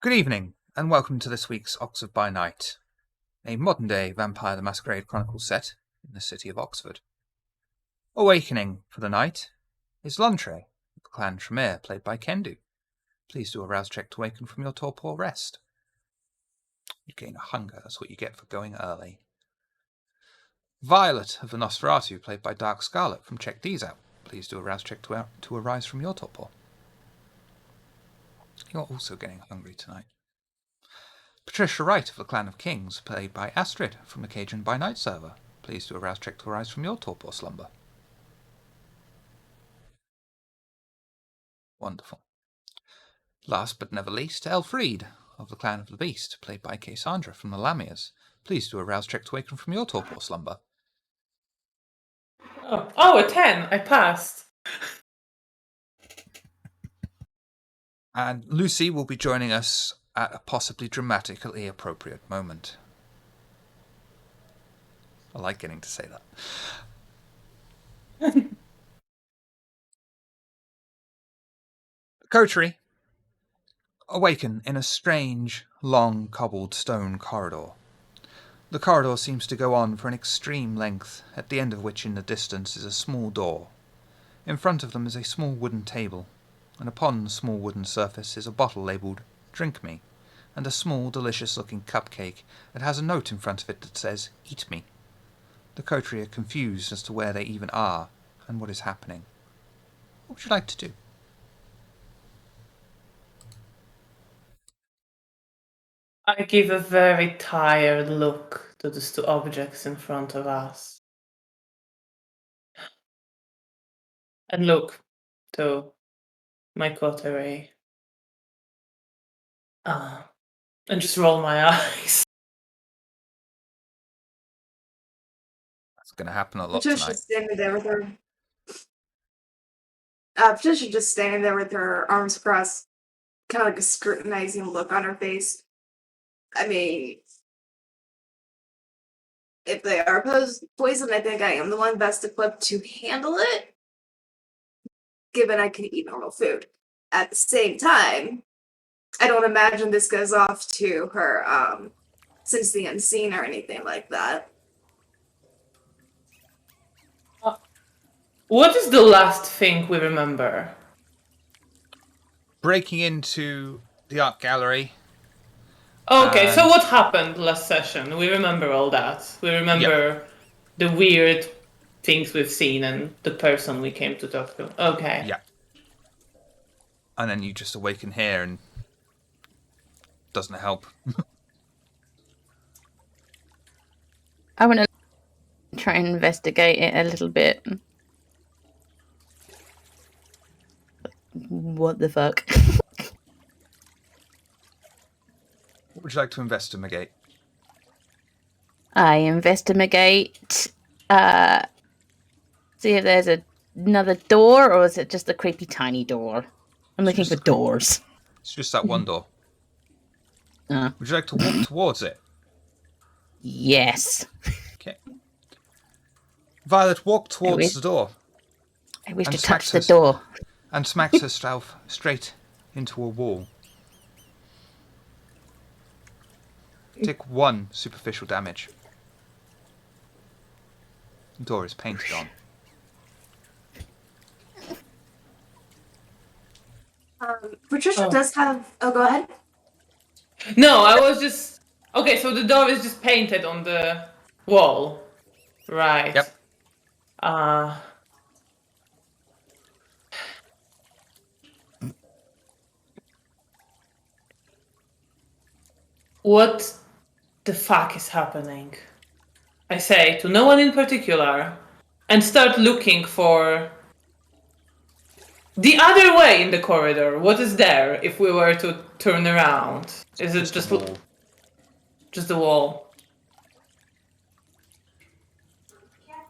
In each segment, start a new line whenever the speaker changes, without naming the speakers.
Good evening, and welcome to this week's Oxford by Night, a modern-day Vampire the Masquerade Chronicles set in the city of Oxford. Awakening for the night is Luntre, the clan Tremere, played by Kendu. Please do a rouse check to awaken from your torpor rest. You gain a hunger, that's what you get for going early. Violet of the Nosferatu, played by Dark Scarlet from Check These Out. Please do a rouse check to arise from your torpor. You're also getting hungry tonight. Patricia Wright of the Clan of Kings, played by Astrid from the Cajun by Night server. Please do a rouse check to arise from your torpor slumber. Wonderful. Last but never least, Elfried of the Clan of the Beast, played by Cassandra from the Lamias. Please do a rouse check to awaken from your torpor slumber.
Oh, a 10. I passed.
And Lucy will be joining us at a possibly dramatically appropriate moment. I like getting to say that. Coterie awaken in a strange, long, cobbled stone corridor. The corridor seems to go on for an extreme length, at the end of which in the distance is a small door. In front of them is a small wooden table, and upon the small wooden surface is a bottle labelled "Drink Me," and a small, delicious-looking cupcake that has a note in front of it that says, "Eat me." The coterie are confused as to where they even are, and what is happening. What would you like to do?
I give a very tired look to these two objects in front of us. And look to my coterie. And just roll my eyes.
That's going to happen a lot
Patricia's
tonight.
standing there with her. Patricia just standing there with her arms crossed, kind of like a scrutinizing look on her face. I mean, if they are poisoned, I think I am the one best equipped to handle it, given I can eat normal food. At the same time, I don't imagine this goes off to her since the unseen or anything like that.
What is the last thing we remember?
Breaking into the art gallery.
Okay, so what happened last session? We remember all that. We remember the weird things we've seen and the person we came to talk to. Okay.
Yeah. And then you just awaken here and doesn't help.
I want to try and investigate it a little bit. What the fuck?
What would you like to investigate?
I investigate. See if there's another door, or is it just a creepy tiny door? I'm looking for doors.
It's just that one door.
Would
you like to walk towards it?
Yes.
Okay. Violet, walk towards the door.
I wish to touch the door.
And smacks herself straight into a wall. Take 1 superficial damage. The door is painted on.
Patricia does have... Oh, go ahead.
No, I was just... Okay, so the door is just painted on the wall. Right.
Yep.
What the fuck is happening? I say to no one in particular, and start looking for the other way in the corridor. What is there if we were to turn around? Is it just
a wall?
Just the wall.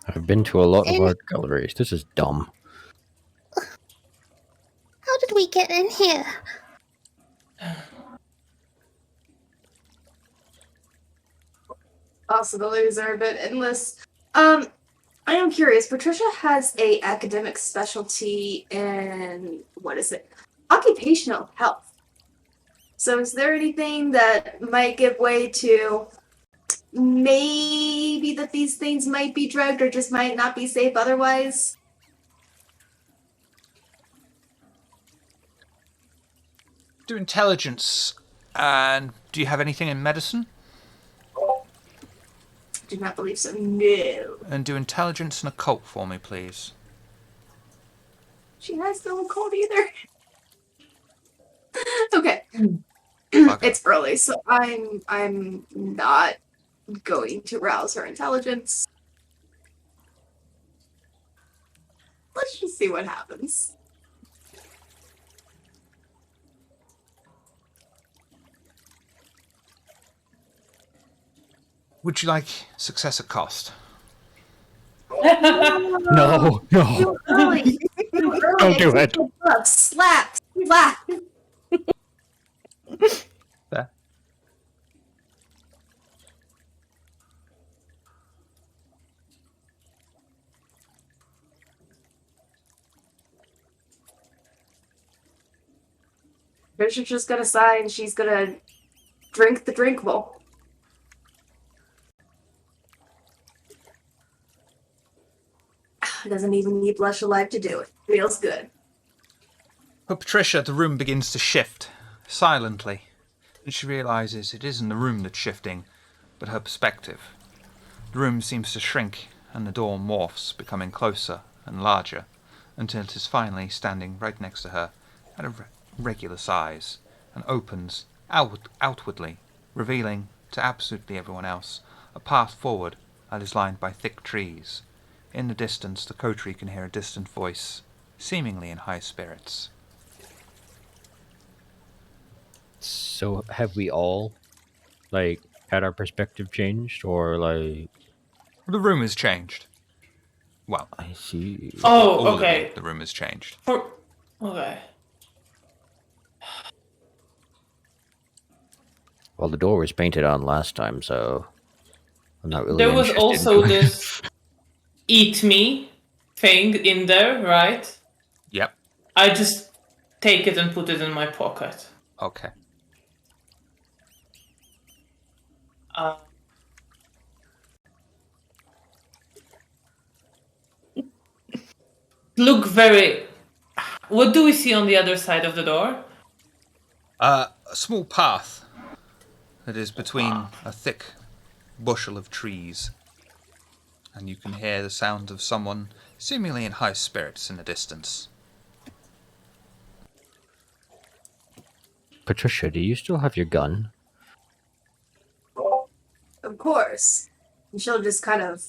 I've been to a lot of art galleries. This is dumb.
How did we get in here?
Also, the ladies are a bit endless. I am curious. Patricia has a academic specialty in, what is it? Occupational health. So is there anything that might give way to maybe that these things might be drugged or just might not be safe otherwise?
Do intelligence. And do you have anything in medicine?
Do not believe so. No.
And do intelligence and occult for me, please.
She has no cold either. Okay.
Okay.
It's early, so I'm not going to rouse her intelligence. Let's just see what happens.
Would you like success at cost?
No, no.
Too early. Too early.
Don't do it.
Slap. Slap.
There.
Bishop's just gonna sigh and she's gonna drink the drinkable. Doesn't even need blush alive to do it. Feels good.
For Patricia, the room begins to shift, silently, and she realizes it isn't the room that's shifting, but her perspective. The room seems to shrink, and the door morphs, becoming closer and larger, until it is finally standing right next to her at a regular size, and opens outwardly, revealing to absolutely everyone else a path forward that is lined by thick trees. In the distance, the coterie can hear a distant voice, seemingly in high spirits.
So have we all, like, had our perspective changed, or like?
The room has changed. Well,
I see.
Oh,
all of
okay.
it, the room has changed.
Okay.
Well, the door was painted on last time, so I'm not really.
There was
interested
also
in-
this eat me thing in there, right?
Yep.
I just take it and put it in my pocket.
Okay.
Look very. What do we see on the other side of the door?
A small path that is between a thick bushel of trees, and you can hear the sound of someone seemingly in high spirits in the distance.
Patricia, do you still have your gun?
Of course. And she'll just kind of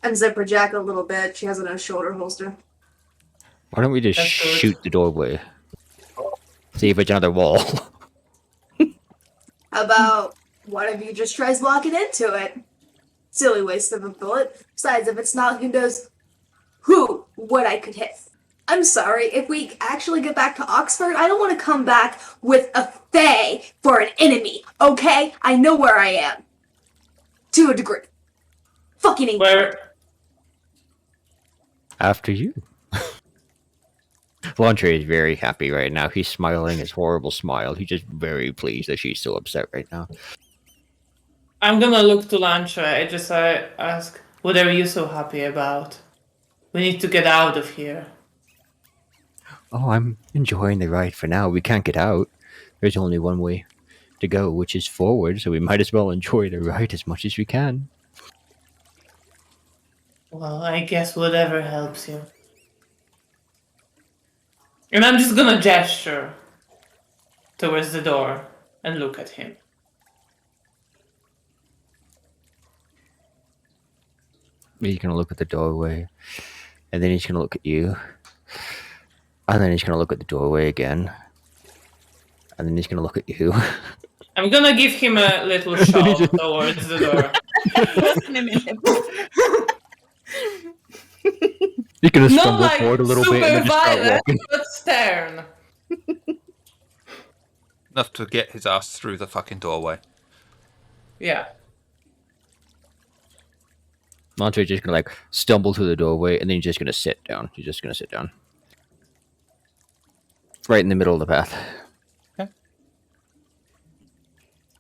unzip her jacket a little bit. She has it in a shoulder holster.
Why don't we just
That's good.
shoot the doorway? See if it's another wall.
How about one of you just tries walking into it? Silly waste of a bullet. Besides, if it's not, who knows what I could hit. I'm sorry, if we actually get back to Oxford, I don't want to come back with a fae for an enemy, okay? I know where I am. To a degree. Fucking English.
Where?
After you. Laundry is very happy right now. He's smiling his horrible smile. He's just very pleased that she's so upset right now.
I'm gonna look to Lantra. I ask, what are you so happy about? We need to get out of here.
Oh, I'm enjoying the ride for now. We can't get out. There's only one way to go, which is forward, so we might as well enjoy the ride as much as we can.
Well, I guess whatever helps you. And I'm just gonna gesture towards the door and look at him.
He's gonna look at the doorway, and then he's gonna look at you, and then he's gonna look at the doorway again, and then he's gonna look at you.
I'm gonna give him a little shove towards the door.
He's gonna
Not
stumble
like
forward a little bit
super
and then just start
violent,
walking.
but stern.
Enough to get his ass through the fucking doorway.
Yeah.
Monterey's just gonna like stumble through the doorway, and then he's just gonna sit down. He's just gonna sit down, right in the middle of the path.
Okay.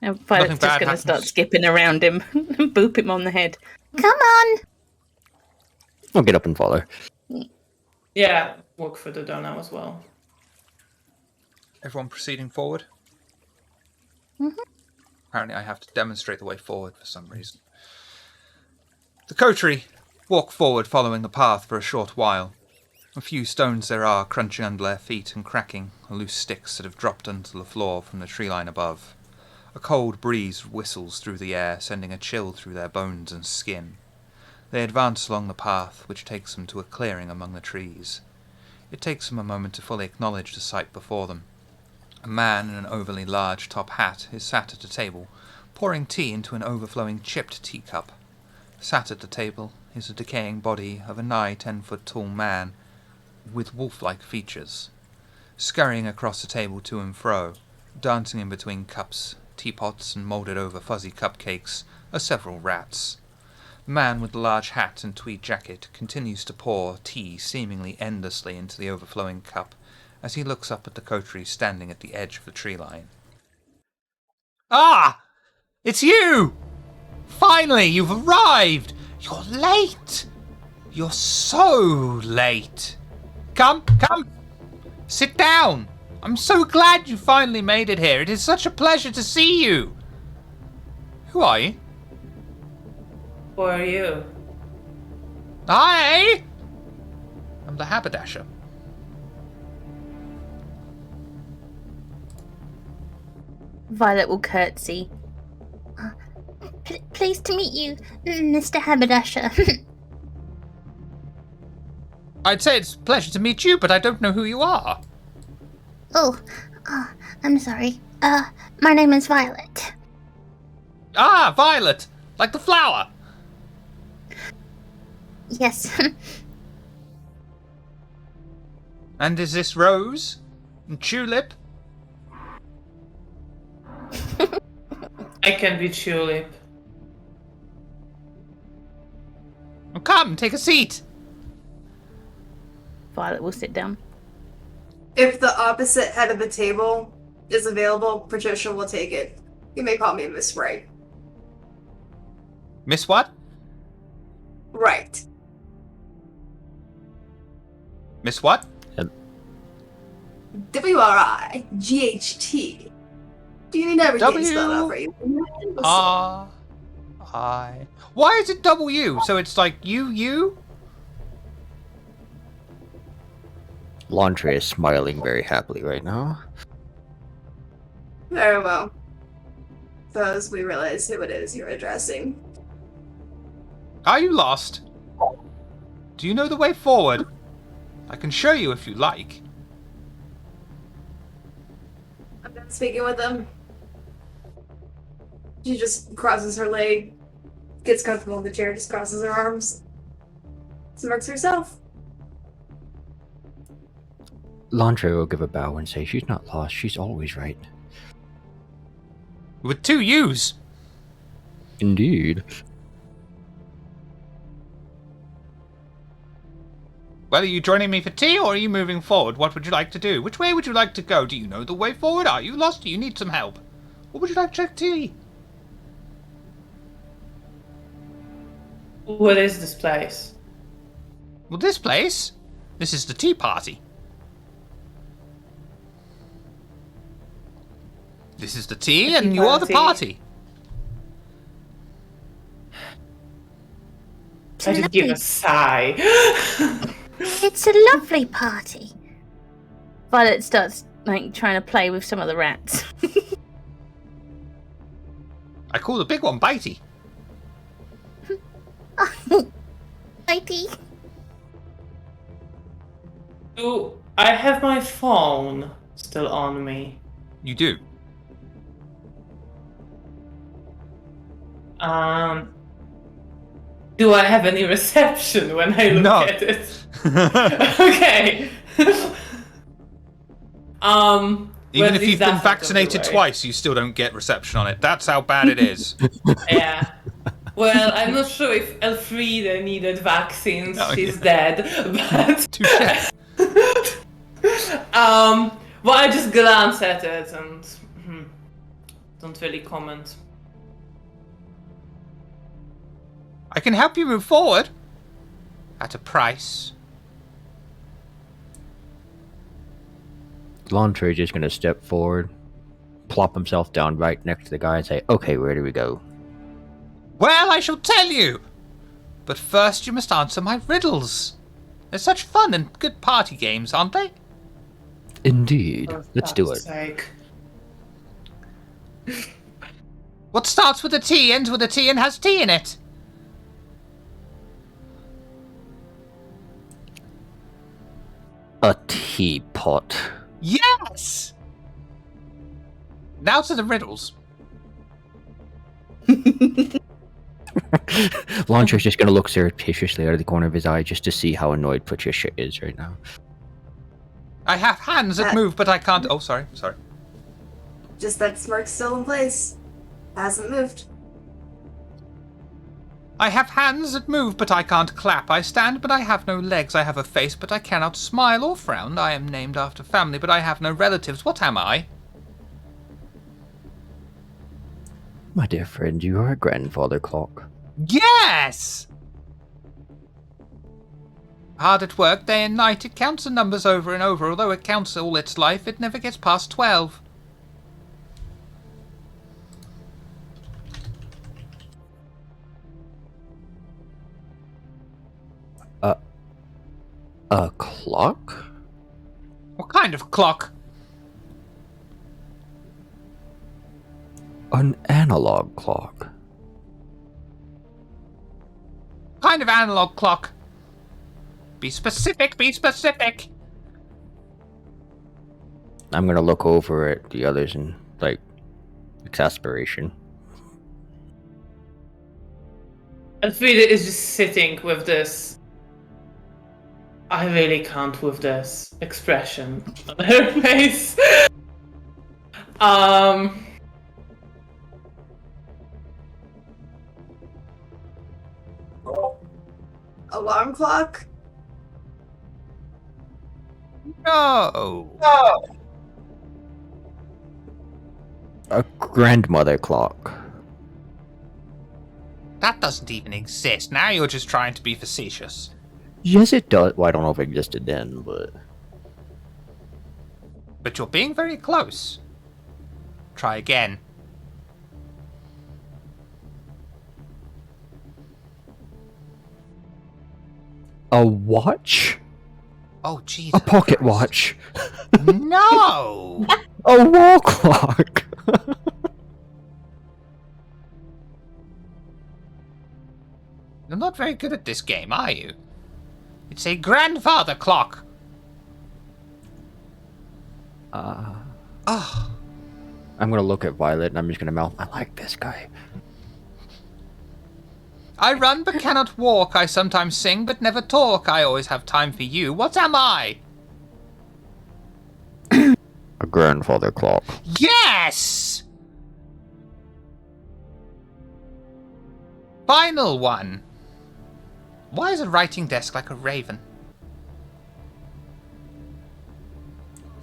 And
Nothing
Violet's just
bad
going to start
happens.
skipping around him and boop him on the head.
Come on.
I'll get up and follow.
Yeah, walk through the door now as well.
Everyone proceeding forward?
Mhm.
Apparently I have to demonstrate the way forward for some reason. The coterie walk forward following the path for a short while. A few stones there are crunching under their feet and cracking, loose sticks that have dropped onto the floor from the tree line above. A cold breeze whistles through the air, sending a chill through their bones and skin. They advance along the path, which takes them to a clearing among the trees. It takes them a moment to fully acknowledge the sight before them. A man in an overly large top hat is sat at a table, pouring tea into an overflowing chipped teacup. Sat at the table is the decaying body of a nigh 10-foot tall man with wolf-like features. Scurrying across the table to and fro, dancing in between cups, teapots, and moulded over fuzzy cupcakes, are several rats. The man with the large hat and tweed jacket continues to pour tea seemingly endlessly into the overflowing cup as he looks up at the coterie standing at the edge of the tree line. Ah! It's you! Finally, you've arrived! You're late! You're so late! Come! Sit down! I'm so glad you finally made it here. It is such a pleasure to see you! Who are you?
Who are you?
Hi! I'm the haberdasher.
Violet will curtsy.
Pleased to meet you, Mr. Haberdasher.
I'd say it's a pleasure to meet you, but I don't know who you are.
Oh, I'm sorry. My name is Violet.
Ah, Violet! Like the flower!
Yes.
And is this Rose? And Tulip?
I can be Tulip.
Oh, come, take a seat!
Violet will sit down.
If the opposite head of the table is available, Patricia will take it. You may call me Miss Wright.
Miss what?
Right.
Miss what?
W-R-I-G-H-T. Do you need everything
W-
spelled out for you?
R-I... Why is it W? So it's like you?
Laundry is smiling very happily right now.
Very well. Suppose we realize who it is you're addressing.
Are you lost? Do you know the way forward? I can show you if you like.
I'm done speaking with them. She just crosses her leg, gets comfortable in the chair, just crosses her arms, smirks herself.
Laundry will give a bow and say she's not lost, she's always right.
With 2 U's.
Indeed.
Well, are you joining me for tea, or are you moving forward? What would you like to do? Which way would you like to go? Do you know the way forward? Are you lost? Do you need some help? What would you like to take tea?
What is this place?
Well, this place? This is the tea party. This is the tea, and you are the party.
I just give a sigh.
It's a lovely party.
Violet starts trying to play with some of the rats.
I call the big one Bitey.
Mighty.
Do I have my phone still on me?
You do.
Do I have any reception when I look
No.
at it? Okay.
Even if you've been vaccinated twice, you still don't get reception on it. That's how bad it is.
Yeah. Well, I'm not sure if Elfrida needed vaccines.
Oh,
She's
yeah.
dead. But
Touche.
well, I just glance at it and don't really comment.
I can help you move forward. At a price.
Launcher is just going to step forward, plop himself down right next to the guy and say, okay, where do we go?
Well, I shall tell you. But first you must answer my riddles. They're such fun and good party games, aren't they?
Indeed.
For
Let's do
God's
it.
sake.
What starts with a T, ends with a T, and has tea in it?
A teapot.
Yes! Now to the riddles.
Launcher's just going to look surreptitiously out of the corner of his eye just to see how annoyed Patricia is right now.
I have hands that move, but I can't... Oh, sorry.
Just that smirk's still in place. Hasn't moved.
I have hands that move, but I can't clap. I stand, but I have no legs. I have a face, but I cannot smile or frown. I am named after family, but I have no relatives. What am I?
My dear friend, you are a grandfather clock.
Yes! Hard at work day and night, it counts the numbers over and over. Although it counts all its life, it never gets past 12.
A clock?
What kind of clock?
An analog clock.
Kind of analog clock? Be specific, be specific!
I'm going to look over at the others in, like, exasperation.
Elfrida is just sitting with this I really can't with this expression on her face.
Alarm clock?
No!
A grandmother clock.
That doesn't even exist. Now you're just trying to be facetious.
Yes, it does. Well, I don't know if it existed then, but...
But you're being very close. Try again.
A watch?
Oh, Jesus.
A pocket
Christ.
watch.
No!
A wall clock.
You're not very good at this game, are you? It's a grandfather clock.
I'm
Oh,
gonna look at Violet and I'm just gonna mouth, I like this guy.
I run but cannot walk. I sometimes sing but never talk. I always have time for you. What am I?
A grandfather clock.
Yes! Final one. Why is a writing desk like a raven?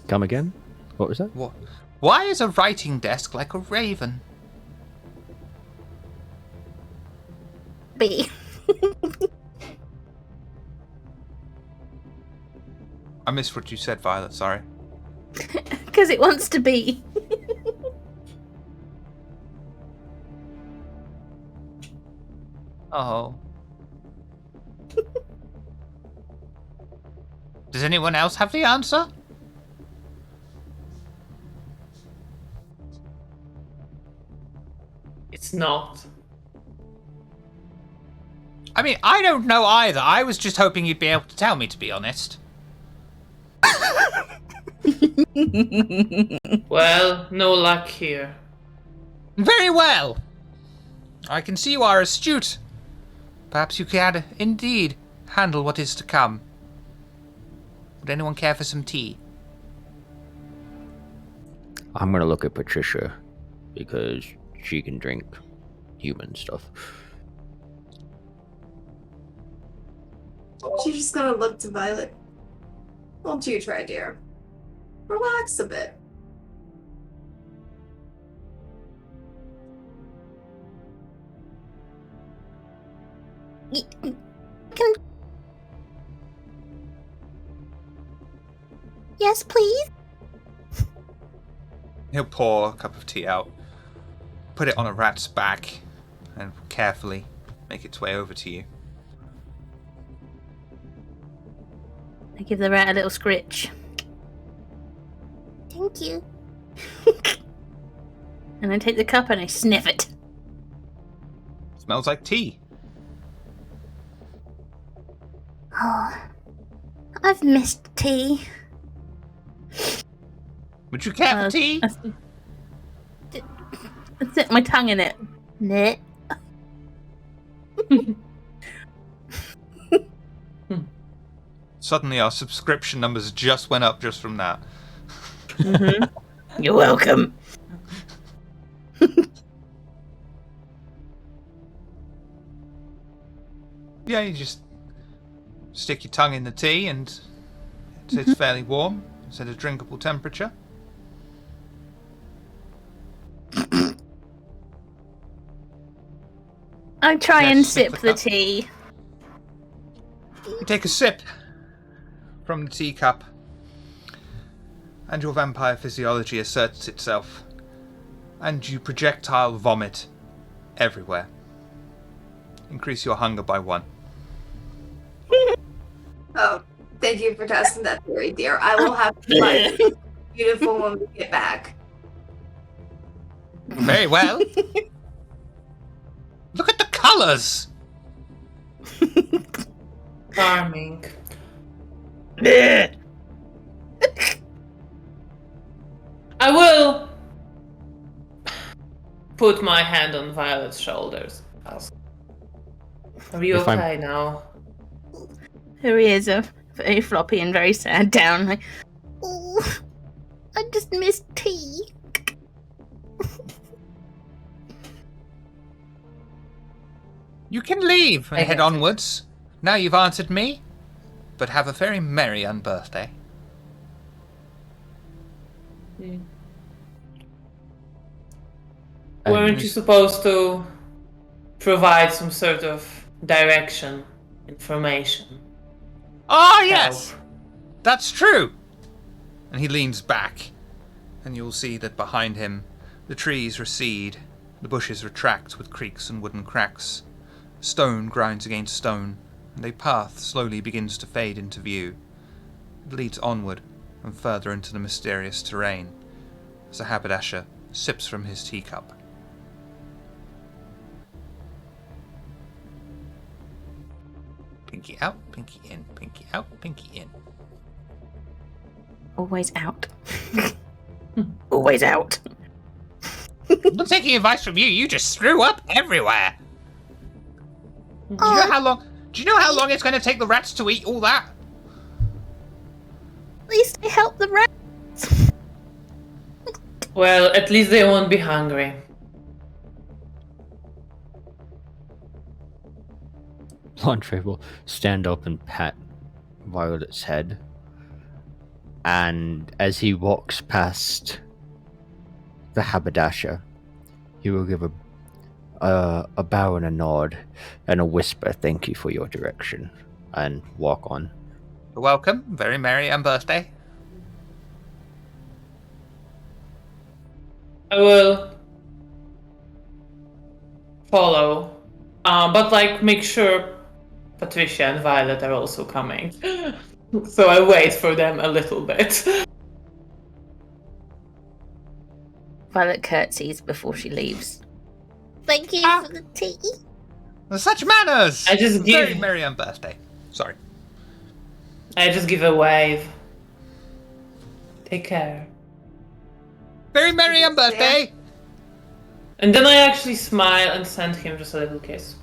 Come again? What was that?
What? Why is a writing desk like a raven?
B.
I missed what you said, Violet, sorry.
Because it wants to be.
Oh. Does anyone else have the answer?
It's not.
I mean, I don't know either. I was just hoping you'd be able to tell me, to be honest.
Well, no luck here.
Very well. I can see you are astute. Perhaps you can, indeed, handle what is to come. Would anyone care for some tea?
I'm gonna look at Patricia because she can drink human stuff.
She's just gonna look to Violet. Won't you try, dear? Relax a bit.
Can. Yes, please.
He'll pour a cup of tea out, put it on a rat's back, and carefully make its way over to you.
I give the rat a little scritch.
Thank you.
And I take the cup and I sniff it.
Smells like tea.
Oh, I've missed tea.
Would you care for tea?
I stick my tongue in it.
Bleh.
Suddenly our subscription numbers just went up just from that.
Mm-hmm. You're welcome.
Yeah, you just stick your tongue in the tea and it's fairly warm. It's at a drinkable temperature.
I try
Yeah,
and
sip
sip
the
the
cup.
tea.
You take a sip from the teacup, and your vampire physiology asserts itself, and you projectile vomit everywhere. Increase your hunger by 1.
Oh, thank you for testing that theory, dear. I will have my beautiful when we get back.
Very well. Look at the colours!
Charming. I will put my hand on Violet's shoulders. Ask, are you
If I'm-
okay now?
Her ears are very floppy and very sad down. Like,
Oh, I just missed tea.
You can leave and
I
head
get it.
onwards. Now you've answered me, but have a very merry unbirthday.
Weren't you supposed to provide some sort of direction, information?
Ah, yes!
Help.
That's true! And he leans back, and you'll see that behind him the trees recede, the bushes retract with creaks and wooden cracks. Stone grinds against stone, and a path slowly begins to fade into view. It leads onward and further into the mysterious terrain as the haberdasher sips from his teacup. Pinky out, pinky in, pinky out, pinky in.
always out. Always out.
I'm not taking advice from you, you just threw up everywhere! Do you know how long it's going to take the rats to eat all that?
At least I helped the rat.
Well, at least they won't be hungry.
Blanche will stand up and pat Violet's head. And as he walks past the haberdasher, he will give a bow and a nod and a whisper, "Thank you for your direction," and walk on.
You're welcome. Very merry unbirthday.
I will follow, but like make sure Patricia and Violet are also coming. So I wait for them a little bit.
Violet curtsies before she leaves.
Thank you for the tea.
Such manners!
I just
Very
give-
merry unbirthday. Sorry.
I just give a wave. Take care.
Very merry unbirthday!
And then I actually smile and send him just a little kiss.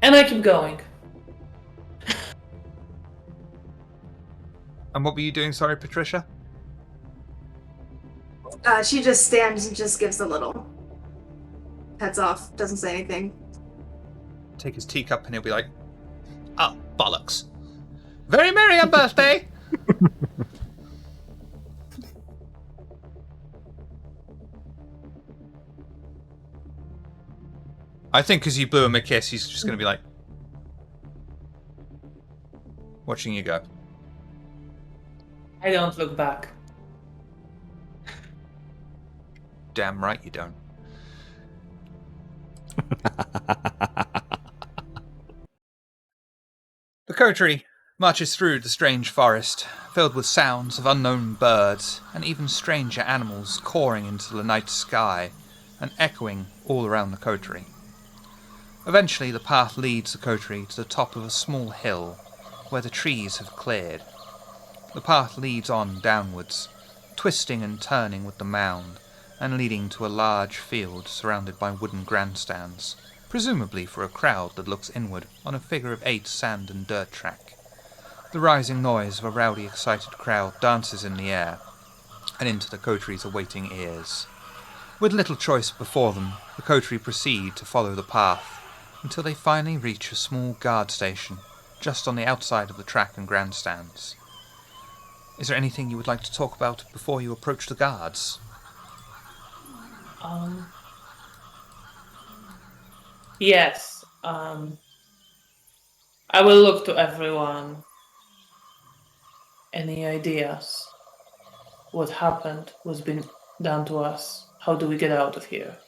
And I keep going.
And what were you doing, sorry, Patricia?
She just stands and just gives a little heads off, doesn't say anything.
Take his teacup and he'll be like, "Oh, bollocks. Very merry unbirthday!" I think because you blew him a kiss, he's just going to be like, watching you go.
I don't look back.
Damn right you don't. The coterie marches through the strange forest, filled with sounds of unknown birds and even stranger animals cawing into the night sky and echoing all around the coterie. Eventually, the path leads the coterie to the top of a small hill where the trees have cleared. The path leads on downwards, twisting and turning with the mound, and leading to a large field surrounded by wooden grandstands, presumably for a crowd that looks inward on a figure of 8 sand and dirt track. The rising noise of a rowdy, excited crowd dances in the air and into the coterie's awaiting ears. With little choice before them, the coterie proceed to follow the path until they finally reach a small guard station just on the outside of the track and grandstands. Is there anything you would like to talk about before you approach the guards?
Yes. I will look to everyone. Any ideas? What happened? What's been done to us? How do we get out of here?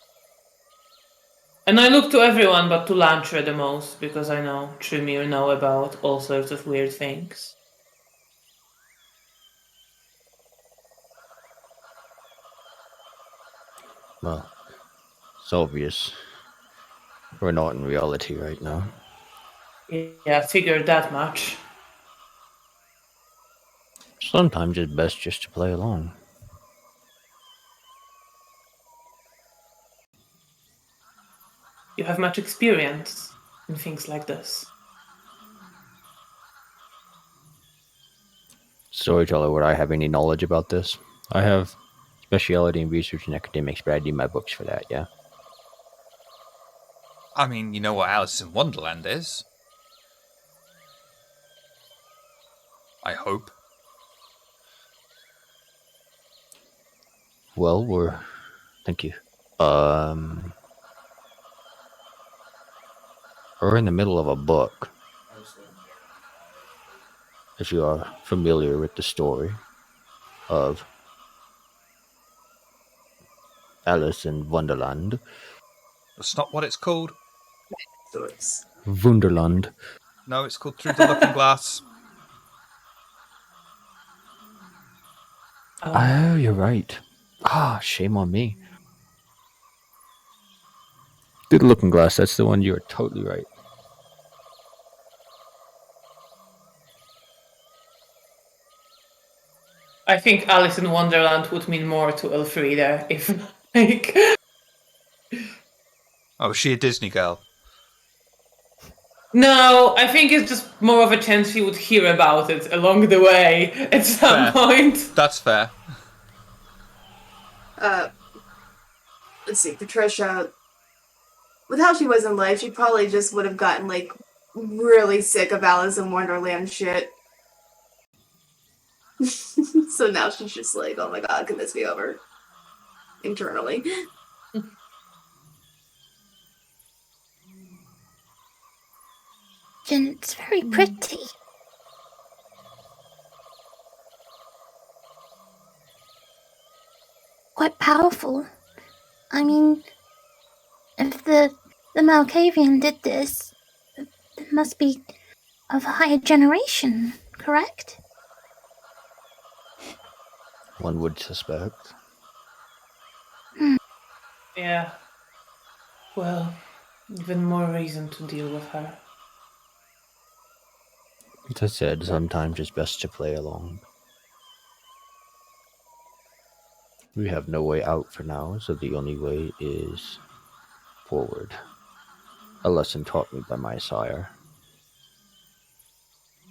And I look to everyone but to Lantra the most, because I know Tremere know about all sorts of weird things.
Well, it's obvious. We're not in reality right now.
Yeah, I figured that much.
Sometimes it's best just to play along.
You have much experience in things like this.
Storyteller, would I have any knowledge about this? I have speciality in research and academics, but I need my books for that, yeah?
I mean, you know what Alice in Wonderland is. I hope.
Well, thank you. We're in the middle of a book. If you are familiar with the story of Alice in Wonderland.
That's not what it's called.
Wunderland.
No, it's called Through the Looking Glass.
Oh, you're right. Shame on me. Through the Looking Glass, that's the one. You're totally right.
I think Alice in Wonderland would mean more to Elfrida if, like...
Oh, is she a Disney girl?
No, I think it's just more of a chance she would hear about it along the way at some point.
That's fair.
Let's see, Patricia, with how she was in life, she probably just would have gotten, like, really sick of Alice in Wonderland shit. So now she's just like, oh my god, can this be over? Internally.
And it's very pretty. Quite powerful. I mean, if the Malkavian did this, it must be of a higher generation, correct?
One would suspect.
Yeah. Well, even more reason to deal with her.
As I said, sometimes it's best to play along. We have no way out for now, so the only way is forward. A lesson taught me by my sire.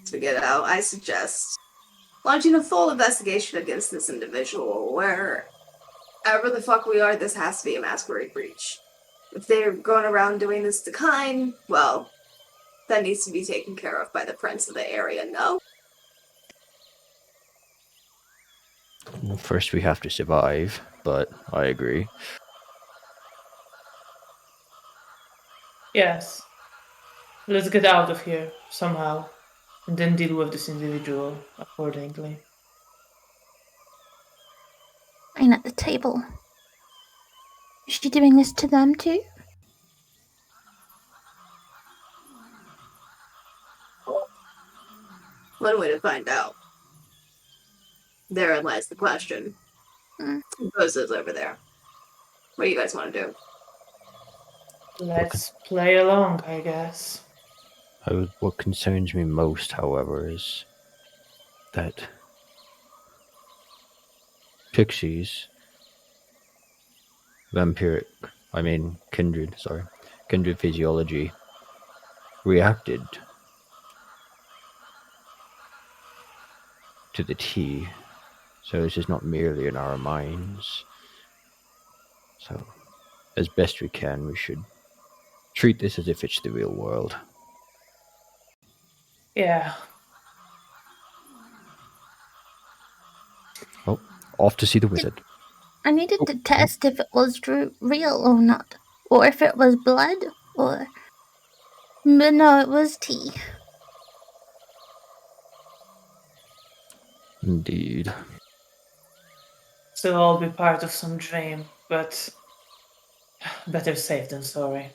To get out, I suggest launching a full investigation against this individual. Wherever the fuck we are, this has to be a Masquerade breach. If they're going around doing this to Kine, well, that needs to be taken care of by the prince of the area, no?
Well, first we have to survive, but I agree.
Yes. Let's get out of here, somehow, and then deal with this individual accordingly.
Fine at the table. Is she doing this to them too?
One way to find out. Therein lies the question. Who poses over there? What do you guys want to do?
Let's play along, I guess.
What concerns me most, however, is that pixies, kindred physiology reacted to the tea. So this is not merely in our minds. So, as best we can, we should treat this as if it's the real world.
Yeah.
Oh, off to see the wizard.
I needed to test if it was real or not. Or if it was blood, or... But no, it was tea.
Indeed.
So I'll be part of some dream, but better safe than sorry.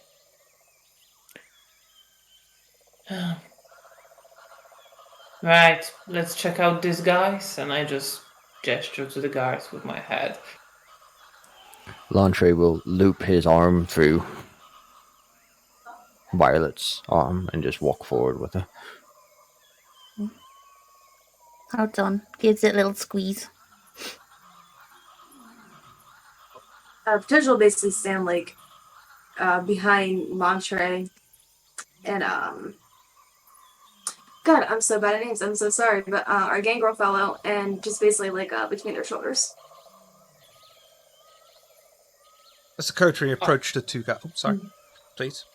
Right, let's check out these guys, and I just gesture to the guards with my head.
Lantre will loop his arm through Violet's arm and just walk forward with her.
Hold on. Gives it a little squeeze.
Potential basically stand like behind Montre and God, I'm so bad at names. I'm so sorry, but our gangrel fellow, and just basically like between their shoulders.
As the coterie approached the two guys... Oh, sorry. Please.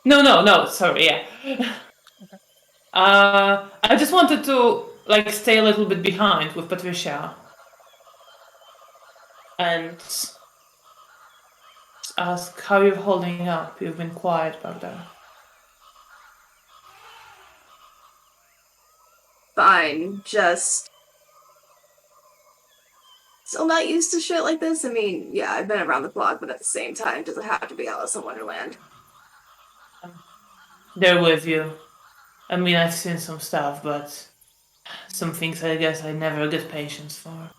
No, sorry, yeah. I just wanted to, stay a little bit behind with Patricia. And ask how you're holding up. You've been quiet back there.
Fine, just still not used to shit like this. I mean, yeah, I've been around the block, but at the same time, does it have to be Alice in Wonderland?
They're with you. I mean, I've seen some stuff, but some things I guess I never get patience for.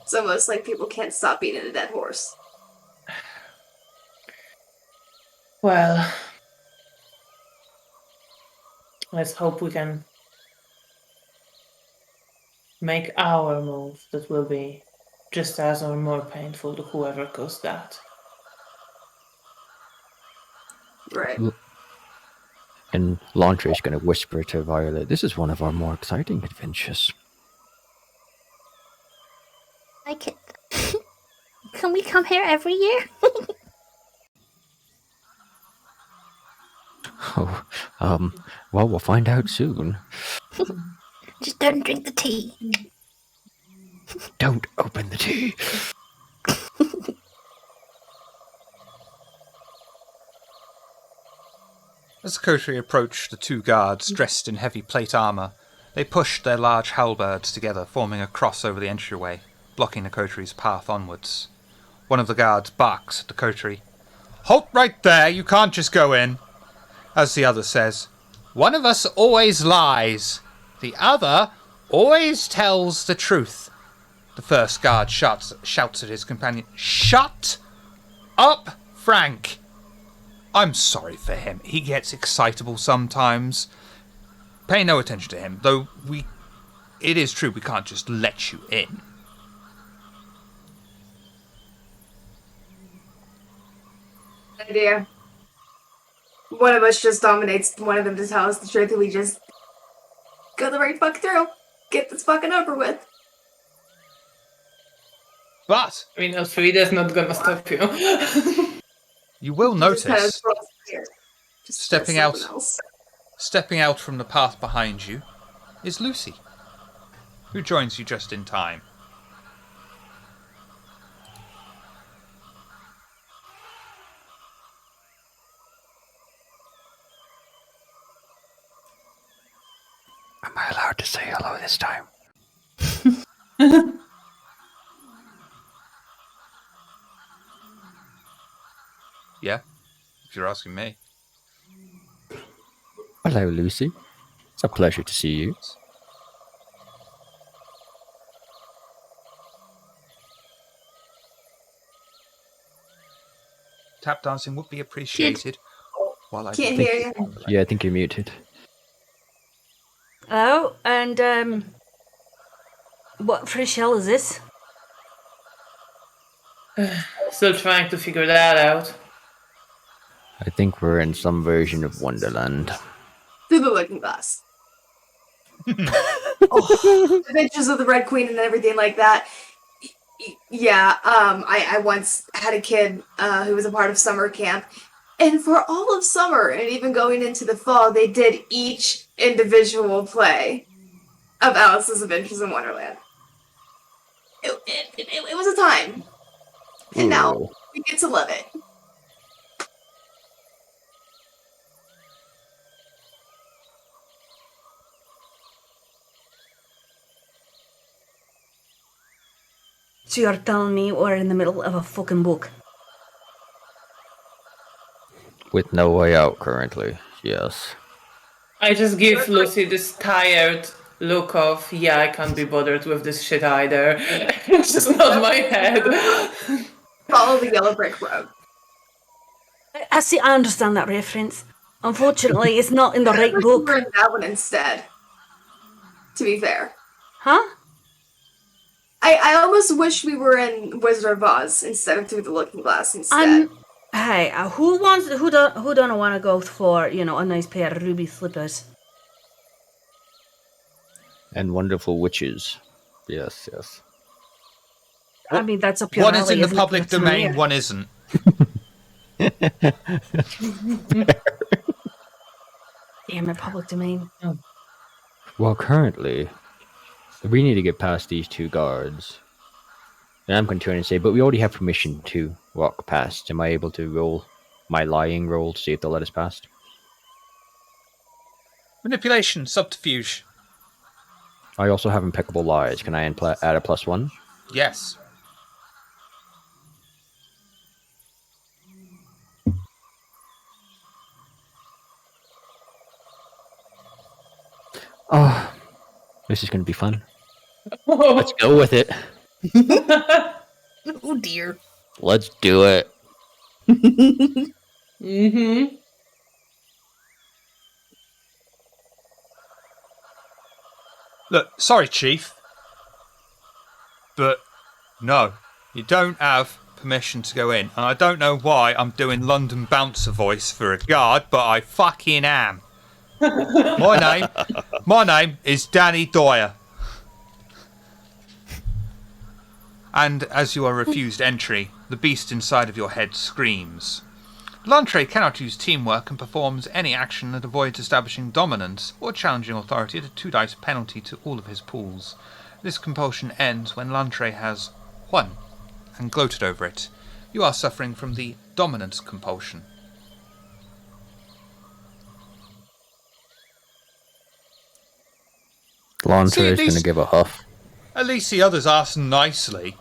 It's almost like people can't stop beating a dead horse.
Well, let's hope we can make our move that will be just as or more painful to whoever caused that.
Right.
And Lantre is going to whisper to Violet, "This is one of our more exciting adventures."
Like it. Can we come here every year?
Oh, well, we'll find out soon.
Just don't drink the tea.
Don't open the tea.
As the coterie approached the two guards dressed in heavy plate armour, they pushed their large halberds together, forming a cross over the entryway, blocking the coterie's path onwards. One of the guards barks at the coterie. "Halt right there, you can't just go in." As the other says, "One of us always lies. The other always tells the truth." The first guard shouts at his companion, "Shut up, Frank." I'm sorry for him. He gets excitable sometimes. Pay no attention to him, though it is true we can't just let you in.
Idea. One of us just dominates one of them to tell us the truth, and we just go the right fuck through. Get this fucking over with.
But
I mean, Elfrida's not gonna stop you.
you will
Just kind of
notice,
throw us here. Just
stepping
something
out.
else.
Stepping out from the path behind you is Lucy, who joins you just in time.
Am I allowed to say hello this time?
Yeah, if you're asking me.
Hello, Lucy. It's a pleasure to see you.
Tap dancing would be appreciated. While I
Can't
do.
hear you.
Yeah, I think you're muted.
Oh, and what fresh hell is this?
Still trying to figure that out.
I think we're in some version of Wonderland.
Through the looking glass. Adventures of the Red Queen and everything like that. Yeah, I once had a kid who was a part of summer camp, and for all of summer and even going into the fall, they did each individual play of Alice's Adventures in Wonderland. It was a time, and now
Ooh.
we get to love it.
So you're telling me we're in the middle of a fucking book?
With no way out currently, yes.
I just give Lucy this tired look of, yeah, I can't be bothered with this shit either. It's just not my head.
Follow the yellow brick road.
I see, I understand that reference. Unfortunately, it's not in the
I
right
wish we
book.
were in that one instead. To be fair.
Huh?
I almost wish we were in Wizard of Oz instead of Through the Looking Glass instead.
Hey, who don't want to go for, a nice pair of ruby slippers?
And wonderful witches. Yes, yes.
I mean, that's up your
One
alley.
is in the
isn't it?
public
That's my
domain,
ear.
one isn't.
Damn it, public domain.
Well, currently, we need to get past these two guards. And I'm going to turn and say, but we already have permission to walk past. Am I able to roll my lying roll to see if they'll let us past?
Manipulation, subterfuge.
I also have impeccable lies. Can I add a +1?
Yes.
Oh, this is going to be fun. Let's go with it.
Oh dear.
Let's do it.
Mm-hmm.
Look, sorry, Chief. But no, you don't have permission to go in. And I don't know why I'm doing London bouncer voice for a guard, but I fucking am. My name is Danny Dwyer. And as you are refused entry, the beast inside of your head screams. Lantre cannot use teamwork and performs any action that avoids establishing dominance or challenging authority at a 2 dice penalty to all of his pools. This compulsion ends when Lantre has won and gloated over it. You are suffering from the dominance compulsion.
Lancer
See,
is going to
these-
give a huff.
At least the others asked nicely.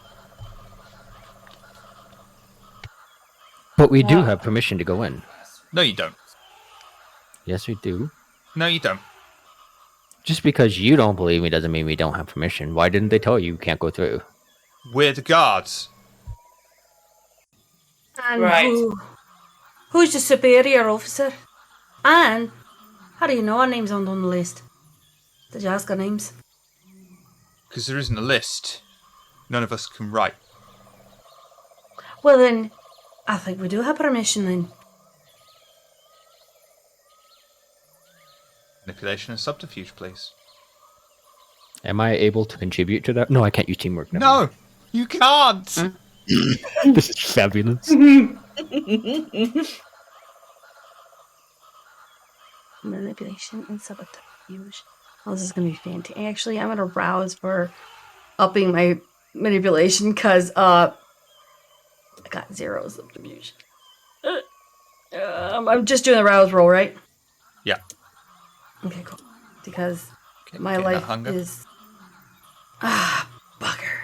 But we do have permission to go in.
No, you don't.
Yes, we do.
No, you don't.
Just because you don't believe me doesn't mean we don't have permission. Why didn't they tell you can't go through?
We're the guards.
And
Right.
who's the superior officer? And how do you know our names aren't on the list? Did you ask our names?
Because there isn't a list. None of us can write.
Well then, I think we do have permission then.
Manipulation and subterfuge, please.
Am I able to contribute to that? No, I can't use teamwork. Never
No, you can't.
mind. This is fabulous.
Manipulation and subterfuge. Oh, this is gonna be fantastic. Actually, I'm gonna browse for upping my manipulation because I got 0 subterfuge. I'm just doing the rouse roll, right?
Yeah.
Okay, cool. Because My
Getting that
life
hunger.
is bugger.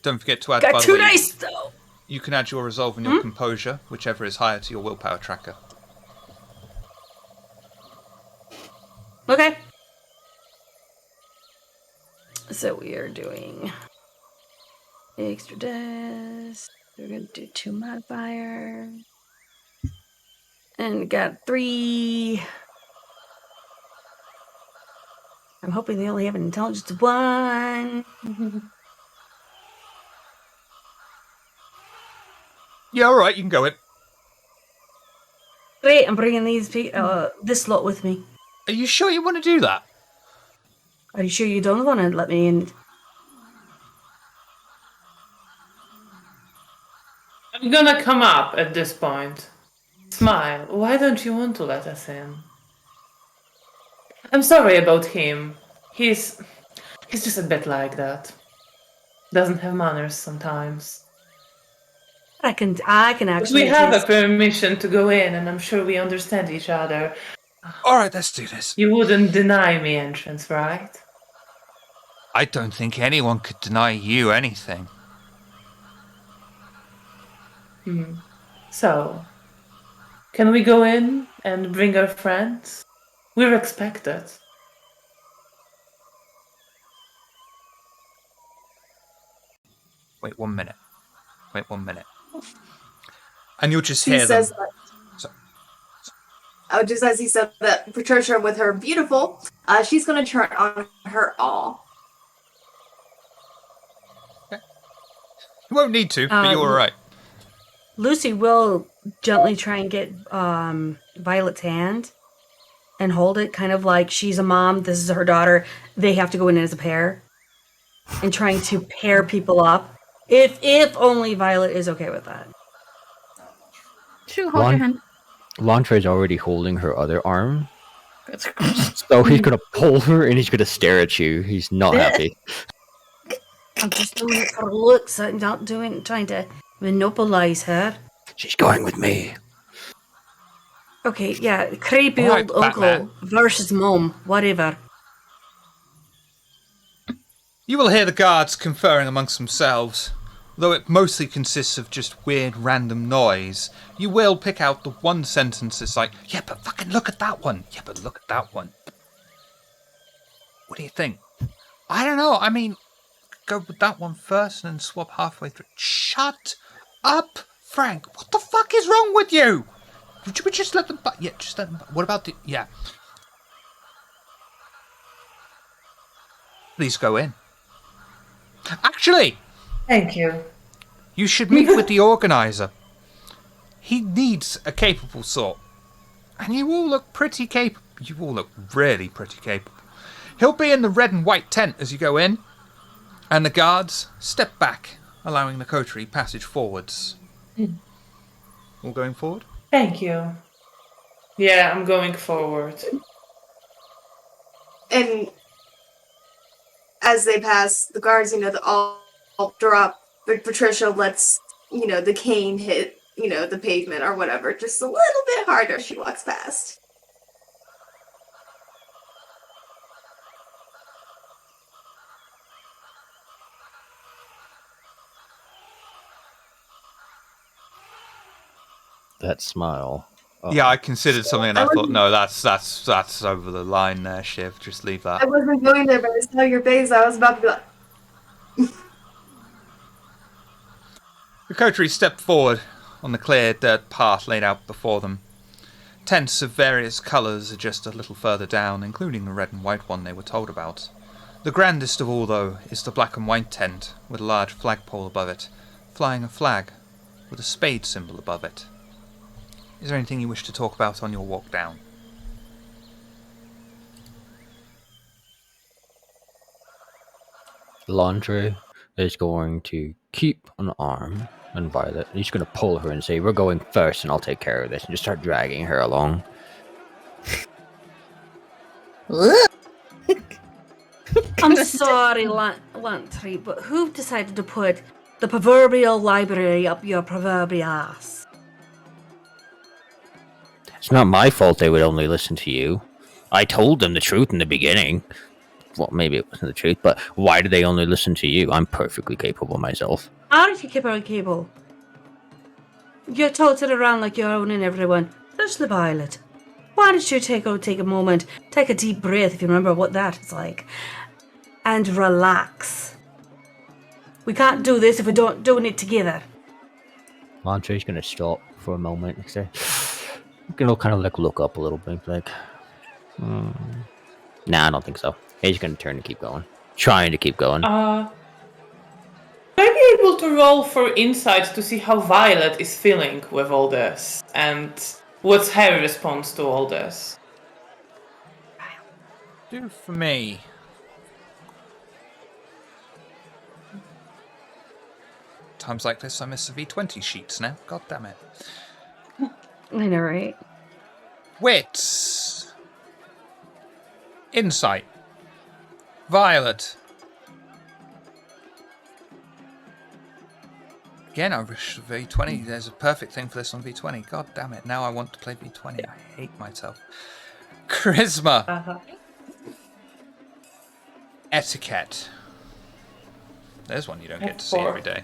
Don't forget to add,
Got
by the
2
way,
dice though.
you can add your resolve and your composure, whichever is higher to your willpower tracker.
Okay. So we are doing extra dice. We're gonna do 2 modifiers. And we got 3. I'm hoping they only have an intelligence of 1.
Yeah, all right, you can go in.
Great, I'm bringing this lot with me.
Are you sure you want to do that?
Are you sure you don't want to let me in?
I'm gonna come up at this point. Smile. Why don't you want to let us in? I'm sorry about him. He's just a bit like that. Doesn't have manners sometimes.
I can
But
actually.
we have a permission to go in, and I'm sure we understand each other.
All right, let's do this.
You wouldn't deny me entrance, right?
I don't think anyone could deny you anything.
So, can we go in and bring our friends? We're expected.
Wait 1 minute. And you'll just
He
hear them.
says that. Oh, just as he said that, Patricia, with her beautiful, she's going to turn on her all.
You won't need to, but you're all right.
Lucy will gently try and get Violet's hand and hold it, kind of like she's a mom, this is her daughter, they have to go in as a pair, and trying to pair people up. If only Violet is okay with that.
True, hold your hand.
Lantra is already holding her other arm. So he's gonna pull her and he's gonna stare at you. He's not happy.
I'm just doing it for looks. I'm not trying to monopolize her.
She's going with me.
Okay, yeah, creepy
All
old
right,
uncle
Batman.
versus mom, whatever.
You will hear the guards conferring amongst themselves. Though it mostly consists of just weird random noise, you will pick out the one sentence that's like, yeah, but fucking look at that one. Yeah, but look at that one. What do you think? I don't know. I mean, go with that one first and then swap halfway through. Shut up, Frank. What the fuck is wrong with you? Would you just let them... Yeah, just let them... What about the... Yeah. Please go in. Actually...
Thank you.
You should meet with the organizer. He needs a capable sort. And you all look pretty capable. You all look really pretty capable. He'll be in the red and white tent as you go in. And the guards step back, allowing the coterie passage forwards. All going forward?
Thank you. Yeah, I'm going forward.
And as they pass, the guards, they all drop, but Patricia lets, the cane hit, the pavement or whatever, just a little bit harder as she walks past.
That smile. Oh.
Yeah, I considered something and I thought, no, that's over the line there, Shiv. Just leave that.
I wasn't going there, but I saw your face. I was about to be like,
The coterie stepped forward on the clear dirt path laid out before them. Tents of various colours are just a little further down, including the red and white one they were told about. The grandest of all, though, is the black and white tent, with a large flagpole above it, flying a flag, with a spade symbol above it. Is there anything you wish to talk about on your walk down?
Landry is going to keep an arm on Violet. He's going to pull her and say, "We're going first and I'll take care of this," and just start dragging her along.
I'm sorry, Lantry, but who decided to put the proverbial library up your proverbial ass?
It's not my fault they would only listen to you. I told them the truth in the beginning. well, maybe it wasn't the truth, but why do they only listen to you? I'm perfectly capable myself.
How did you keep our cable? You're toting around like you're owning everyone. Especially Violet. Why don't you take a moment, take a deep breath if you remember what that is like, and relax. We can't do this if we don't doing it together.
Lantre's gonna stop for a moment and say, gonna kind of like look up a little bit, like, nah, I don't think so. He's gonna turn and keep going, trying to keep going.
Would I be able to roll for insights to see how Violet is feeling with all this and what's her response to all this?
Do for me. Times like this, I miss the V20 sheets now. God damn it.
I know, right?
Wits. Insight. Violet. Again, I wish V20. There's a perfect thing for this on V20. God damn it. Now I want to play V20. I hate myself. Charisma. Etiquette. There's one you don't get to see every day.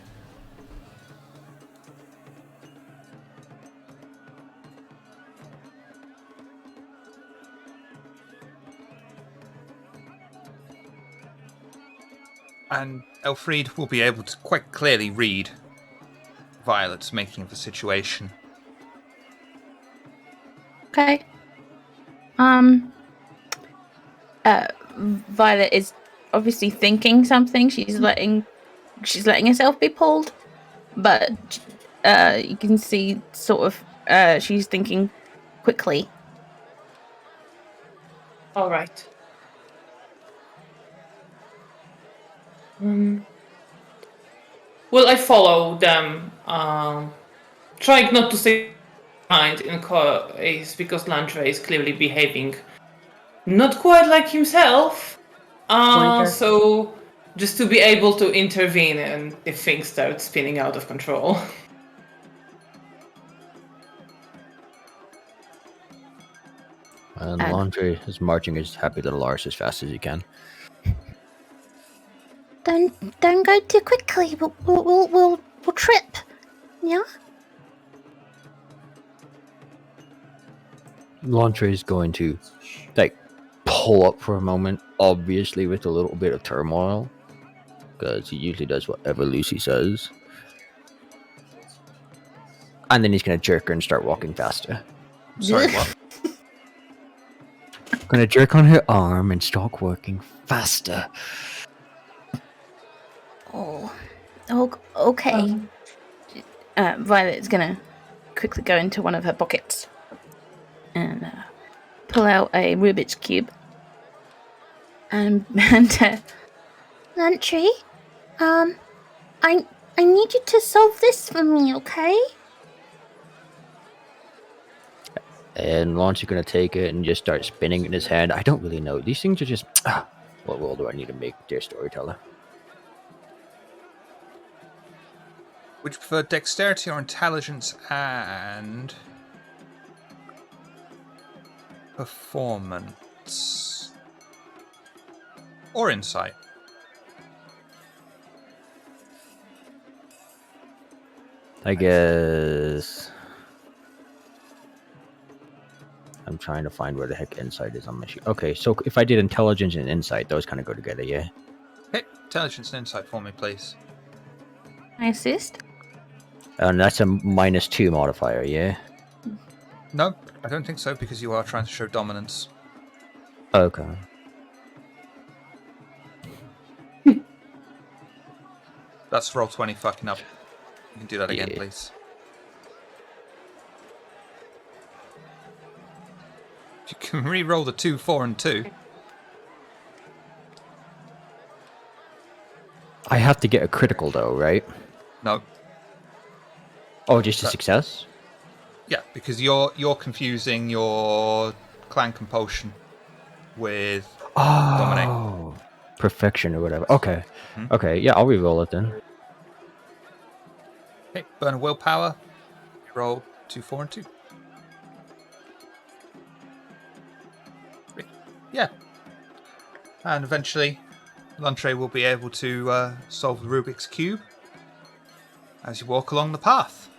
And Elfried will be able to quite clearly read Violet's making of the situation.
Okay. Violet is obviously thinking something. She's letting herself be pulled, but you can see sort of she's thinking quickly.
All right. Well, I follow them, trying not to stay behind in case because Landre is clearly behaving not quite like himself. So just to be able to intervene and if things start spinning out of control.
And Laundry is marching his happy little arse as fast as he can.
Don't go too quickly. We'll trip. Yeah.
Laundry is going to like pull up for a moment, obviously with a little bit of turmoil, because he usually does whatever Lucy says. And then he's going to jerk her and start walking faster.
Sorry, what?
Gonna jerk on her arm and start working faster.
Oh, okay.
Violet's gonna quickly go into one of her pockets and pull out a Rubik's cube. And
Lantry, I need you to solve this for me, okay?
And Launch is gonna take it and just start spinning in his hand. I don't really know. These things are just. What roll do I need to make, dear storyteller?
Would you prefer dexterity or intelligence and performance? Or insight?
I guess. I'm trying to find where the heck insight is on my sheet. Okay, so if I did intelligence and insight, those kind of go together, yeah?
Okay, intelligence and insight for me, please.
I assist.
And that's a -2 modifier, yeah?
No, I don't think so, because you are trying to show dominance.
Okay.
That's roll 20 fucking up. You can do that again,
Yeah.
please. You can re-roll the 2, 4, and 2.
I have to get a critical though, right?
No.
Oh, just a success?
Yeah, because you're confusing your clan compulsion with dominate.
Oh, perfection or whatever. Okay. Okay, yeah, I'll re-roll it then.
Okay, burn a willpower. Roll 2, 4, and 2. Yeah. And eventually, Lantre will be able to solve the Rubik's Cube as you walk along the path.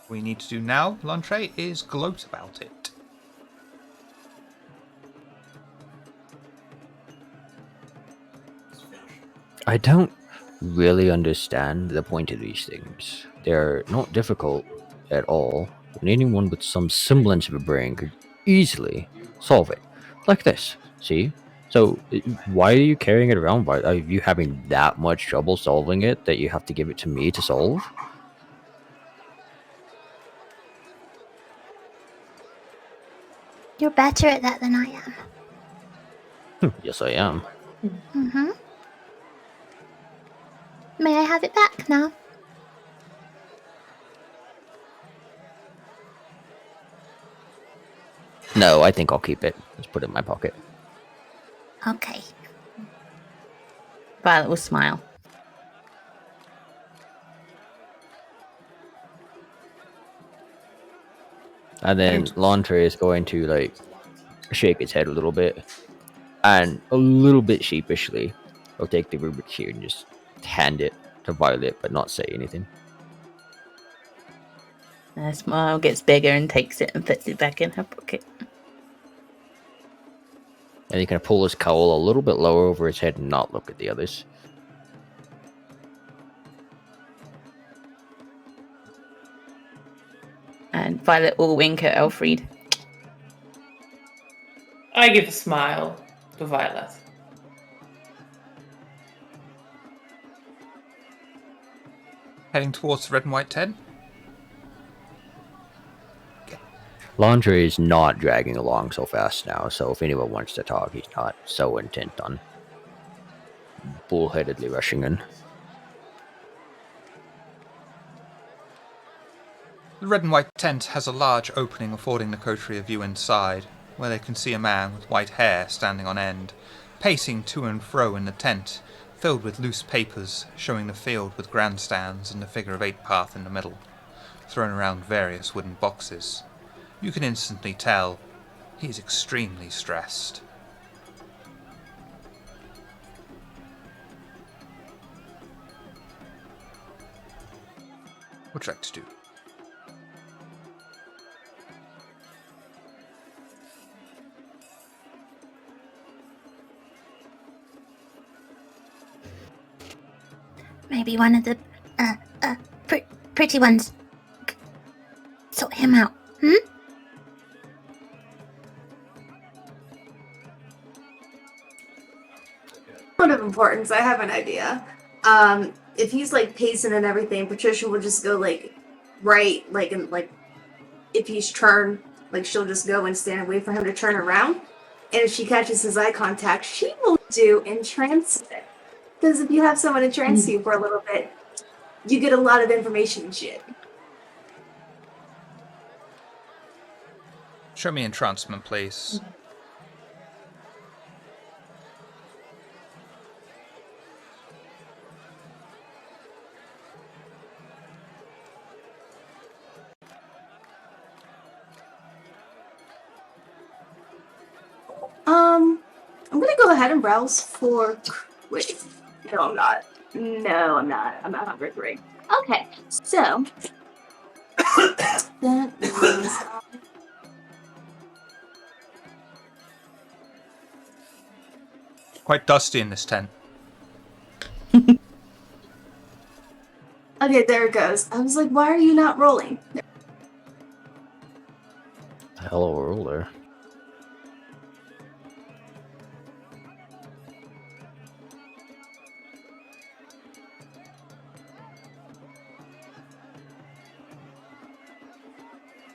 What we need to do now, Lantre, is gloat about it.
I don't really understand the point of these things. They're not difficult at all, and anyone with some semblance of a brain could easily solve it. Like this, see? So, why are you carrying it around? Why are you having that much trouble solving it that you have to give it to me to solve?
You're better at that than I am.
Yes, I am.
Mm-hmm. May I have it back now?
No, I think I'll keep it. Let's put it in my pocket.
Okay.
Violet will smile.
And then Lantre is going to, like, shake his head a little bit. And a little bit sheepishly, he'll take the Rubik's Cube and just hand it to Violet, but not say anything.
Her smile gets bigger and takes it and puts it back in her pocket.
And he can pull his cowl a little bit lower over his head and not look at the others.
And Violet will wink at Elfried.
I give a smile to Violet.
Heading towards the red and white tent.
Laundry is not dragging along so fast now, so if anyone wants to talk, he's not so intent on bullheadedly rushing in.
The red and white tent has a large opening affording the coterie a view inside, where they can see a man with white hair standing on end, pacing to and fro in the tent, filled with loose papers showing the field with grandstands and the figure of 8 path in the middle, thrown around various wooden boxes. You can instantly tell he is extremely stressed. What would you like to do?
Maybe one of the, pretty ones. Sort him out,
Point of importance, I have an idea. If he's like pacing and everything, Patricia will just go like right, like and like if he's turned, like she'll just go and stand and wait for him to turn around. And if she catches his eye contact, she will do entrancement. Because if you have someone entrance you for a little bit, you get a lot of information and shit.
Show me entrancement, please.
I'm gonna go ahead and browse for. Wait, no, I'm not. No, I'm not. I'm not hungry. Great. Okay, so that is.
Quite dusty in this tent.
Okay, there it goes. I was like, why are you not rolling?
Hello, ruler.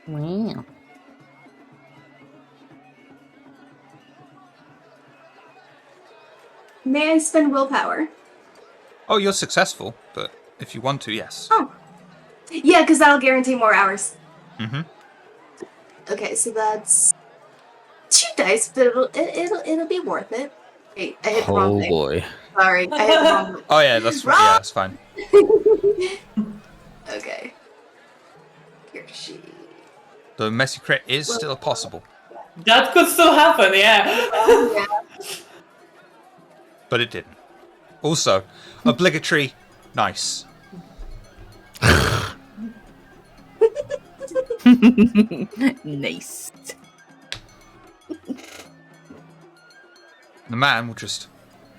Wow.
May I spend willpower?
Oh, you're successful, but if you want to, yes.
Oh. Yeah, because that'll guarantee more hours.
Mm-hmm.
Okay, so that's 2 dice, but it'll be worth it. Wait, I hit the wrong
Oh
thing.
boy.
Sorry, I hit the wrong.
Oh yeah, that's fine.
Okay. Here she.
The messy crit is still possible.
That could still happen, yeah.
Yeah.
but it didn't. Also, obligatory, nice.
Nice.
The man will just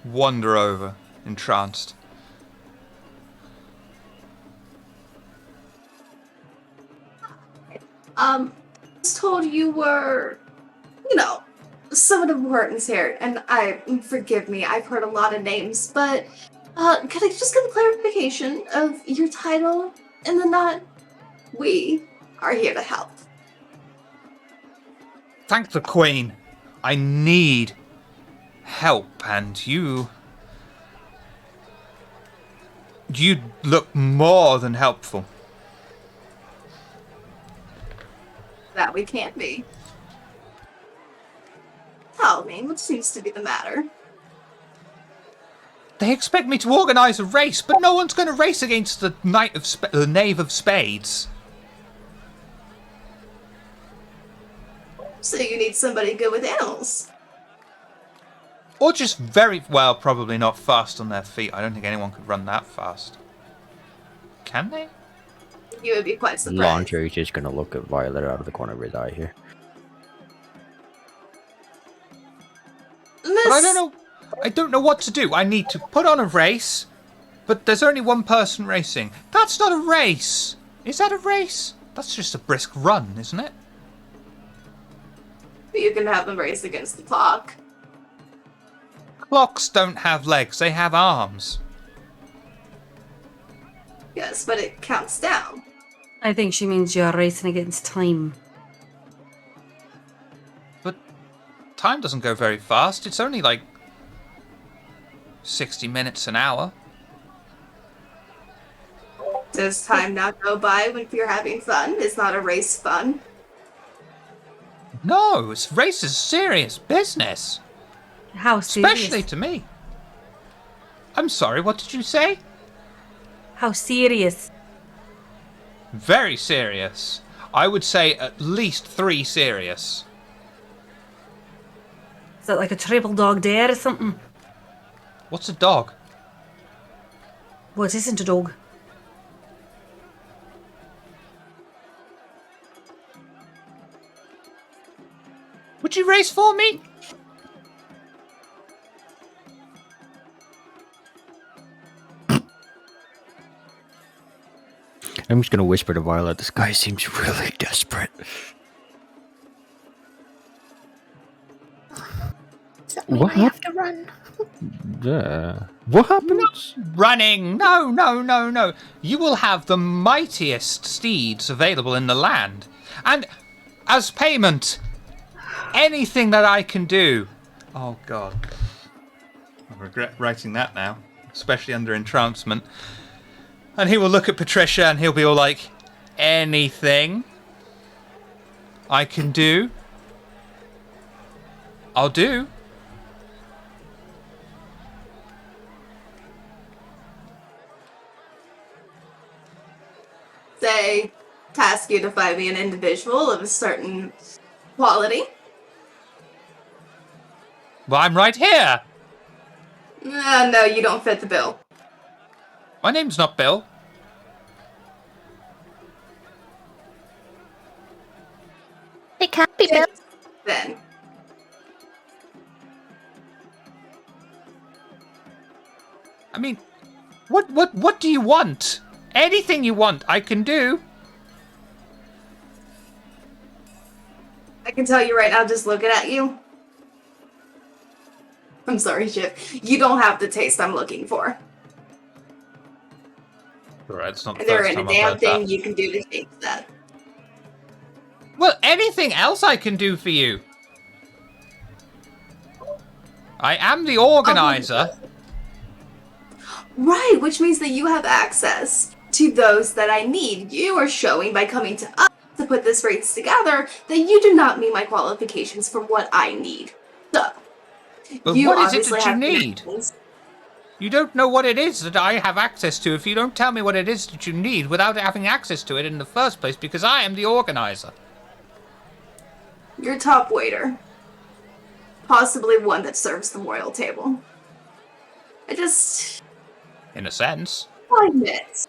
wander over, entranced.
I was told you were, someone of importance here, and forgive me, I've heard a lot of names, but, could I just get a clarification of your title and the knot? We are here to help.
Thank the Queen. I need help, and you look more than helpful.
That we can't be. Tell me, what seems to be the matter?
They expect me to organise a race, but no one's going to race against the Knave of Spades.
So you need somebody good with animals.
Or just probably not fast on their feet. I don't think anyone could run that fast. Can they?
You would be quite surprised.
Launcher is just gonna look at Violet out of the corner of his eye here.
But I don't know what to do. I need to put on a race, but there's only one person racing. That's not a race. Is that a race? That's just a brisk run, isn't it?
You can have them race against the clock.
Clocks don't have legs, they have arms.
Yes, but it counts down.
I think she means you're racing against time.
But time doesn't go very fast. It's only like 60 minutes an hour.
Does time not go by when you're having fun? Is not a race fun?
No, race is serious business.
How serious?
Especially to me. I'm sorry, what did you say?
How serious?
Very serious. I would say at least 3 serious.
Is that like a triple dog dare or something?
What's a dog?
Well, it isn't a dog.
Would you race for me?
I'm just gonna whisper to Violet, this guy seems really desperate.
Does that mean
What
I have to run?
Yeah. What happens?
Running! No. You will have the mightiest steeds available in the land. And as payment, anything that I can do. Oh, God. I regret writing that now, especially under entrancement. And he will look at Patricia and he'll be all like, anything I can do, I'll do.
They task you to find me an individual of a certain quality.
Well, I'm right here.
No, you don't fit the bill.
My name's not Bill.
It can't be Bill.
Then.
I mean, what do you want? Anything you want, I can do.
I can tell you right now, just looking at you. I'm sorry, Chip. You don't have the taste I'm looking for.
Alright, it's not the
And there
first
ain't
time
a
I've
damn
heard
thing
that.
you can do to change that.
Well, anything else I can do for you. I am the organizer.
Right, which means that you have access to those that I need. You are showing by coming to us to put this race together that you do not meet my qualifications for what I need. So,
But
you
what is it
obviously
that you
have
need?
connections.
You don't know what it is that I have access to if you don't tell me what it is that you need without having access to it in the first place, because I am the organizer.
Your top waiter. Possibly one that serves the royal table. I just...
In a sense.
5 minutes.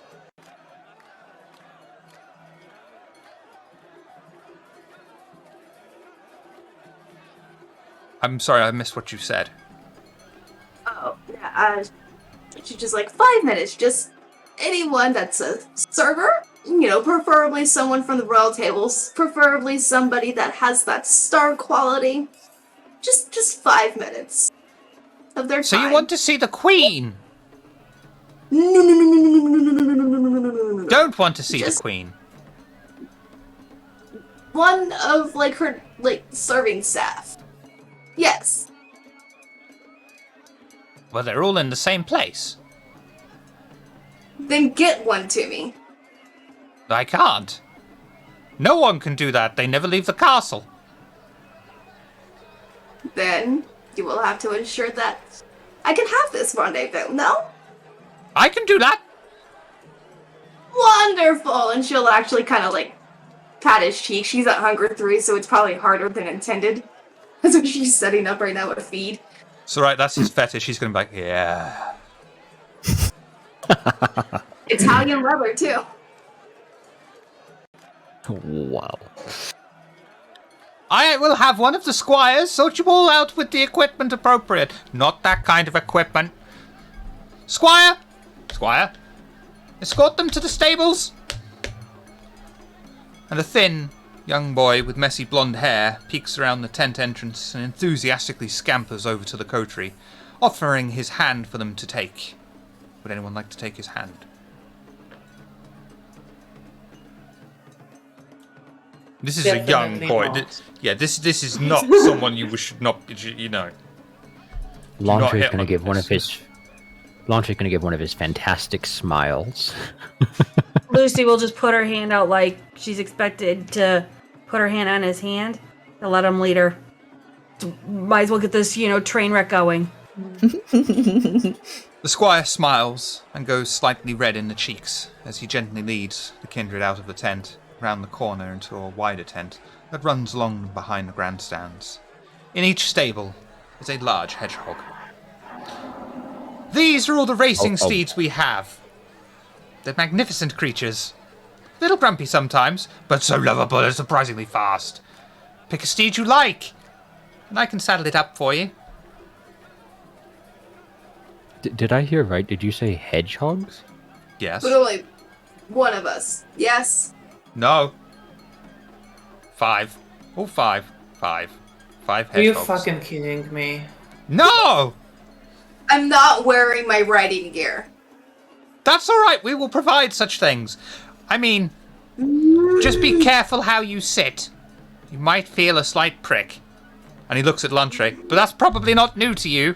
I'm sorry, I missed what you said.
Oh, yeah, just like 5 minutes. Just anyone that's a server, preferably someone from the royal tables, preferably somebody that has that star quality. Just 5 minutes of their time.
So you want to see the Queen?
No.
Don't want to see the Queen.
One of, her, serving staff. Yes.
Well, they're all in the same place.
Then get one to me.
I can't. No one can do that. They never leave the castle.
Then you will have to ensure that I can have this rendezvous, no?
I can do that.
Wonderful! And she'll actually kind of, pat his cheek. She's at Hunger 3, so it's probably harder than intended. That's what she's setting up right now with feed.
So, right, that's his fetish. He's going to be like, yeah.
Italian leather, too.
Wow.
I will have one of the squires sort you all out with the equipment appropriate. Not that kind of equipment. Squire! Squire! Escort them to the stables! And a thin young boy with messy blonde hair peeks around the tent entrance and enthusiastically scampers over to the coterie, offering his hand for them to take. Would anyone like to take his hand? This is a young
Definitely
boy.
not.
This is not someone you should not,
Laundry's going to give one of his... Laundry's going to give one of his fantastic smiles.
Lucy will just put her hand out like she's expected to put her hand on his hand to let him lead her. Might as well get this, train wreck going.
The squire smiles and goes slightly red in the cheeks as he gently leads the kindred out of the tent, round the corner into a wider tent that runs along behind the grandstands. In each stable is a large hedgehog. These are all the racing steeds we have. They're magnificent creatures. Little grumpy sometimes, but so lovable and surprisingly fast. Pick a steed you like, and I can saddle it up for you.
Did I hear right? Did you say hedgehogs?
Yes.
But only one of us. Yes?
No. 5. Oh, 5. 5. 5
Are you
hedgehogs.
fucking kidding me?
No!
I'm not wearing my riding gear.
That's alright, we will provide such things. I mean, just be careful how you sit. You might feel a slight prick. And he looks at Luntre, but that's probably not new to you.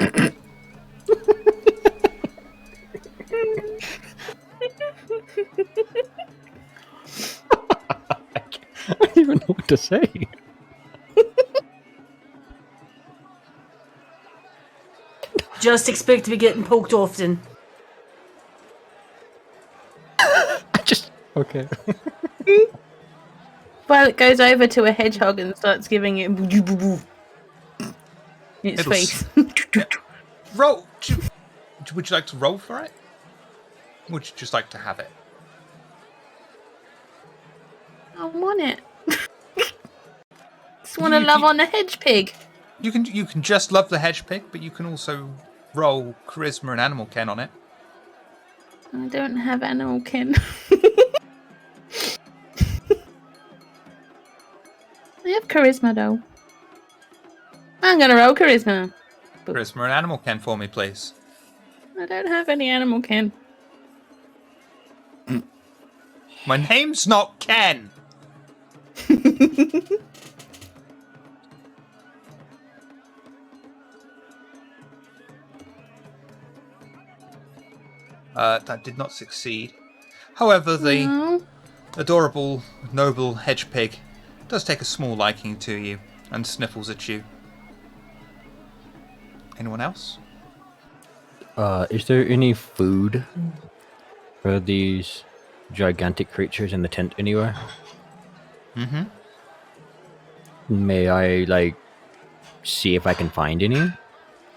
I don't even know what to say.
Just expect to be getting poked often.
Okay.
Violet goes over to a hedgehog and starts giving it its
It'll
face.
Roll. Would you like to roll for it? Or would you just like to have it?
I want it. Just want to love on a hedge pig.
You can just love the hedge pig, but you can also roll charisma and animal ken on it.
I don't have animal kin. I have charisma though. I'm gonna roll charisma.
Charisma and animal ken for me, please.
I don't have any animal kin.
My name's not Ken. That did not succeed. However, the
No.
adorable, noble hedge pig does take a small liking to you and sniffles at you. Anyone else?
Is there any food for these gigantic creatures in the tent anywhere?
Mm-hmm.
May I, see if I can find any?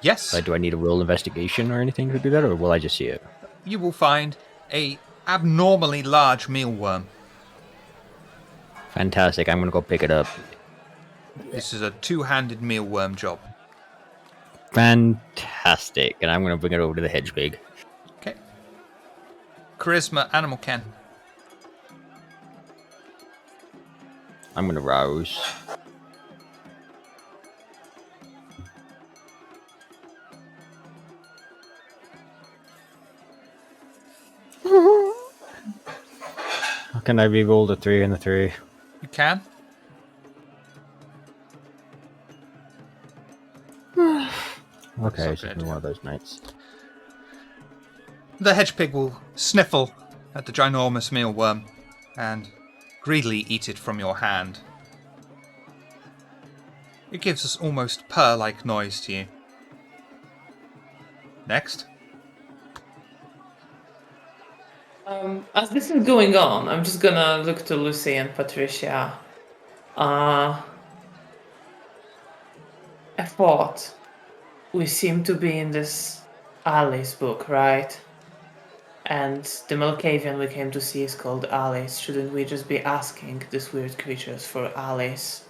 Yes,
Do I need a roll investigation or anything to do that, or will I just see it?
you will find a abnormally large mealworm.
Fantastic. I'm gonna go pick it up.
This is a two-handed mealworm job.
Fantastic. And I'm gonna bring it over to the hedgehog.
Okay. Charisma, animal Ken.
I'm gonna rouse. Can I re-roll the 3 and the 3?
You can.
Okay, it's
not
just
gonna
one of those nights.
The hedgepig will sniffle at the ginormous mealworm and greedily eat it from your hand. It gives us almost purr-like noise to you. Next.
As this is going on, I'm just gonna look to Lucy and Patricia. I thought we seem to be in this Alice book, right? And the Malkavian we came to see is called Alice. Shouldn't we just be asking these weird creatures for Alice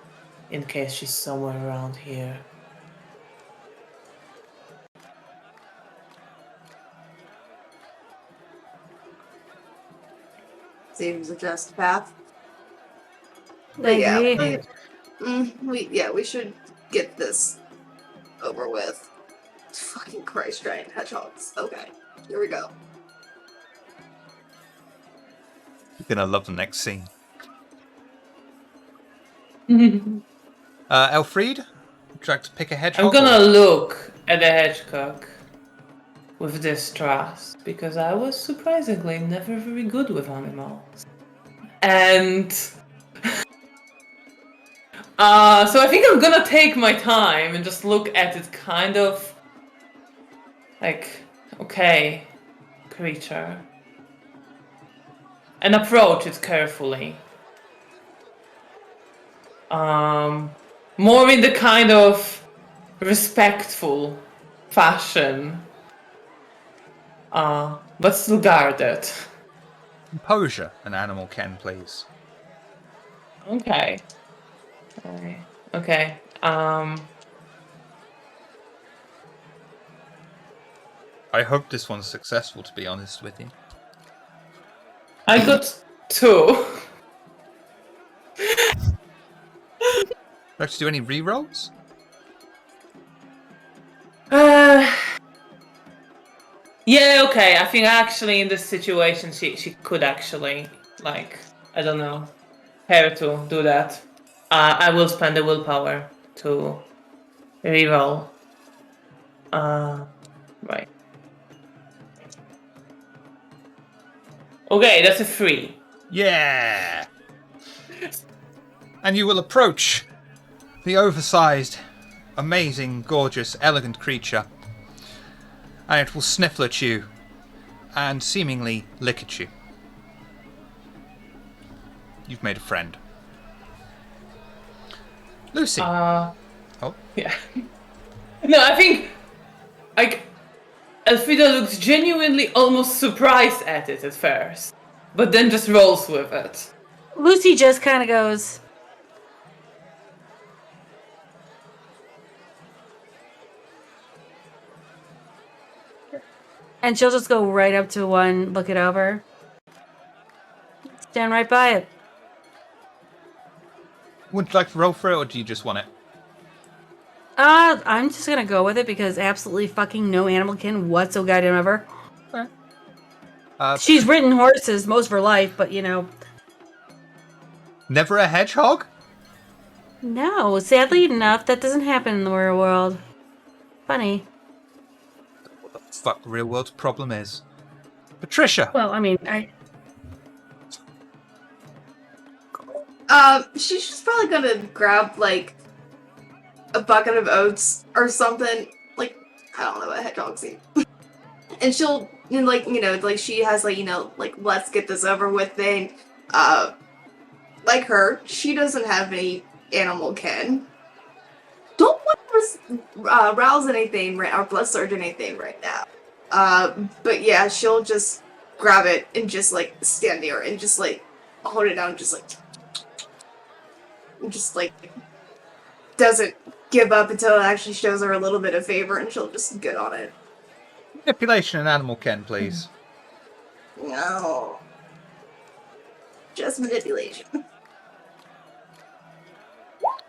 in case she's somewhere around here?
Seems a just path. But
I
yeah,
agree.
we should get this over with. Fucking Christ, giant hedgehogs. Okay, here we go.
You're gonna love the next scene.
I'm
Elfried, would you like to pick a hedgehog?
gonna look at the hedgehog with distrust because I was surprisingly never very good with animals. And so I think I'm gonna take my time and just look at it kind of like, okay, creature. And approach it carefully. More in the kind of respectful fashion. But still guarded.
Composure, an animal Ken, please.
Okay. Okay.
I hope this one's successful, to be honest with you.
I got 2.
Would you like to do any rerolls?
Yeah, okay. I think actually in this situation she could actually, like, I don't know, care to do that. I will spend the willpower to reroll. Right. Okay, that's a 3.
Yeah! And you will approach the oversized, amazing, gorgeous, elegant creature, and it will sniffle at you and seemingly lick at you. You've made a friend. Lucy.
Yeah. No, I think, like, Elfrida looks genuinely almost surprised at it at first, but then just rolls with it.
Lucy just kind of goes, and she'll just go right up to one, look it over, stand right by it.
Would you like to roll for it, or do you just want it?
I'm just gonna go with it because absolutely fucking no animal can whatsoever. She's ridden horses most of her life, but you know.
Never a hedgehog?
No, sadly enough, that doesn't happen in the real world. Funny.
What the fuck the real world's problem is? Patricia!
Well, I mean,
She's just probably gonna grab, like, a bucket of oats or something. Like, I don't know what hedgehogs eat. And she'll, like, she has, like, let's get this over with thing. Like her, she doesn't have any animal kin. Don't want to rouse anything or blood surge anything right now. But yeah, she'll just grab it and just like stand there and just like hold it down, just like doesn't give up until it actually shows her a little bit of favor, and she'll just get on it.
Manipulation and animal ken, please.
No, just manipulation.
You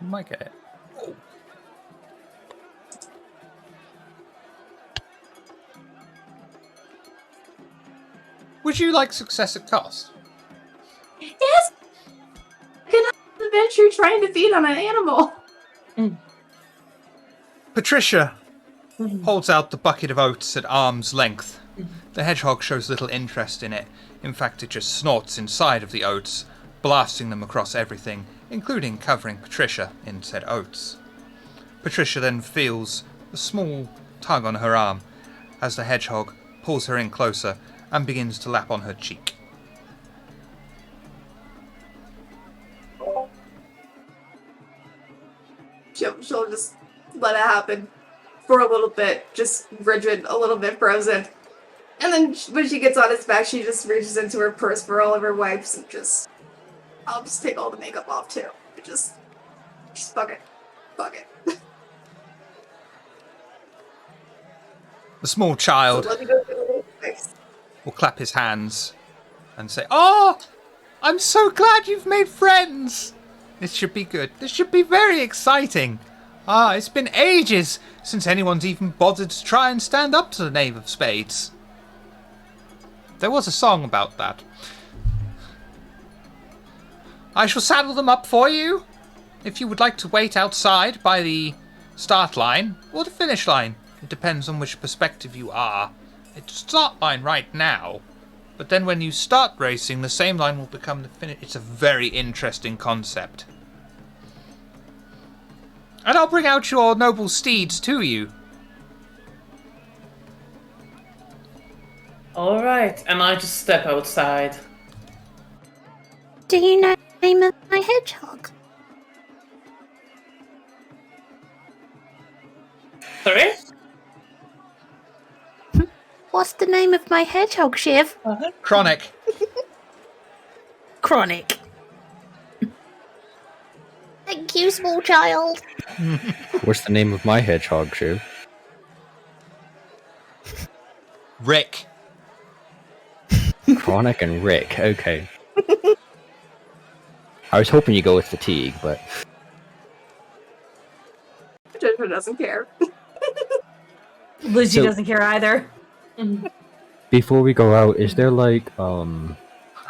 might get it. Oh. Would you like success at cost?
Yes, can I have an adventure trying to feed on an animal?
Patricia holds out the bucket of oats at arm's length. The hedgehog shows little interest in it. In fact, it just snorts inside of the oats, blasting them across everything, including covering Patricia in said oats. Patricia then feels a small tug on her arm as the hedgehog pulls her in closer and begins to lap on her cheek.
She'll just let it happen for a little bit, just rigid, a little bit frozen. And then when she gets on its back, she just reaches into her purse for all of her wipes and I'll just take all the makeup off too. Just fuck it.
The small child
So let me go get a wipes.
will clap his hands and say, "Oh, I'm so glad you've made friends. This should be good. This should be very exciting. It's been ages since anyone's even bothered to try and stand up to the Knave of Spades." There was a song about that. I shall saddle them up for you, if you would like to wait outside by the start line or the finish line. It depends on which perspective you are. It's start line right now, but then when you start racing, the same line will become the finish. It's a very interesting concept. And I'll bring out your noble steeds to you.
Alright, and I just step outside.
Do you know the name of my hedgehog?
Sorry?
What's the name of my hedgehog, Shiv?
Chronic.
Chronic. Thank you, small child.
What's the name of my hedgehog, Shiv?
Rick.
Chronic and Rick. Okay. I was hoping you go with fatigue, but
Patricia doesn't care.
Lucy
So-
doesn't care either.
before we go out, is there like
Hang on.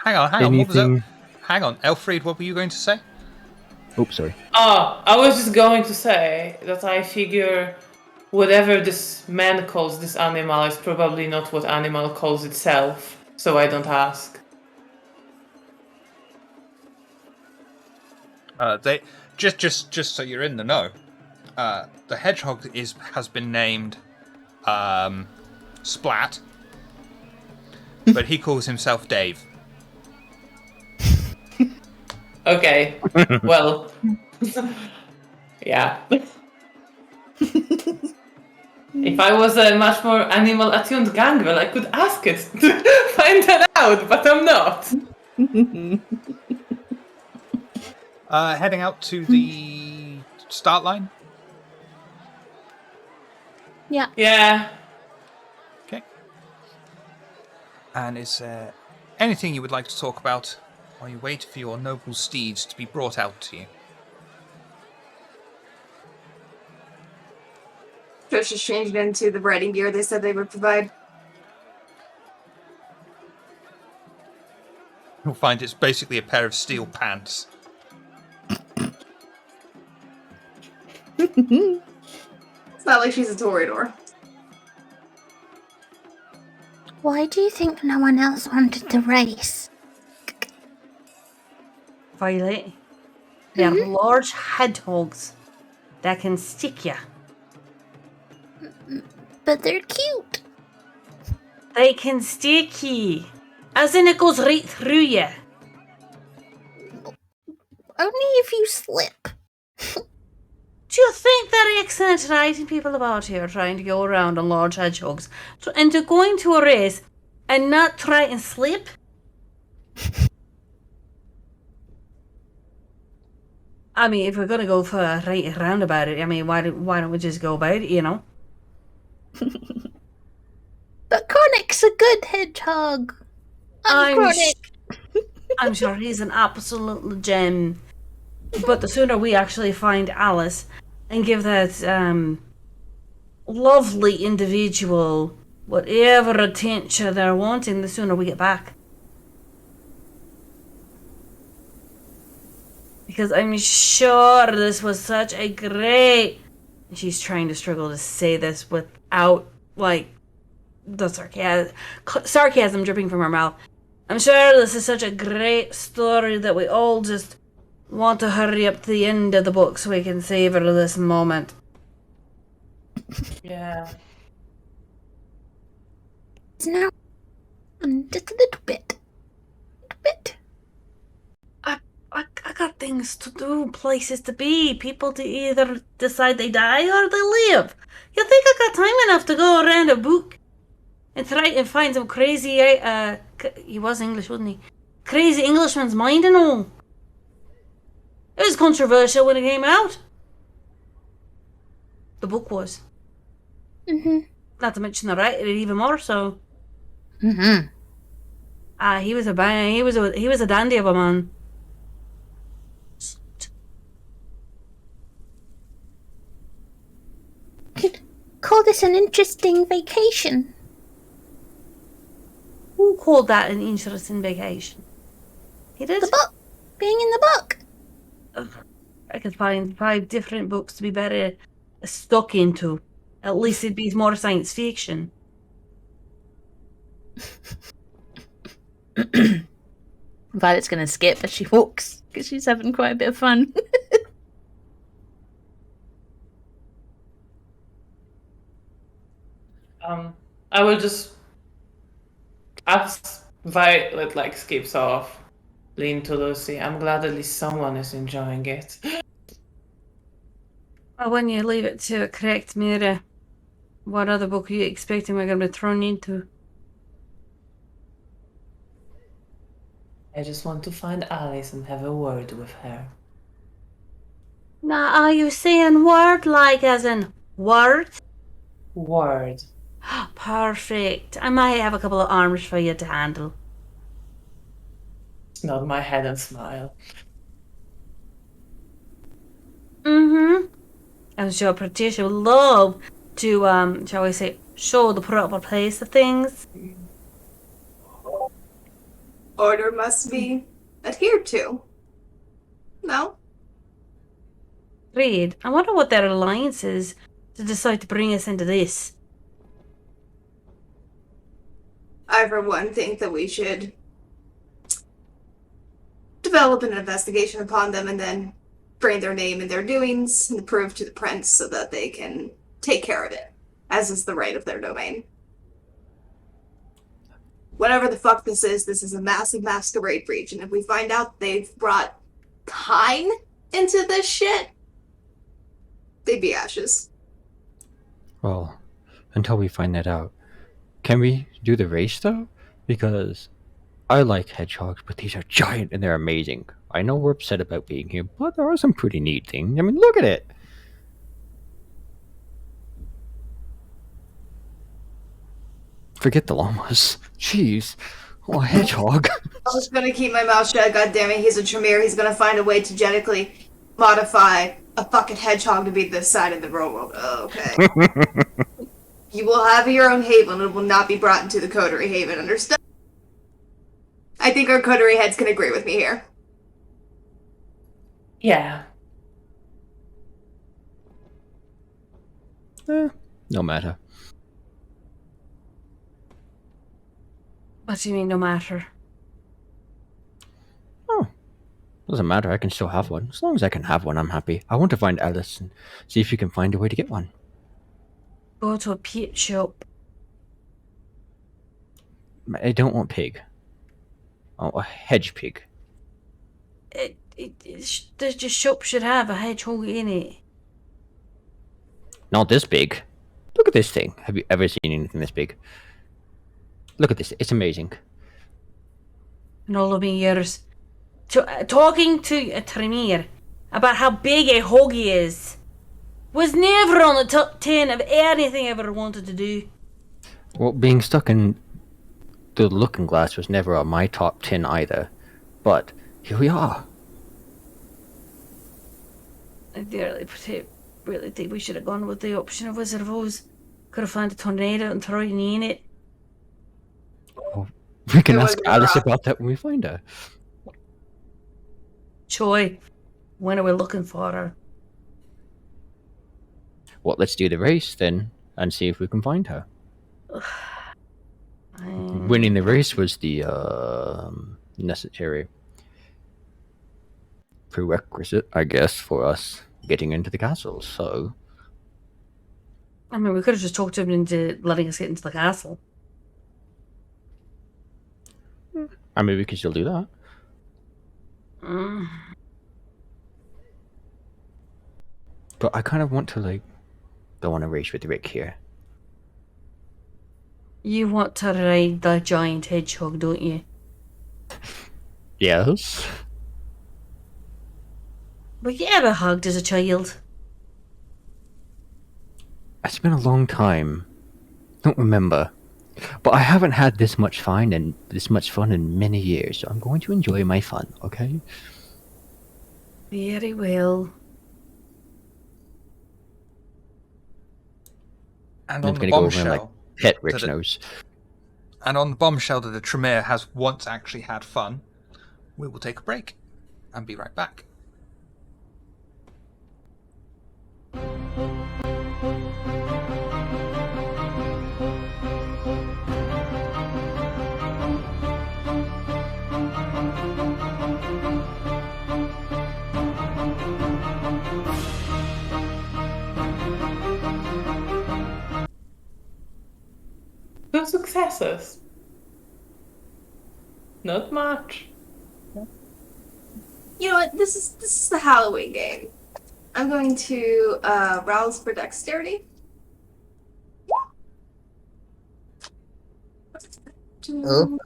What was
anything?
that? Hang on, Elfried, what were you going to say?
Oops, sorry.
Oh, I was just going to say that I figure whatever this man calls this animal is probably not what animal calls itself, so I don't ask.
They just so you're in the know. The hedgehog has been named Splat, but he calls himself Dave.
Okay, well, yeah. If I was a much more animal-attuned gangrel, I could ask it to find that out, but I'm not.
Heading out to the start line.
Yeah.
Yeah.
Okay. And is there anything you would like to talk about while you wait for your noble steeds to be brought out to you?
Patricia's changed into the riding gear they said they would provide.
You'll find it's basically a pair of steel pants.
It's not like she's a Toreador.
Why do you think no one else wanted to race?
Violet. They're large hedgehogs that can stick you.
But they're cute.
They can stick you. As in it goes right through you.
Only if you slip.
Do you think they're excellent at hiding people about here, trying to go around on large hedgehogs, and to going to a race and not try and slip? I mean, if we're gonna go for a right round about it, I mean, why don't we just go about it, you know?
But Chronic's a good hedgehog.
I'm sure he's an absolute gem. But the sooner we actually find Alice and give that lovely individual whatever attention they're wanting, the sooner we get back. Because I'm sure this was such a great... She's trying to struggle to say this without, like, the sarcasm dripping from her mouth. I'm sure this is such a great story that we all just want to hurry up to the end of the book so we can savor this moment.
Yeah.
It's now just a little bit.
I got things to do, places to be, people to either decide they die or they live. You think I got time enough to go around a book and try and find some crazy, he was English, wasn't he? Crazy Englishman's mind and all. It was controversial when it came out. The book was.
Mm-hmm.
Not to mention the writer, even more so.
Mm-hmm.
He was a dandy of a man.
Could call this an interesting vacation.
Who called that an interesting vacation? He did.
The book. Being in the book.
I could find 5 different books to be better stuck into. At least it'd be more science fiction.
Violet's going to skip as she walks because she's having quite a bit of fun.
I will just, as Violet like skips off, lean to Lucy. I'm glad at least someone is enjoying it.
Well, when you leave it to correct Mira, what other book are you expecting we're going to be thrown into?
I just want to find Alice and have a word with her.
Now, are you saying word like as in word?
Word.
Perfect. I might have a couple of arms for you to handle.
Nod my head and smile.
Mm-hmm. I'm sure Patricia would love to, shall we say, show the proper place of things.
Order must be adhered to. No?
Reed, I wonder what their alliance is to decide to bring us into this.
I, for one, think that we should develop an investigation upon them and then bring their name and their doings and prove to the prince so that they can take care of it, as is the right of their domain. Whatever the fuck this is a massive masquerade breach, and if we find out they've brought Pine into this shit, they'd be ashes.
Well, until we find that out. Can we do the race, though? Because I like hedgehogs, but these are giant and they're amazing. I know we're upset about being here, but there are some pretty neat things. I mean, look at it! Forget the llamas. Jeez. Oh, a hedgehog.
I'm just gonna keep my mouth shut, goddammit. He's a Tremere. He's gonna find a way to genetically modify a fucking hedgehog to be this side of the real world. Oh, okay. You will have your own haven and will not be brought into the coterie haven, understood? I think our coterie heads can agree with me here.
Yeah.
No matter.
What do you mean, no matter?
Oh. Doesn't matter, I can still have one. As long as I can have one, I'm happy. I want to find Alice and see if you can find a way to get one.
Go to a pet shop.
I don't want pig. Oh, a hedge pig.
The shop should have a hedgehog in it.
Not this big. Look at this thing. Have you ever seen anything this big? Look at this. It's amazing.
In all of my years, talking to Tremere about how big a hoagie is was never on the top 10 of anything I ever wanted to do.
Well, being stuck in the looking glass was never on my top 10 either. But here we are.
I really think we should have gone with the option of Wizard of Oz. Could have found a tornado and thrown you in it.
We can
It
ask
wasn't
Alice
rough.
about that when we find her.
Choi, when are we looking for her?
Well, let's do the race then and see if we can find her. Winning the race was the necessary prerequisite, I guess, for us getting into the castle. So,
I mean, we could have just talked him into letting us get into the castle.
I mean, we could still do that. But I kind of want to, like, go on a race with Rick here.
You want to ride the giant hedgehog, don't you?
Yes.
Were you ever hugged as a child?
It's been a long time. Don't remember. But I haven't had this much fun in many years, so I'm going to enjoy my fun, okay?
Very well.
And
I'm
on
just
the
gonna go over and, like,
bombshell,
pet Rick's
the-
nose.
and on the bombshell that the Tremere has once actually had fun, we will take a break and be right back.
Two successes. Not much.
You know what? This is the Halloween game. I'm going to rouse for dexterity.
Oh.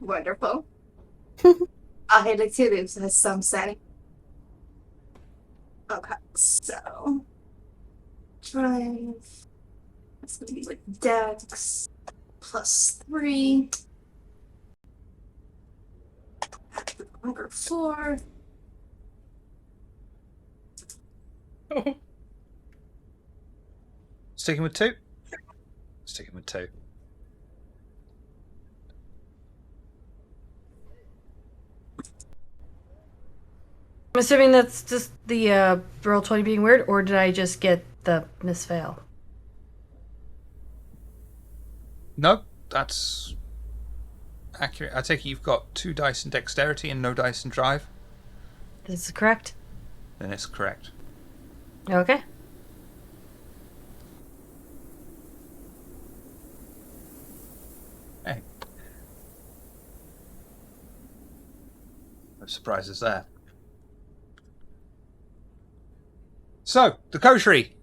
Wonderful. I'll hit it too. This has some setting. Okay, so drive. That's gonna be like dex +3. Number 4.
Sticking with 2? Sticking with 2.
I'm assuming that's just the roll 20 being weird, or did I just get the misfail?
No, that's accurate. I take it you've got 2 dice in dexterity and no dice in drive?
This is correct.
Then it's correct.
Okay.
Hey. No surprises there. So, the coterie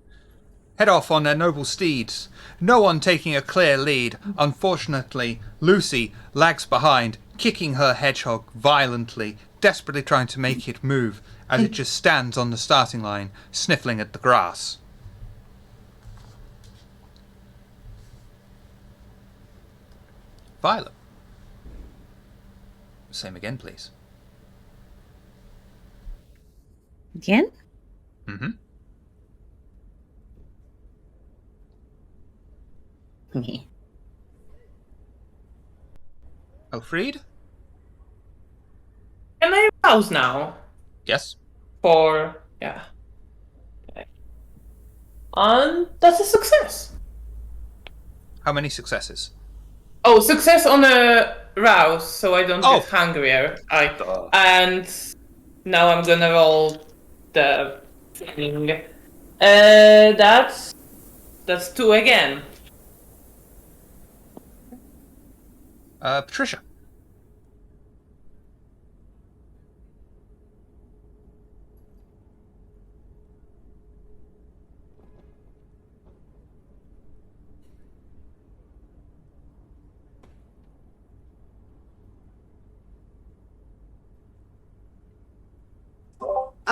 head off on their noble steeds, no one taking a clear lead. Unfortunately, Lucy lags behind, kicking her hedgehog violently, desperately trying to make it move as it just stands on the starting line, sniffling at the grass. Violet. Same again, please.
Again?
Mm-hmm.
Me.
Elfried?
Can I rouse now?
Yes.
Yeah. Okay. That's a success.
How many successes?
Oh, success on a rouse, so I don't
Oh.
get hungrier. And now I'm gonna roll the thing. That's 2 again.
Patricia.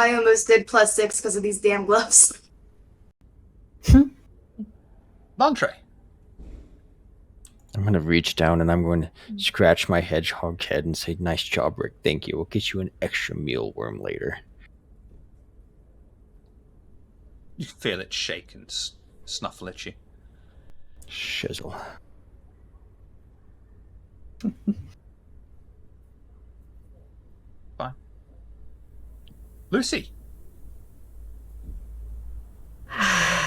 I almost did +6 because of these damn gloves.
L'entrée.
I'm going to reach down and I'm going to scratch my hedgehog head and say, nice job, Rick. Thank you. We'll get you an extra mealworm later.
You feel it shake and snuffle at you.
Shizzle.
Fine. Lucy.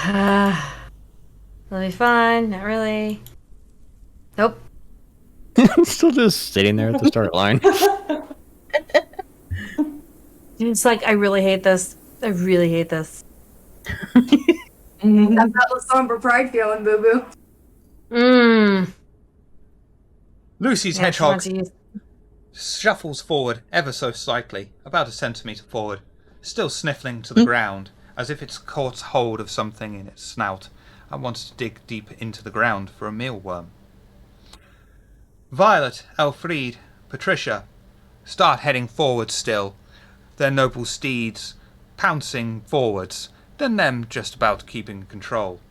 It'll be fine. Not really. Nope.
Still just sitting there at the start line.
It's like, I really hate this. I really hate this.
That's not the somber pride feeling, boo boo.
Lucy's
Yeah,
hedgehog
she wants
shuffles forward ever so slightly, about a centimetre forward, still sniffling to the ground, as if it's caught hold of something in its snout and wants to dig deep into the ground for a mealworm. Violet, Elfriede, Patricia start heading forward still, their noble steeds pouncing forwards, then them just about keeping control.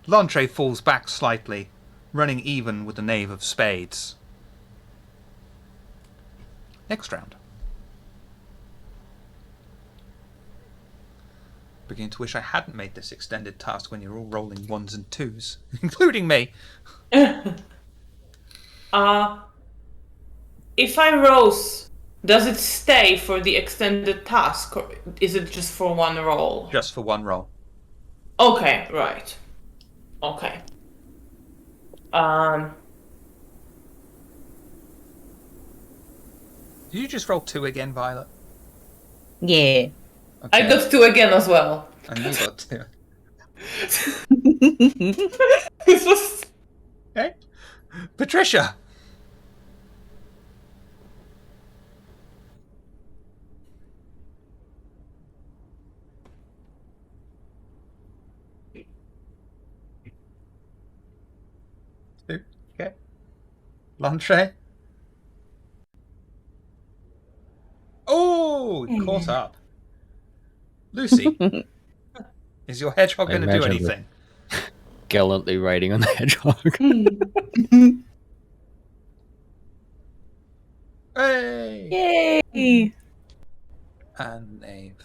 L'entrée falls back slightly, running even with the knave of spades. Next round. Beginning to wish I hadn't made this extended task when you're all rolling 1s and 2s, including me.
If I rose, does it stay for the extended task, or is it just for one roll?
Just for one roll.
Okay, right. Okay.
Did you just roll 2 again, Violet?
Yeah.
Okay.
I got 2 again as well.
And you got 2.
This was...
Okay. Patricia! Okay. L'entrée? Oh! Caught up. Lucy, is your hedgehog going to do
imagine
anything?
Gallantly riding on the hedgehog.
Hey!
Yay!
And knave.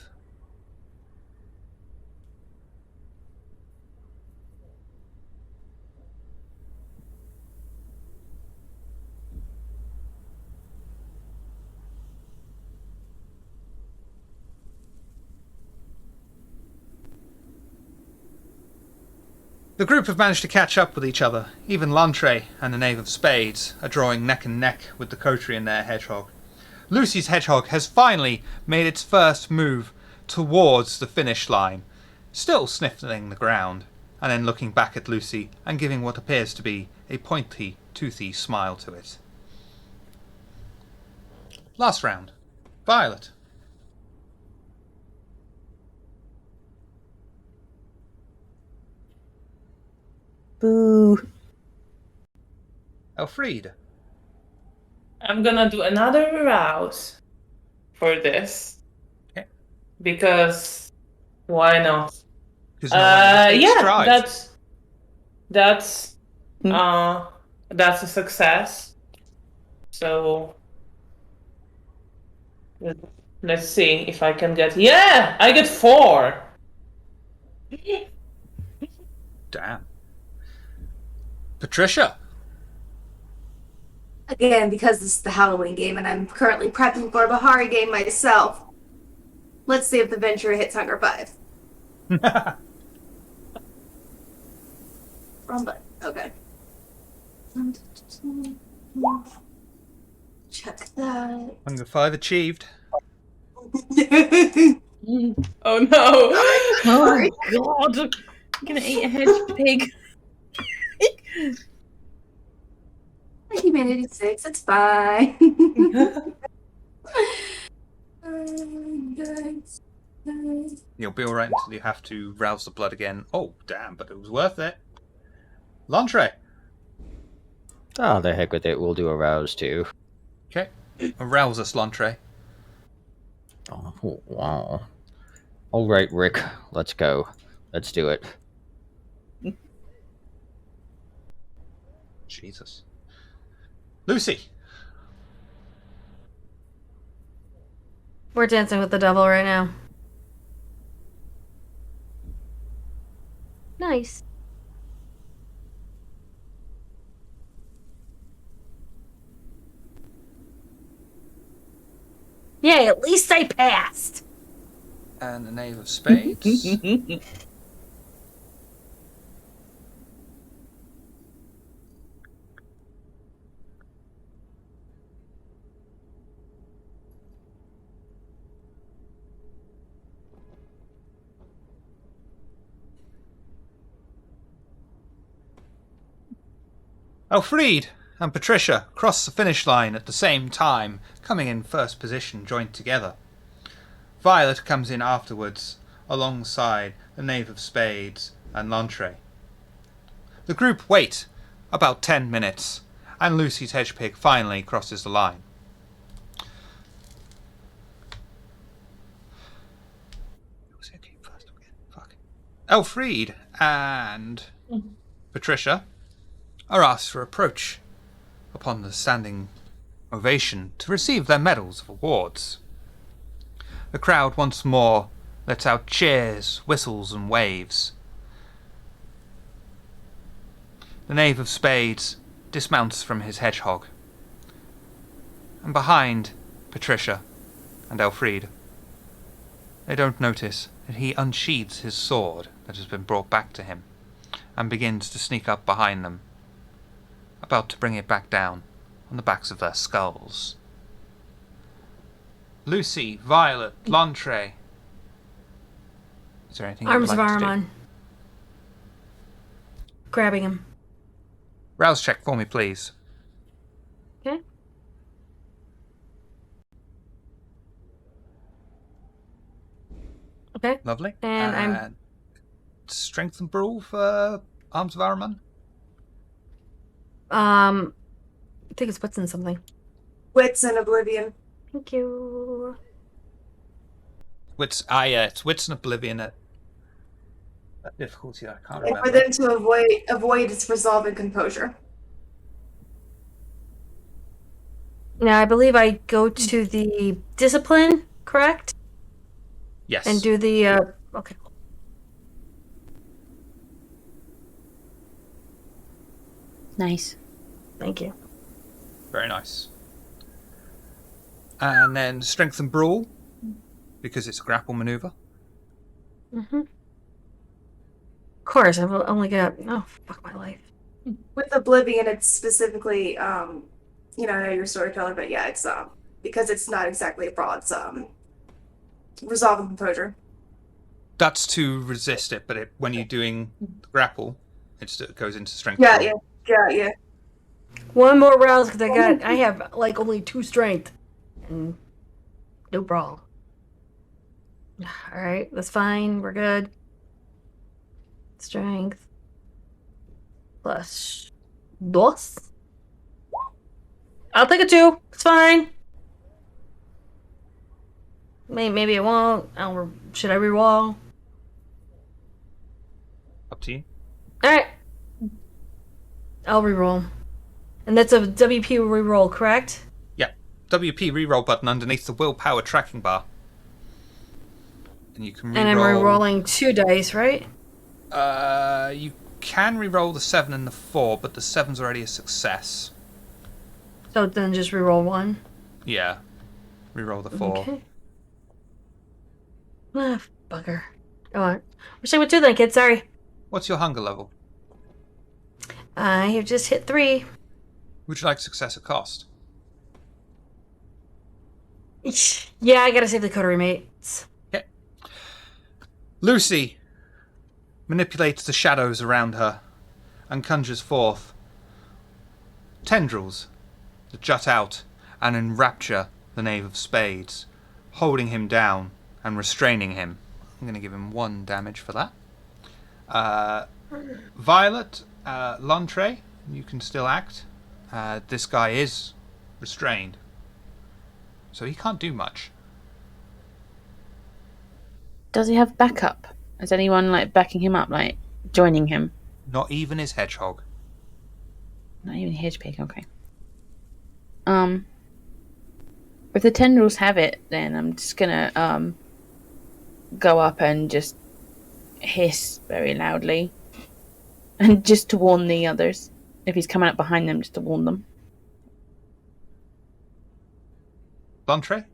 The group have managed to catch up with each other. Even L'entrée and the knave of spades are drawing neck and neck with the coterie and their hedgehog. Lucy's hedgehog has finally made its first move towards the finish line, still sniffling the ground, and then looking back at Lucy and giving what appears to be a pointy, toothy smile to it. Last round. Violet.
Boo.
Elfriede.
I'm gonna do another rouse for this.
Okay.
Because why not?
Because no one ever takes
Yeah,
strides.
that's a success. So let's see if I can get. Yeah, I get 4.
Damn. Patricia.
Again, because this is the Halloween game and I'm currently prepping for a Bahari game myself. Let's see if the Ventura hits Hunger 5. Wrong button. Okay. Check that.
Hunger 5 achieved.
Oh no!
Oh God! I'm gonna eat a hedge pig.
Humanity 6, it's fine.
You'll be alright until you have to rouse the blood again. Oh, damn, but it was worth it. L'entrée.
Oh, the heck with it. We'll do a rouse too.
Okay. Arouse us, L'entrée.
Oh, wow. All right, Rick, let's go. Let's do it.
Jesus. Lucy!
We're dancing with the devil right now. Nice. Yay, at least I passed.
And the Knave of Spades. Elfriede and Patricia cross the finish line at the same time, coming in first position joined together. Violet comes in afterwards, alongside the Knave of Spades and L'Entrée. The group wait about 10 minutes, and Lucy's hedgepig finally crosses the line. Elfriede and Patricia are asked for approach upon the standing ovation to receive their medals of awards. The crowd once more lets out cheers, whistles, and waves. The Knave of Spades dismounts from his hedgehog, and behind Patricia and Elfriede, they don't notice that he unsheathes his sword that has been brought back to him, and begins to sneak up behind them, about to bring it back down on the backs of their skulls. Lucy, Violet, L'Entrée. Is there anything
Arms
you'd
of
like to do?
Ahriman. Grabbing him.
Rouse check for me, please.
Okay. Okay.
Lovely.
And I'm...
Strength and Brawl for Arms of Ahriman?
I think it's what's in something.
Wits and Oblivion.
Thank you.
It's Wits and Oblivion at difficulty I can't
And for
remember.
them to avoid its resolve and composure.
Now, I believe I go to the discipline, correct?
Yes.
And do the, okay.
Nice.
Thank you.
Very nice. And then Strength and Brawl, because it's a grapple maneuver.
Mm-hmm. Of course, I've only got, oh, fuck my life.
With Oblivion, it's specifically, I know you're a storyteller, but yeah, it's, because it's not exactly a brawl, it's, resolve and composure.
That's to resist it, but when you're doing the grapple, it goes into Strength
Yeah,
and Brawl.
yeah.
One more rouse, because I have, like, only 2 strength. And no brawl. Alright, that's fine, we're good. Strength. Plus... dos? I'll take a 2, it's fine. Maybe it won't. Should I reroll?
Up to you.
Alright. I'll reroll. And that's a WP reroll, correct?
Yeah. WP reroll button underneath the willpower tracking bar. And you can reroll.
And I'm rerolling 2 dice, right?
You can reroll the 7 and the 4, but the 7's already a success.
So then just reroll 1.
Yeah. Reroll the 4.
Okay. Ah, bugger. Oh, wish I would do that, kid. Sorry.
What's your hunger level?
I have just hit 3.
Would you like success or cost?
Yeah, I gotta save the coterie mates.
Okay. Lucy manipulates the shadows around her and conjures forth tendrils that jut out and enrapture the Knave of Spades, holding him down and restraining him. I'm going to give him 1 damage for that. Violet, L'Entrée, you can still act. This guy is restrained, so he can't do much.
Does he have backup? Is anyone like backing him up, like joining him?
Not even his hedgehog.
Not even Hedgepig. Okay. If the tendrils have it, then I'm just gonna go up and just hiss very loudly, and just to warn the others. If he's coming up behind them, just to warn them.
Lantre?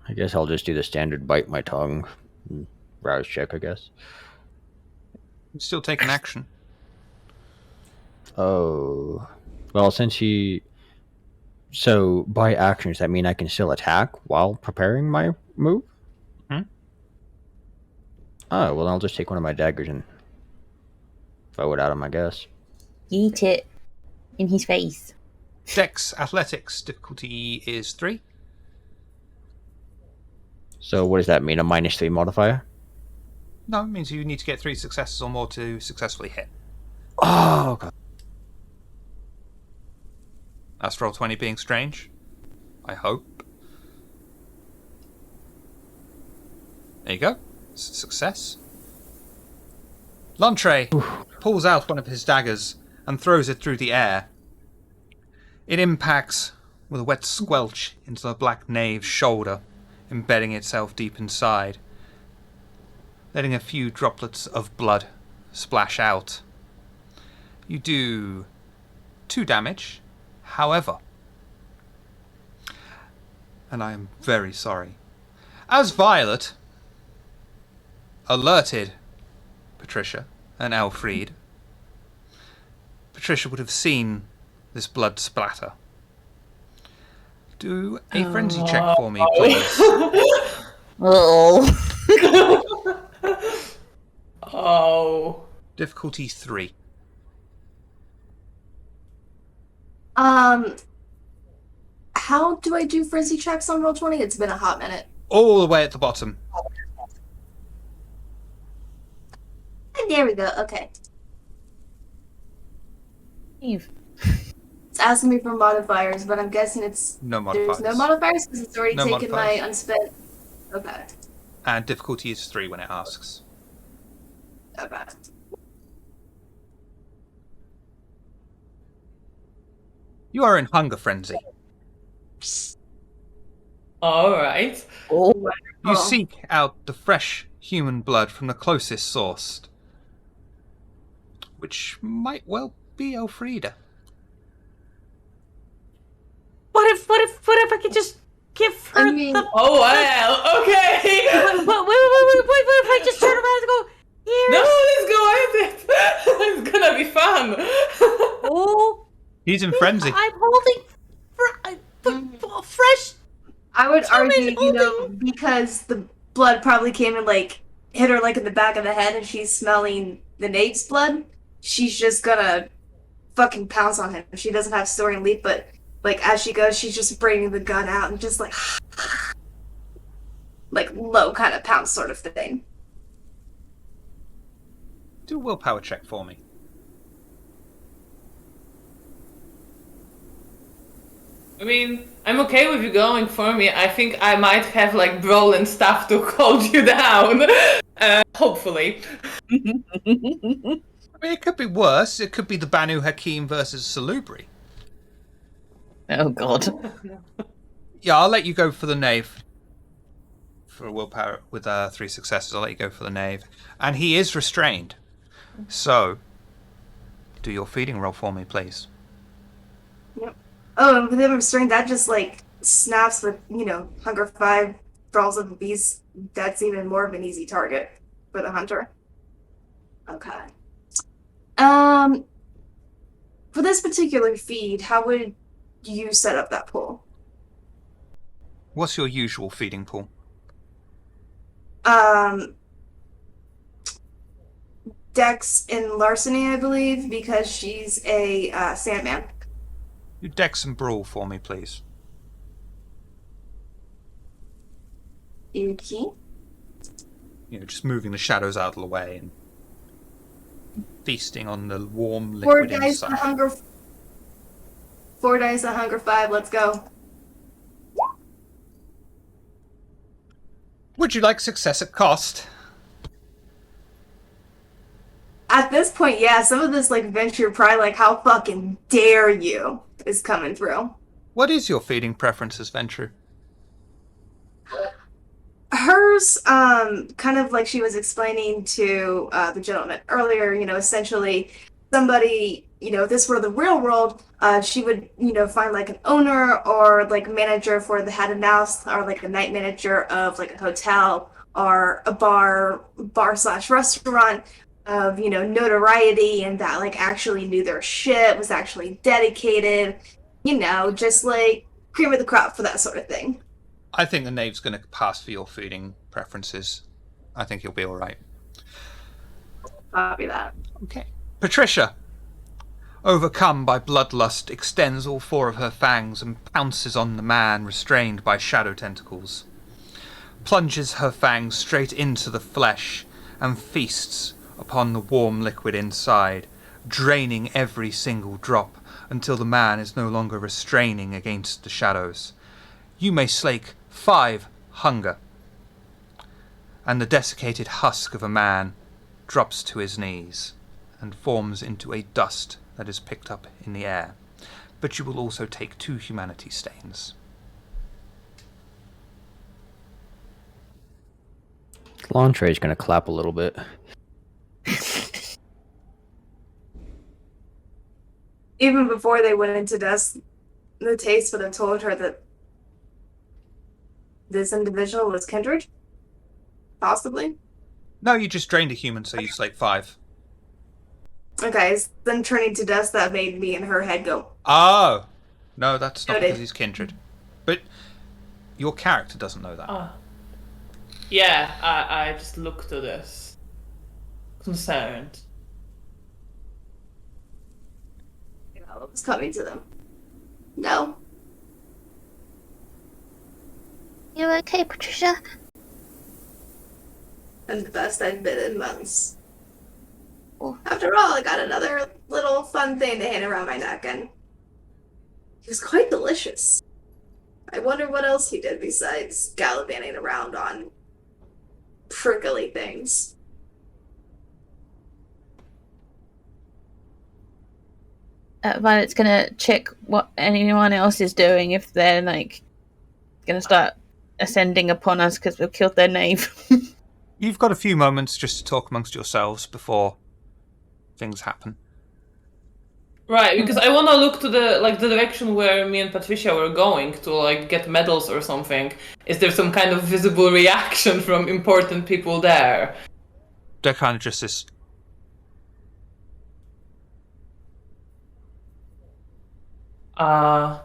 I guess I'll just do the standard bite my tongue. Rouse check, I guess.
Still take an action.
Oh. Well, since he... So, by action, does that mean I can still attack while preparing my move?
Hmm?
Oh, well, I'll just take one of my daggers and throw it at him, I guess.
Yeet it in his face.
Dex Athletics difficulty is 3.
So, what does that mean? A -3 modifier?
No, it means you need to get 3 successes or more to successfully hit.
Oh, okay.
That's for Roll20 being strange. I hope. There you go. Success. Lantre pulls out one of his daggers and throws it through the air. It impacts with a wet squelch into the black knave's shoulder, embedding itself deep inside, letting a few droplets of blood splash out. You do 2 damage, however, and I am very sorry, as Violet alerted Patricia and Alfred, Patricia would have seen this blood splatter. Do a frenzy check for me, please.
Oh.
Oh.
Difficulty 3.
How do I do frenzy checks on Roll20? It's been a hot minute.
All the way at the bottom.
And there we go. Okay.
Eve.
It's asking me for modifiers, but I'm guessing it's
No modifiers.
there's no modifiers because it's already
No
taken
modifiers.
my unspent. Okay.
And difficulty is 3 when it asks.
Okay.
You are in hunger frenzy.
Alright.
Oh.
You seek out the fresh human blood from the closest source, which might well be Elfrida.
What if I could just give her
I mean-
the...
Oh, well, okay.
What if I just turn around and go, here?
No, let's go at it. It's gonna be fun.
Oh,
He's in frenzy.
I'm holding fresh.
I would argue,
holding-
because the blood probably came and like hit her like in the back of the head, and she's smelling the knave's blood. She's just gonna fucking pounce on him. She doesn't have story and leap, but like as she goes, she's just bringing the gun out and just like low kind of pounce sort of thing.
Do a willpower check for me.
I mean, I'm okay with you going for me. I think I might have like brawl and stuff to hold you down. Hopefully.
I mean, it could be worse. It could be the Banu Hakim versus Salubri.
Oh god.
Yeah, I'll let you go for the knave. For a willpower with 3 successes, I'll let you go for the knave. And he is restrained. So, do your feeding roll for me, please.
Oh, and with him restrained, that just like snaps with Hunger 5, Brawls of the Beast. That's even more of an easy target for the hunter. Okay. For this particular feed, how would you set up that pool?
What's your usual feeding pool?
Dex in Larceny, I believe, because she's a Sandman.
You dex and brawl for me, please.
Yuki.
Just moving the shadows out of the way. And feasting on the warm
Four
liquid
dice to
inside.
hunger. 4 dice to hunger 5. Let's go.
Would you like success at cost?
At this point, yeah, some of this like venture pride, like how fucking dare you, is coming through.
What is your feeding preferences, Venture?
Hers, kind of like she was explaining to the gentleman earlier, essentially somebody, if this were the real world, she would, find like an owner or like manager for the head and house or like a night manager of like a hotel or a bar/restaurant of, notoriety and that like actually knew their shit, was actually dedicated, just like cream of the crop for that sort of thing.
I think the knave's going to pass for your feeding preferences. I think he'll be all right.
Copy that.
Okay. Patricia, overcome by bloodlust, extends all 4 of her fangs and pounces on the man restrained by shadow tentacles. Plunges her fangs straight into the flesh and feasts upon the warm liquid inside, draining every single drop until the man is no longer restraining against the shadows. You may slake 5 hunger, and the desiccated husk of a man drops to his knees and forms into a dust that is picked up in the air. But you will also take 2 humanity stains.
Lantre's gonna clap a little bit.
Even before they went into dust, the taste would have told her that this individual was kindred? Possibly?
No, you just drained a human, so you slake 5.
Okay, it's then turning to dust that made me and her head go,
Oh! No, that's not
Noted.
because he's kindred. But your character doesn't know that.
Yeah, I just look to this. Concerned.
what was coming to them. No.
You okay, Patricia?
I'm the best I've been in months.
Oh.
After all, I got another little fun thing to hang around my neck, and it was quite delicious. I wonder what else he did besides gallivanting around on prickly things.
Violet's gonna check what anyone else is doing if they're like gonna start ascending upon us because we've killed their knave.
You've got a few moments just to talk amongst yourselves before things happen.
Right, because I want to look to the direction where me and Patricia were going to like get medals or something. Is there some kind of visible reaction from important people there?
They're kind of just this.
I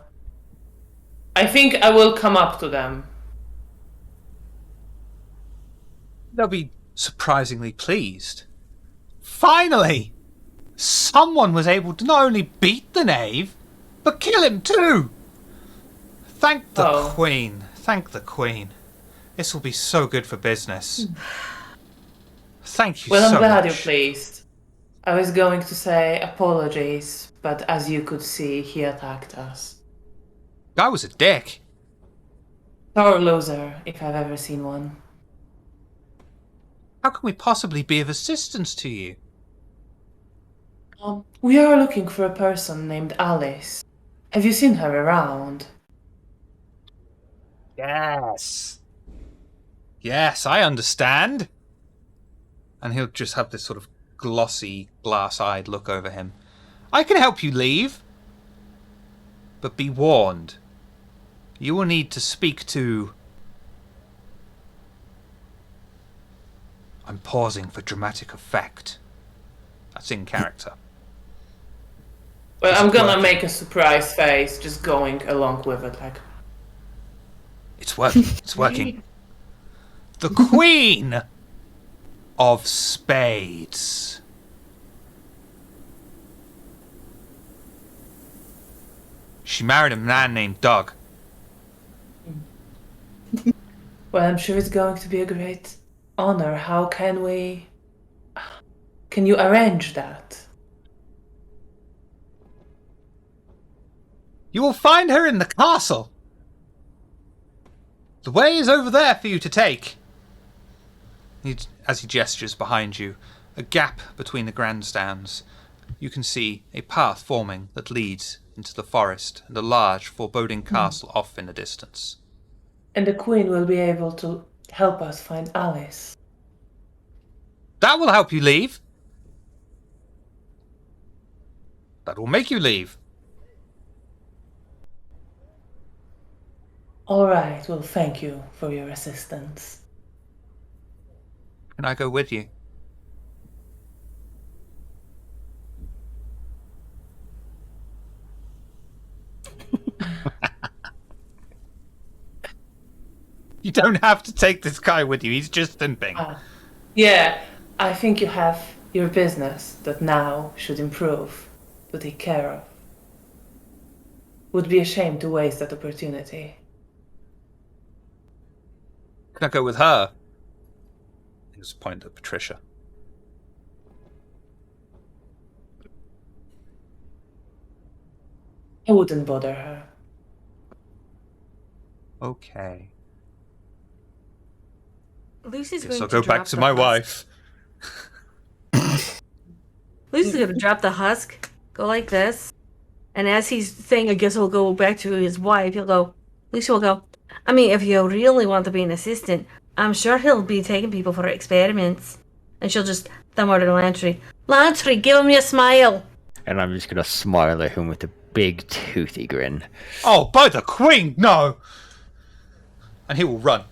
think I will come up to them.
They'll be surprisingly pleased. Finally! Someone was able to not only beat the knave, but kill him too! Thank the Queen. Thank the Queen. This will be so good for business. Thank you so much.
Well, I'm glad you're pleased. I was going to say apologies, but as you could see, he attacked us.
Guy was a dick.
Sore loser, if I've ever seen one.
How can we possibly be of assistance to you?
We are looking for a person named Alice. Have you seen her around?
Yes. Yes, I understand. And he'll just have this sort of glossy, glass-eyed look over him. I can help you leave. But be warned. You will need to speak to... I'm pausing for dramatic effect. That's in character.
Well, I'm gonna
working.
make a surprise face, just going along with it, like...
It's working. It's working. The Queen of Spades. She married a man named Doug.
Well, I'm sure it's going to be a great honor. How can we... Can you arrange that?
You will find her in the castle. The way is over there for you to take. As he gestures behind you, a gap between the grandstands, you can see a path forming that leads into the forest and a large, foreboding castle off in the distance.
And the Queen will be able to help us find Alice.
That will help you leave. That will make you leave.
All right, well, thank you for your assistance.
Can I go with you? You don't have to take this guy with you. He's just limping.
Yeah, I think you have your business that now should improve, to take care of. Would be a shame to waste that opportunity.
Can I go with her? He was pointing at Patricia.
I wouldn't bother her.
Okay.
Lucy's
Guess
going
I'll
to
go
drop
back to
the
my
husk.
wife.
Lucy's going to drop the husk, go like this, and as he's saying, I guess he'll go back to his wife, Lucy will go, I mean, if you really want to be an assistant, I'm sure he'll be taking people for experiments. And she'll just thumb her to Lantry. Lantry, give him your smile!
And I'm just gonna smile at him with a big toothy grin.
Oh, by the Queen, no! And he will run.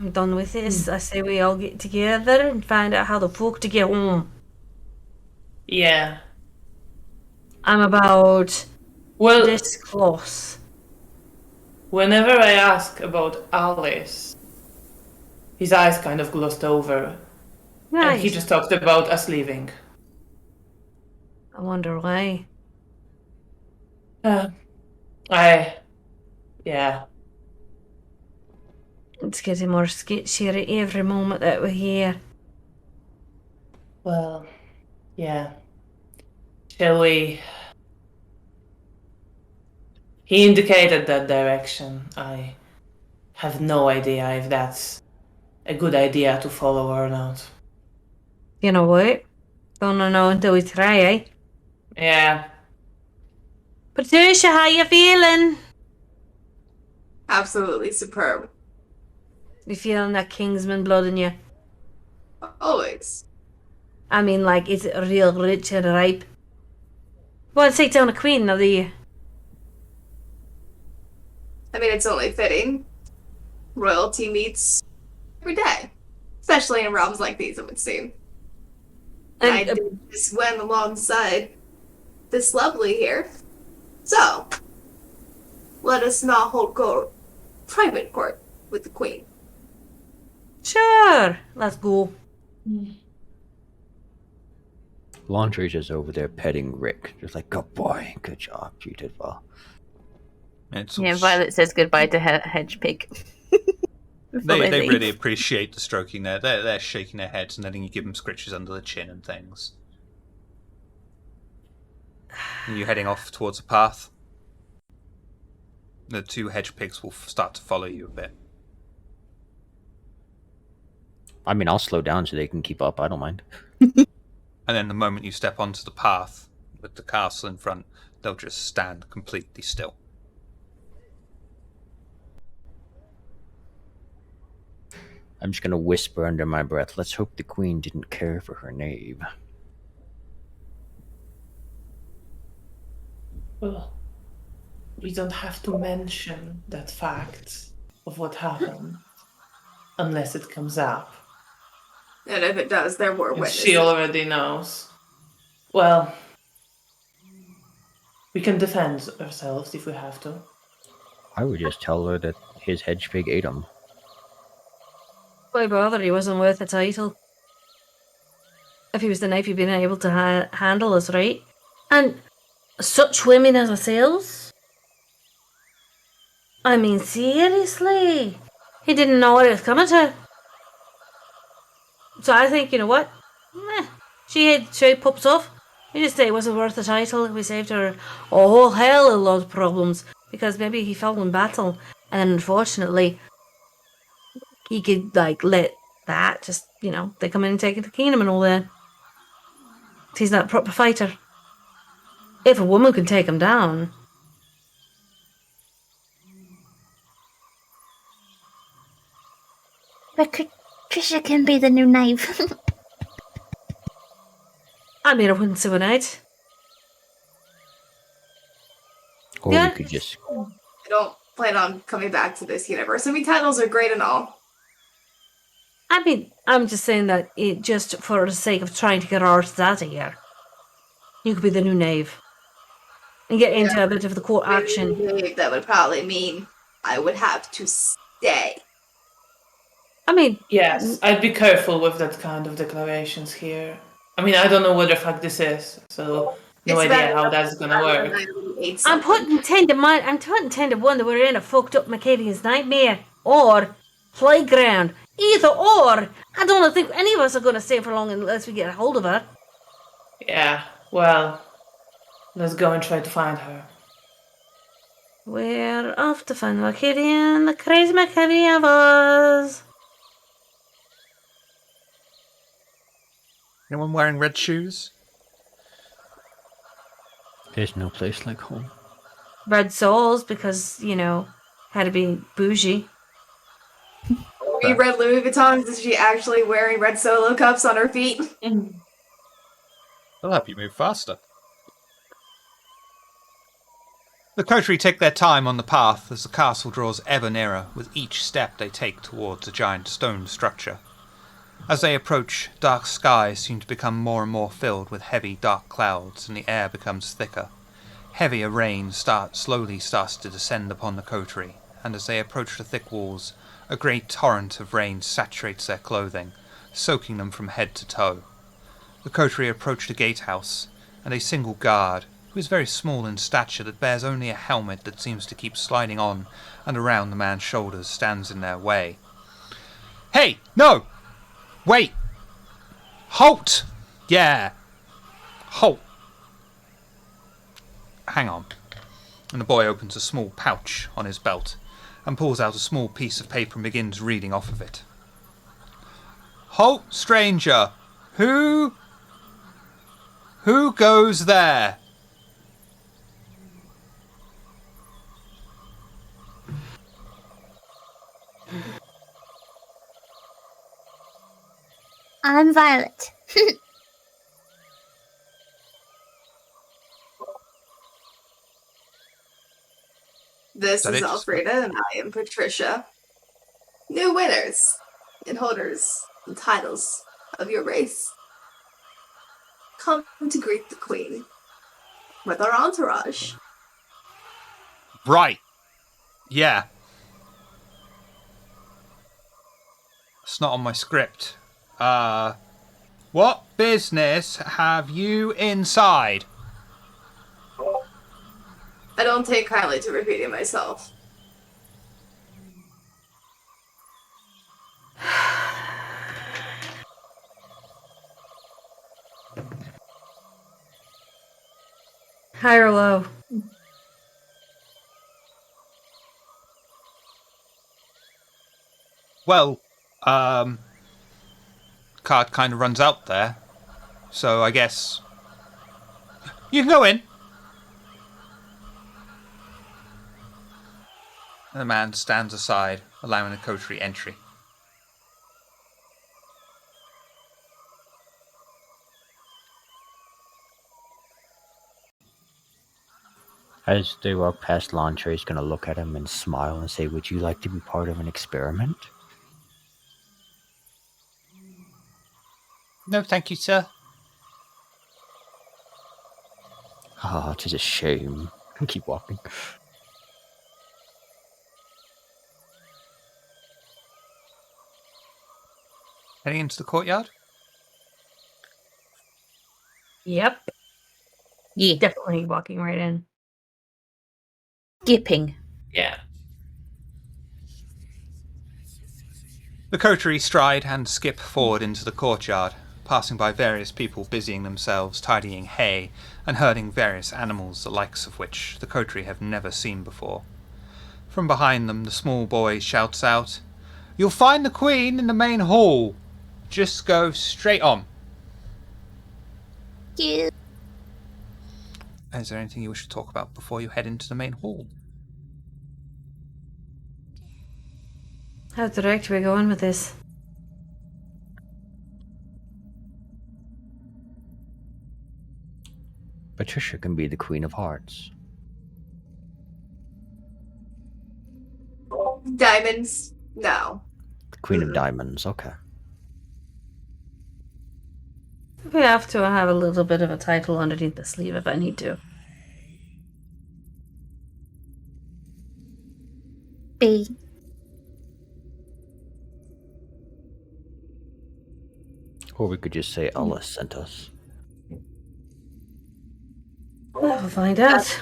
I'm done with this. I say we all get together and find out how the fuck to get home.
Yeah.
I'm about
Well,
this close.
whenever I ask about Alice, his eyes kind of glossed over. And he
Nice.
just talked about us leaving.
I wonder why.
Yeah.
It's getting more sketchier every moment that we're here.
Well, yeah. Shall we? He indicated that direction. I have no idea if that's a good idea to follow or not.
You know what? Don't know until we try, eh?
Yeah.
Patricia, how you feeling?
Absolutely superb.
You feeling that Kingsman blood in you?
Always.
I mean, like, is it real rich and ripe? Well, take down a queen now, do you?
I mean, it's only fitting. Royalty meets every day. Especially in realms like these, it would seem. And I did just went alongside this lovely here. So, let us not hold private court with the queen.
Sure, let's go.
Laundry's just over there petting Rick. Just like, good boy, good job, you did well.
Yeah, Violet says goodbye to Hedge Pig.
They really appreciate the stroking there. They're shaking their heads and letting you give them scritches under the chin and things. And you heading off towards the path. The two hedge pigs will start to follow you a bit.
I mean, I'll slow down so they can keep up. I don't mind.
And then the moment you step onto the path with the castle in front, they'll just stand completely still.
I'm just gonna whisper under my breath, let's hope the queen didn't care for her knave.
Well, we don't have to mention that fact of what happened unless it comes up.
And if it does, there were
And
witnesses.
she already knows. Well, we can defend ourselves if we have to.
I would just tell her that his hedge pig ate him.
Why bother? He wasn't worth the title. If he was the knife, he'd been able to handle us, right? And such women as ourselves? I mean, seriously? He didn't know what it was coming to. So I think, you know what? She had straight pups off. We just say it wasn't worth the title. We saved her a whole hell of a lot of problems because maybe he fell in battle, and unfortunately, he could like let that just they come in and take the kingdom and all that. He's not a proper fighter. If a woman can take him down,
But Trisha can be the new knave.
I mean, I wouldn't say a night.
Or
Yeah.
we could just.
I don't plan on coming back to this universe. I mean, titles are great and all.
I mean, I'm just saying that it just for the sake of trying to get our arses out of here. You could be the new knave. And get into a bit of the court action.
That would probably mean I would have to stay.
I mean,
Yes, I'd be careful with that kind of declarations here. I mean, I don't know what the fuck this is, so no idea how that's gonna work.
I'm putting 10 to 1 that we're in a fucked up Macavian's nightmare or playground. Either or. I don't think any of us are gonna stay for long unless we get a hold of her.
Yeah, well, let's go and try to find her.
We're off to find Macavian, the crazy Macavian of us.
Anyone wearing red shoes?
There's no place like home.
Red souls because, had to be bougie.
We read Louis Vuittons. Is she actually wearing red solo cups on her feet?
They'll help you move faster. The coterie take their time on the path as the castle draws ever nearer with each step they take towards a giant stone structure. As they approach, dark skies seem to become more and more filled with heavy, dark clouds, and the air becomes thicker. Heavier rain slowly starts to descend upon the coterie, and as they approach the thick walls, a great torrent of rain saturates their clothing, soaking them from head to toe. The coterie approach the gatehouse, and a single guard, who is very small in stature that bears only a helmet that seems to keep sliding on and around the man's shoulders, stands in their way. "Hey, no! Wait! Halt! Yeah! Halt! Hang on." And the boy opens a small pouch on his belt and pulls out a small piece of paper and begins reading off of it. "Halt, stranger! Who goes there?"
I'm Violet.
This
That
is
it?
Elfrida, and I am Patricia. New winners and holders and titles of your race. Come to greet the Queen with our entourage.
Right. Yeah. It's not on my script. What business have you inside?
I don't take kindly to repeating myself.
High or low?
Well, card kind of runs out there, so I guess you can go in. And the man stands aside, allowing the coterie entry.
As they walk past Lantre, he's going to look at him and smile and say, "Would you like to be part of an experiment?"
"No, thank you, sir."
Ah, it is a shame. Keep walking.
Heading into the courtyard?
Yep.
Yeah.
Definitely walking right in.
Skipping.
Yeah.
The coterie stride and skip forward into the courtyard, passing by various people busying themselves tidying hay and herding various animals, the likes of which the coterie have never seen before. From behind them, the small boy shouts out, "You'll find the Queen in the main hall. Just go straight on."
You.
Is there anything you wish to talk about before you head into the main hall?
How direct are we going with this?
Patricia can be the Queen of Hearts.
Diamonds? No.
The Queen of Diamonds, okay.
We have to have a little bit of a title underneath the sleeve if I need to.
B.
Or we could just say Alice sent us.
We'll find out.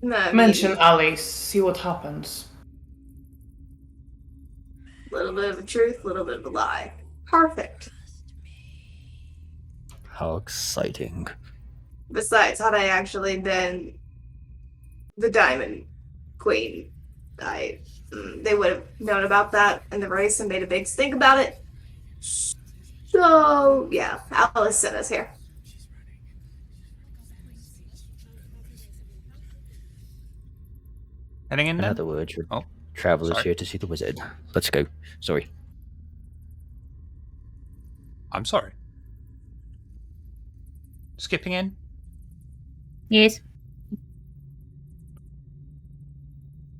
No, I mean,
Mention Alice, see what happens.
a little bit of a truth, a little bit of a lie. Perfect.
How exciting.
Besides, had I actually been the Diamond Queen, they would have known about that in the race and made a big stink about it. So, yeah, Alice sent us here.
Heading in
In
then?
other words, we're
Oh,
travelers
sorry.
here to see the wizard. Let's go. Sorry.
I'm sorry. Skipping in?
Yes.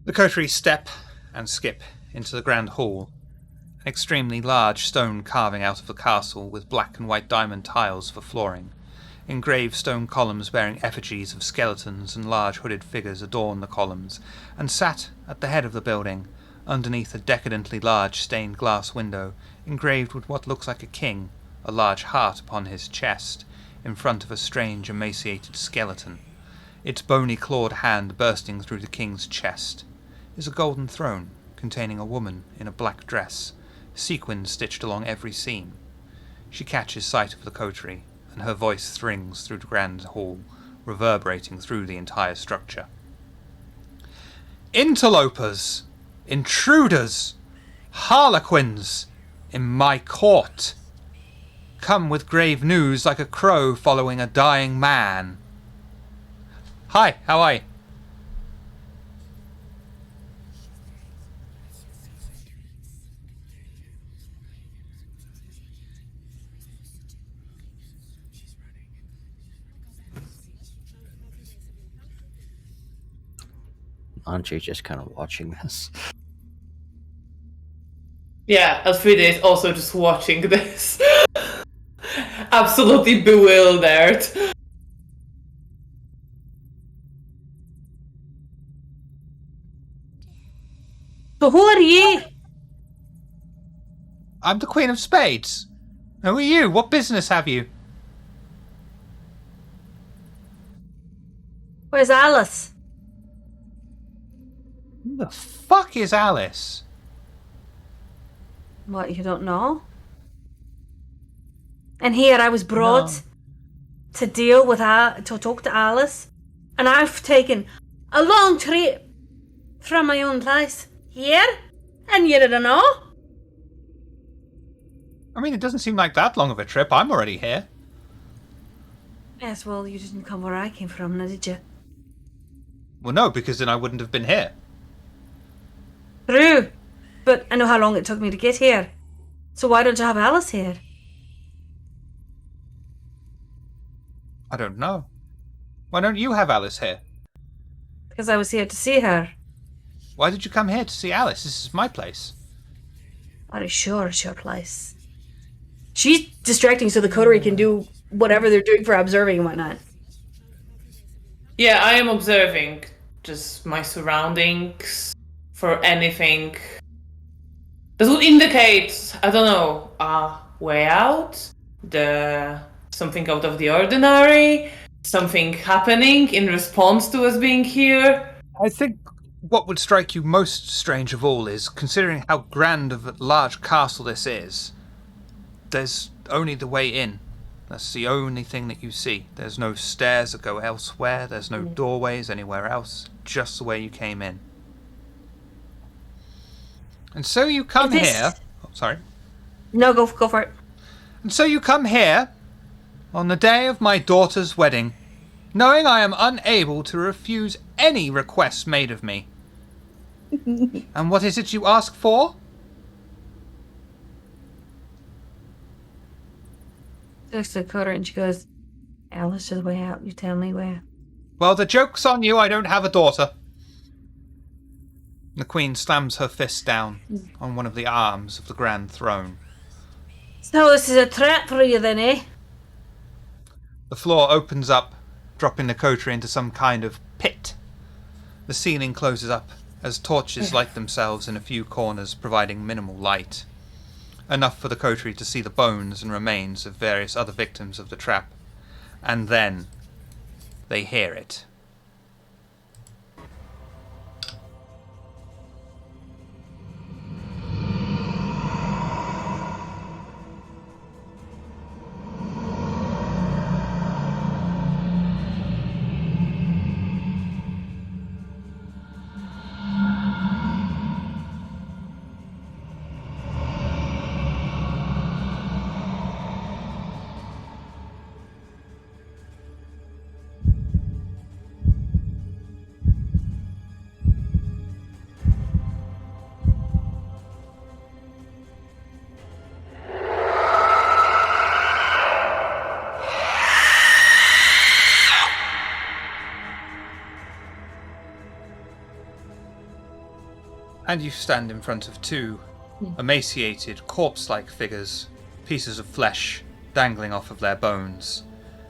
The coterie step and skip into the grand hall, an extremely large stone carving out of the castle with black and white diamond tiles for flooring. Engraved stone columns bearing effigies of skeletons and large hooded figures adorn the columns, and sat at the head of the building, underneath a decadently large stained glass window, engraved with what looks like a king, a large heart upon his chest, in front of a strange emaciated skeleton. Its bony clawed hand bursting through the king's chest is a golden throne containing a woman in a black dress, sequins stitched along every seam. She catches sight of the coterie, and her voice thrings through the grand hall, reverberating through the entire structure. "Interlopers! Intruders! Harlequins! In my court! Come with grave news like a crow following a dying man. Hi, how are you?"
Aren't you just kind of watching this?
Yeah, Elfrida is also just watching this. Absolutely bewildered.
So who are ye?
"I'm the Queen of Spades. Who are you? What business have you?"
Where's Alice?
Who the fuck is Alice?
What, you don't know? And here I was brought
No.
to deal with to talk to Alice, and I've taken a long trip from my own place here, and you don't know?
I mean, it doesn't seem like that long of a trip. I'm already here.
Yes, well, you didn't come where I came from, now did you?
Well, no, because then I wouldn't have been here.
True, but I know how long it took me to get here. So why don't you have Alice here?
I don't know. Why don't you have Alice here?
Because I was here to see her.
Why did you come here to see Alice? This is my place.
Are you sure it's your place? She's distracting so the coterie can do whatever they're doing for observing and whatnot.
Yeah, I am observing just my surroundings for anything that would indicate, I don't know, a way out, something out of the ordinary, something happening in response to us being here.
I think What would strike you most strange of all is, considering how grand of a large castle this is, there's only the way in. That's the only thing that you see. There's no stairs that go elsewhere. There's no doorways anywhere else. Just the way you came in. And so you come here... Oh, sorry.
No, go for it.
And so you come here, on the day of my daughter's wedding, knowing I am unable to refuse any request made of me. And what is it you ask for?
She looks at Dakota and she goes, Alice is way out. You tell me where.
Well, the joke's on you. I don't have a daughter. The Queen slams her fist down on one of the arms of the Grand Throne.
So this is a trap for you then, eh?
The floor opens up, dropping the coterie into some kind of pit. The ceiling closes up as torches light themselves in a few corners, providing minimal light. Enough for the coterie to see the bones and remains of various other victims of the trap. And then they hear it. And you stand in front of two emaciated, corpse-like figures, pieces of flesh dangling off of their bones,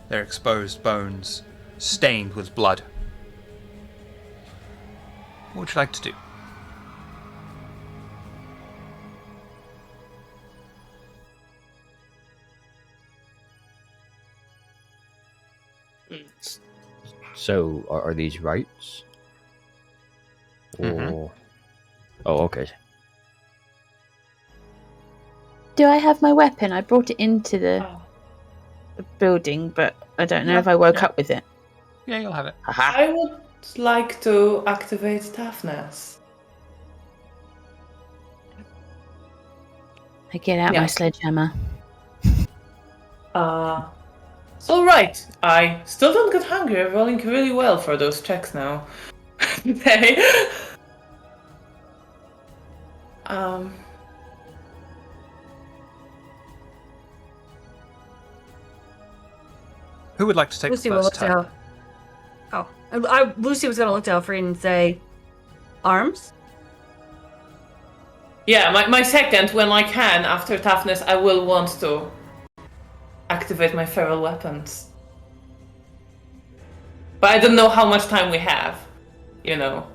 their exposed bones stained with blood. What would you like to do?
So, are these rites? Or... Oh, okay.
Do I have my weapon? I brought it into the building, but I don't know if I woke up with it.
Yeah, you'll have it.
I would like to activate toughness.
I get out my sledgehammer.
So right, I still don't get hungry. I'm rolling really well for those checks now. Okay.
Who would like to take
Lucy
the
will
first
look
turn?
down. Lucy was going to look to Alfred and say, arms?
Yeah, my second, when I can, after toughness, I will want to activate my feral weapons. But I don't know how much time we have, you know.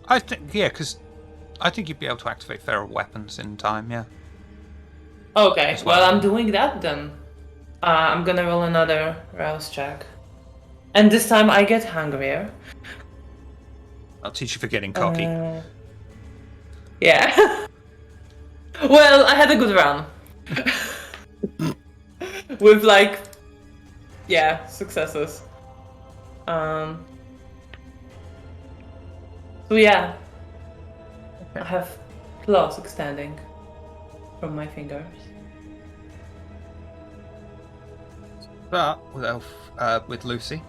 I think, yeah, because I think you'd be able to activate feral weapons in time, yeah.
Okay,
As well.
well, I'm doing that then. I'm gonna roll another rouse check. And this time I get hungrier.
I'll teach you for getting cocky.
Yeah. Well, I had a good run. With successes. So yeah. I have claws extending from my fingers.
But with Lucy,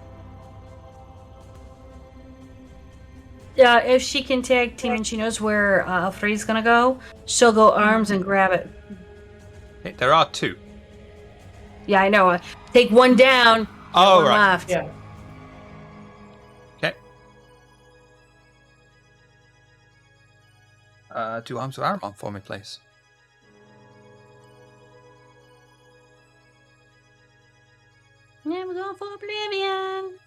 Yeah, if she can tag team and she knows where Alfred's going to go, she'll go arms and grab it.
there are two.
Yeah, I know. Take one down,
Oh,
one
right.
left.
Yeah.
Okay. Do arms of Aramon for me, please.
Yeah, we're going for Oblivion.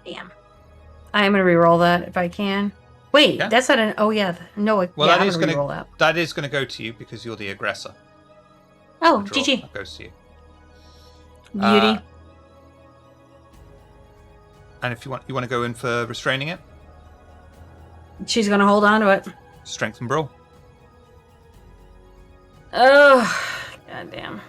Damn. I am going to reroll that if I can. Wait,
Yeah.
that's not an... Oh, yeah. No,
Well,
yeah,
that
I'm
is
going to
gonna
reroll that.
that is gonna go to you because you're the aggressor.
Oh,
The draw.
GG.
That goes to you.
Beauty.
And if you want to go in for restraining it,
She's gonna hold on to it.
strength and brawl.
Oh, goddamn.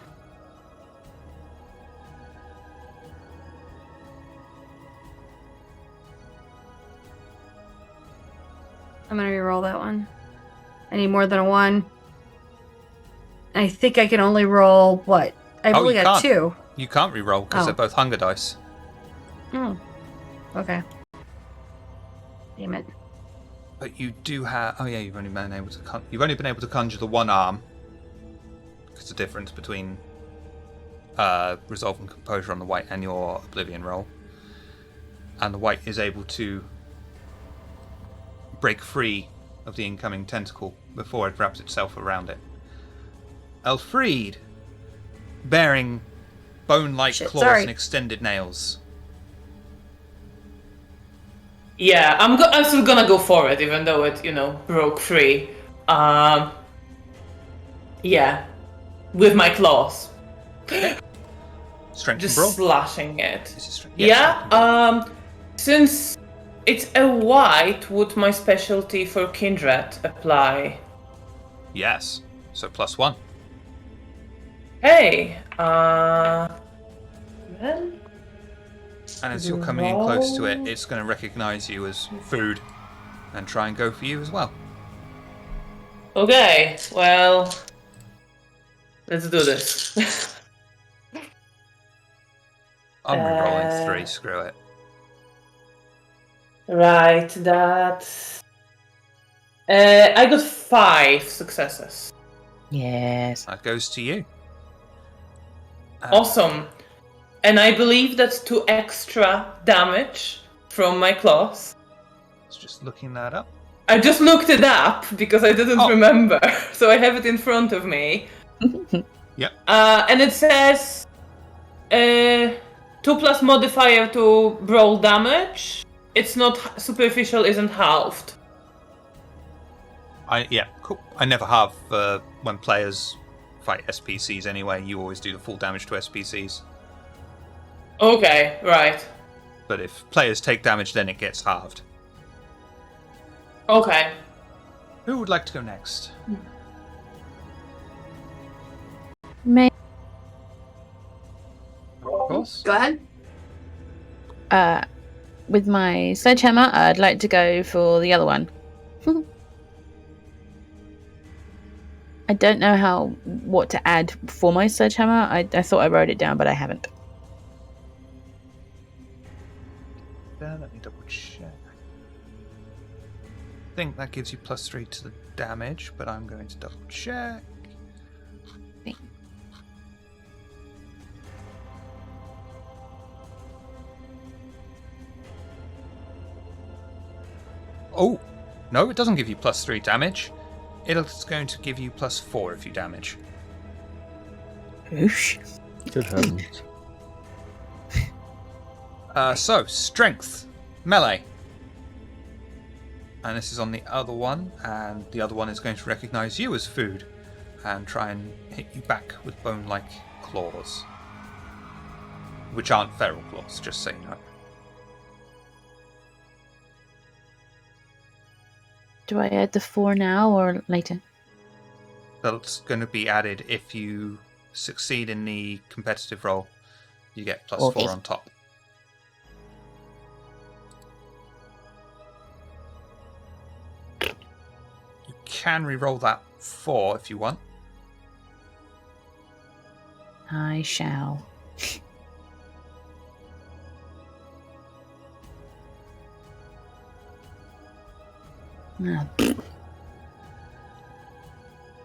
I'm gonna reroll that one. I need more than a 1. I think I can only roll what? I've only
you
got
can't.
2.
You can't re-roll because
Oh.
they're both hunger dice.
Hmm. Okay. Damn it.
But you do have. Oh yeah, you've only been able to conjure the one arm. Because the difference between resolve and composure on the white and your oblivion roll, and the white is able to break free of the incoming tentacle before it wraps itself around it. Elfried, bearing bone-like
Shit,
claws
sorry.
and extended nails.
Yeah, I'm still gonna go for it, even though it, broke free. Yeah, with my claws,
Strength
just
and brawl.
slashing it.
This is strength.
Yeah.
Strength and brawl.
Since it's a white, would my specialty for Kindred apply?
Yes. So +1.
Hey. Well.
And as you're coming in close to it, it's going to recognize you as food and try and go for you as well.
Okay. Well. Let's do this.
I'm re-rolling 3, screw it.
Right. That's. I got 5 successes.
Yes.
That goes to you.
Awesome. And I believe that's 2 extra damage from my claws.
It's just looking that up.
I just looked it up because I didn't
Oh.
remember. So I have it in front of me.
Yep.
And it says 2+ modifier to brawl damage. It's not superficial, isn't halved.
Yeah, cool. I never have when players fight SPCs anyway. You always do the full damage to SPCs.
Okay, right.
But if players take damage, then it gets halved.
Okay.
Who would like to go next?
May
Of course.
Go ahead.
with my sledgehammer, I'd like to go for the other one. I don't know what to add for my sledgehammer. I thought I wrote it down, but I haven't.
Let me double check. I think that gives you +3 to the damage, but I'm going to double check.
Thank-
Oh, no, it doesn't give you +3 damage. It's going to give you +4 if you damage.
Oosh.
Good heavens.
So, strength, melee. And this is on the other one, and the other one is going to recognize you as food and try and hit you back with bone-like claws. Which aren't feral claws, just so you know.
Do I add the 4 now or later?
That's going to be added if you succeed in the competitive roll. You get +4
Okay.
on top. You can re-roll that 4 if you want.
I shall. Ah,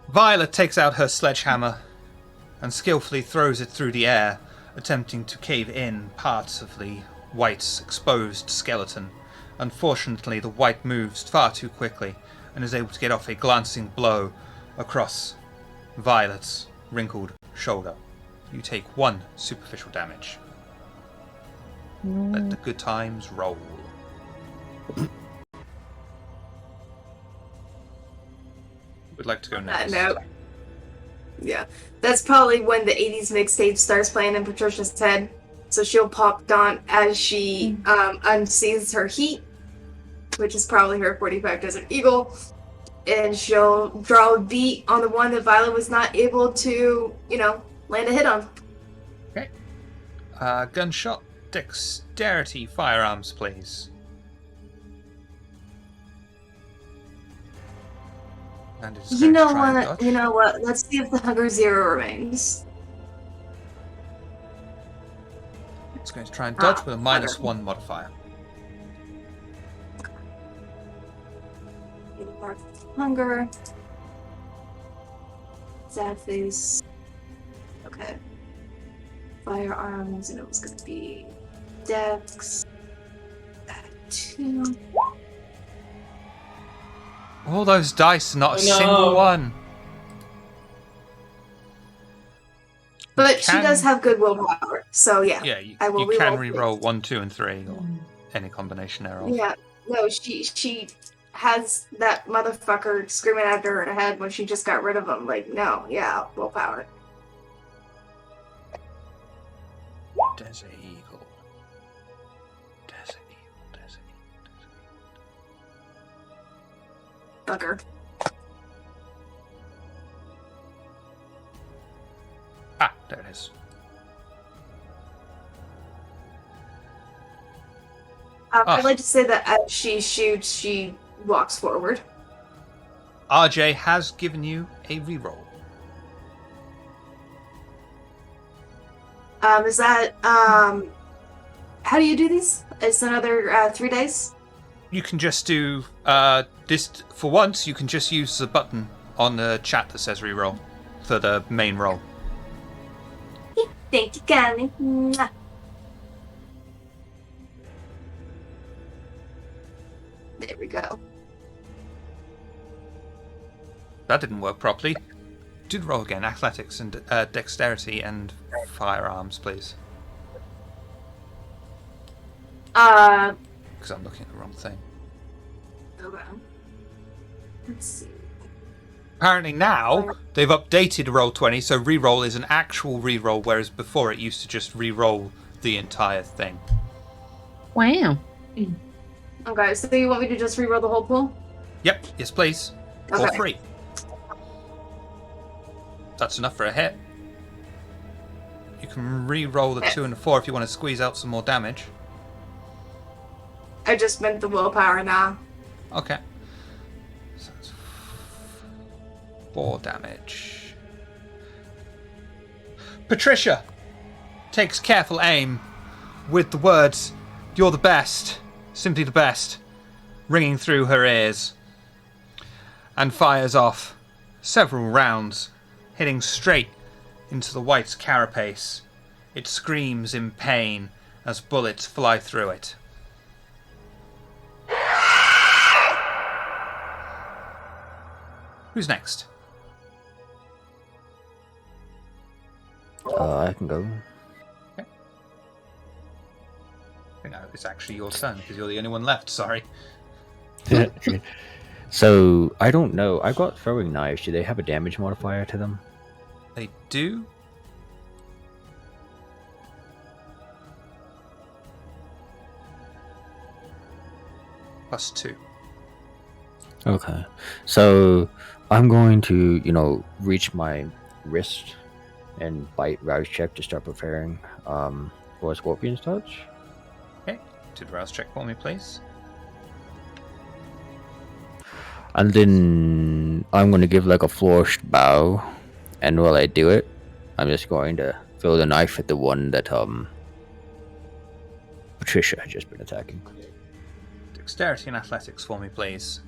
Violet takes out her sledgehammer and skillfully throws it through the air, attempting to cave in parts of the white's exposed skeleton. Unfortunately, the white moves far too quickly and is able to get off a glancing blow across Violet's wrinkled shoulder. You take 1 superficial damage. Let the good times roll. Would like to go next.
No. Yeah. That's probably when the 80s mixtape starts playing in Patricia's head. So she'll pop Daunt as she unsees her heat, which is probably her 45 Desert Eagle, and she'll draw a beat on the one that Violet was not able to, land a hit on.
Okay. Gunshot, dexterity, firearms, please. And it's
You
going to
know
try and
what?
dodge.
You know what? Let's see if the hunger 0 remains.
It's going to try and dodge with a
bugger.
-1 modifier.
Hunger. Sad face. Okay. Firearms, and it was gonna be Dex. 2.
All those dice, not a
Oh,
single
no.
one.
But she
Can-
does have good willpower, so yeah.
Yeah, you,
I will
you can
reroll
reroll 1, 2, and 3, or any combination thereof.
Yeah. No, she has that motherfucker screaming at her in her head when she just got rid of him. Like, no, yeah, willpower.
Desert Eagle. Desert Eagle, Desert Eagle,
Bugger.
Ah, there it is.
I'd like to say that as she shoots, she walks forward.
RJ has given you a reroll.
Is that, how do you do these? It's another 3 days?
You can just do this for once. You can just use the button on the chat that says reroll for the main roll.
Thank you, kindly. Mwah. There we go.
That didn't work properly. Do the roll again. Athletics and dexterity and firearms, please. Because I'm looking at the wrong thing.
Okay. Let's see.
Apparently now they've updated Roll20, so reroll is an actual reroll, whereas before it used to just reroll the entire thing.
Wow.
Okay, so you want me to just reroll the whole pool?
Yep, yes please. For
Okay.
free. That's enough for a hit. You can re-roll the 2 and the 4 if you want to squeeze out some more damage.
I just meant the willpower now.
Okay. So that's 4 damage. Patricia takes careful aim with the words, "You're the best, simply the best," ringing through her ears, and fires off several rounds, hitting straight into the white's carapace. It screams in pain as bullets fly through it. Who's next?
I can go.
No, it's actually your turn because you're the only one left. Sorry.
So, I don't know. I got throwing knives. Do they have a damage modifier to them?
They do. +2.
Okay. So, I'm going to, reach my wrist and bite rouse check to start preparing for a Scorpion's Touch.
Okay. Do the rouse check for me, please.
And then I'm going to give like a flourished bow. And while I do it, I'm just going to throw the knife at the one that Patricia had just been attacking.
Dexterity and athletics for me, please.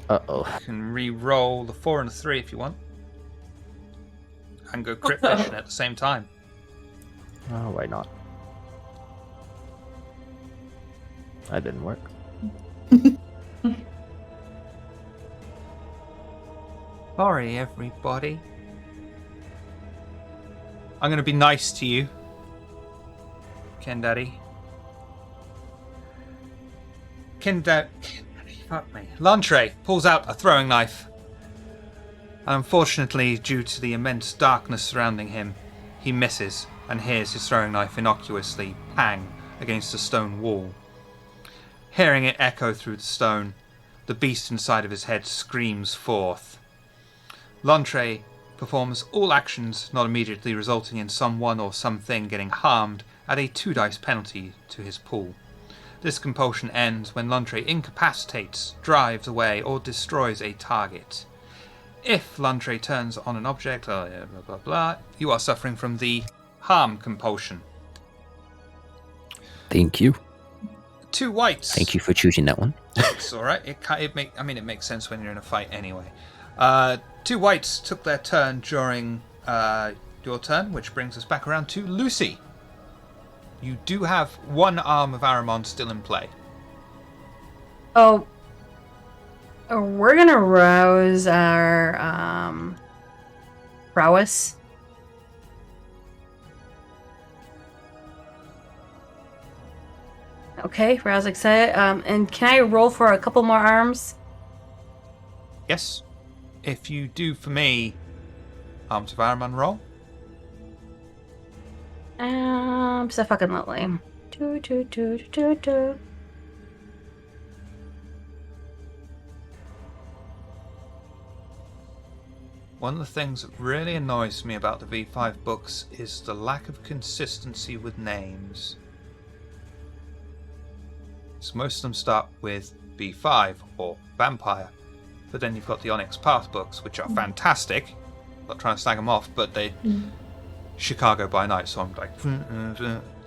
Uh-oh.
You can re-roll the 4 and the 3 if you want. And go crit fishing at the same time.
Oh, why not? That didn't work.
Sorry, everybody. I'm going to be nice to you, Ken Daddy. Ken Daddy. Fuck me. Lantre pulls out a throwing knife. And unfortunately, due to the immense darkness surrounding him, he misses and hears his throwing knife innocuously pang against a stone wall. Hearing it echo through the stone, the beast inside of his head screams forth. Lantre performs all actions not immediately resulting in someone or something getting harmed at a 2 dice penalty to his pool. This compulsion ends when Lantre incapacitates, drives away, or destroys a target. If Lantre turns on an object, blah, blah, blah, you are suffering from the harm compulsion.
Thank you.
2 whites.
Thank you for choosing that one.
It's alright. It makes sense when you're in a fight anyway. 2 whites took their turn during your turn, which brings us back around to Lucy. You do have 1 arm of Aramon still in play.
Oh, we're gonna rouse our prowess. Okay, rouse excited. And can I roll for a couple more arms?
Yes. If you do for me, Arms of Aramon roll.
So fucking lovely. Do.
One of the things that really annoys me about the V5 books is the lack of consistency with names. So most of them start with B5 or Vampire, but then you've got the Onyx Path books, which are fantastic. Not trying to slag them off, but they Chicago by Night. So I'm like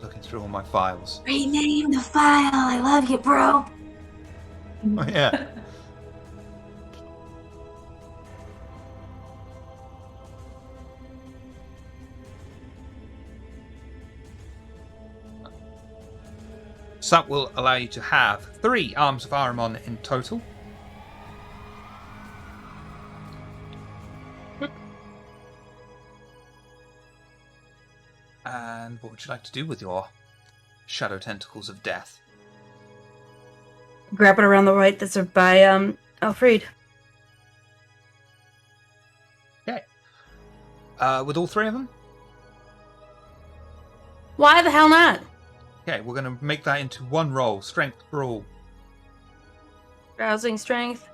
looking through all my files.
Rename the file. I love you, bro.
Oh, yeah. So that will allow you to have 3 Arms of Aramon in total. And what would you like to do with your Shadow Tentacles of Death?
Grab it around the right. That's by Alfred.
Okay. With all 3 of them?
Why the hell not?
Okay, we're going to make that into 1 roll. Strength brawl.
Rousing strength.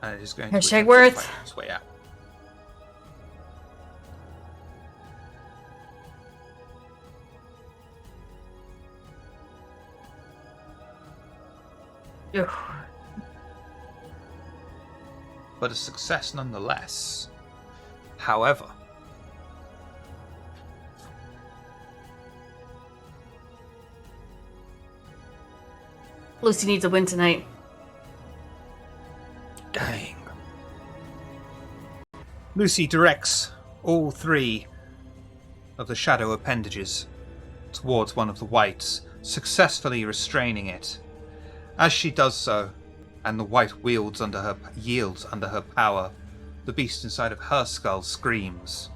And it is going
Hashtag
to
worth.
fight its way out.
Ugh.
But a success nonetheless. However,
Lucy needs a win tonight.
Dang.
Lucy directs all 3 of the shadow appendages towards one of the whites, successfully restraining it. As she does so, and the white yields under her power, the beast inside of her skull screams.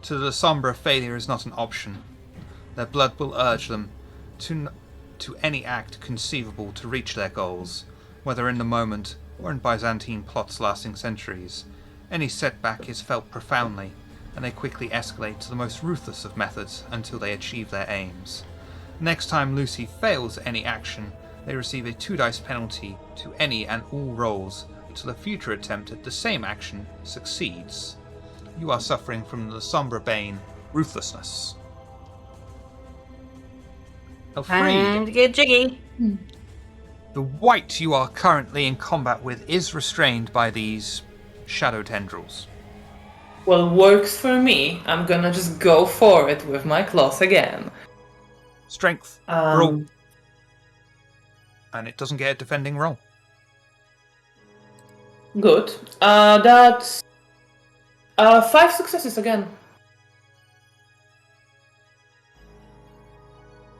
To the Sombra, failure is not an option. Their blood will urge them to any act conceivable to reach their goals, whether in the moment or in Byzantine plots lasting centuries. Any setback is felt profoundly, and they quickly escalate to the most ruthless of methods until they achieve their aims. Next time Lucy fails any action, they receive a 2 dice penalty to any and all rolls until a future attempt at the same action succeeds. You are suffering from the Sombra Bane, Ruthlessness.
Time to get jiggy.
The white you are currently in combat with is restrained by these shadow tendrils.
Well, works for me. I'm gonna just go for it with my claws again.
Strength roll. And it doesn't get a defending roll.
Good. That's 5 successes again.